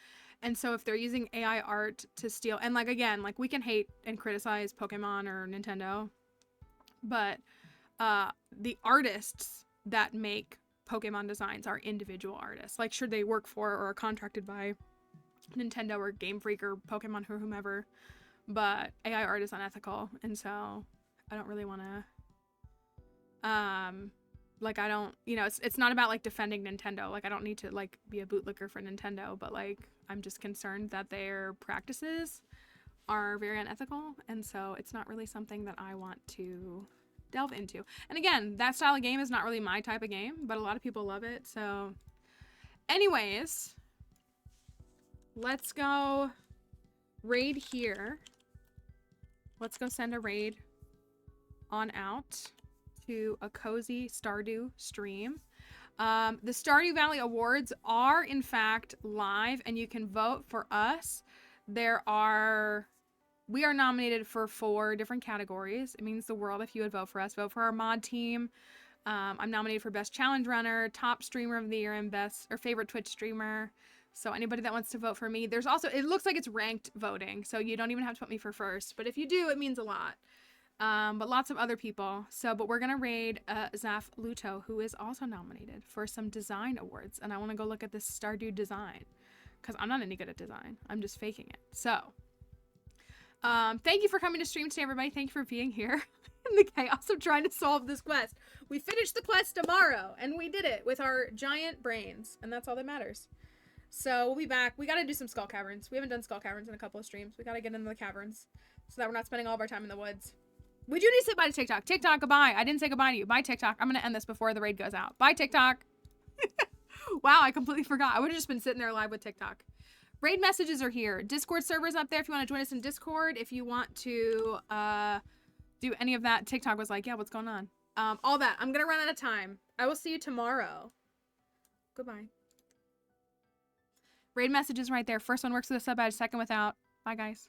And so if they're using AI art to steal, and like, again, like, we can hate and criticize Pokemon or Nintendo, but the artists that make Pokemon designs are individual artists. Like, sure, they work for or are contracted by Nintendo or Game Freak or Pokemon or whomever, but AI art is unethical. And so I don't really want to, like, I don't, you know, it's not about, like, defending Nintendo. Like, I don't need to, like, be a bootlicker for Nintendo, but, like, I'm just concerned that their practices are very unethical, and so it's not really something that I want to delve into. And again, that style of game is not really my type of game, but a lot of people love it, so anyways, let's go raid here. Let's go send a raid on out to a cozy Stardew stream. The Stardew Valley Awards are in fact live, and you can vote for us. We are nominated for 4 different categories. It means the world if you would vote for us. Vote for our mod team. I'm nominated for Best Challenge Runner, Top Streamer of the Year, and Best or Favorite Twitch Streamer. So anybody that wants to vote for me, there's also, it looks like it's ranked voting, so you don't even have to put me for first. But if you do, it means a lot. But lots of other people. But we're gonna raid Zaf Luto, who is also nominated for some design awards, and I want to go look at this Stardew design because I'm not any good at design. I'm just faking it. So, thank you for coming to stream today, everybody. Thank you for being here in the chaos of trying to solve this quest. We finished the quest tomorrow, and we did it with our giant brains, and that's all that matters. So we'll be back. We got to do some skull caverns. We haven't done skull caverns in a couple of streams. We got to get into the caverns so that we're not spending all of our time in the woods. We do need to say bye to TikTok. TikTok, goodbye. I didn't say goodbye to you. Bye, TikTok. I'm going to end this before the raid goes out. Bye, TikTok. Wow, I completely forgot. I would have just been sitting there live with TikTok. Raid messages are here. Discord server's up there if you want to join us in Discord. If you want to do any of that. TikTok was like, yeah, what's going on? All that. I'm going to run out of time. I will see you tomorrow. Goodbye. Raid messages right there. First one works with a sub badge, second without. Bye, guys.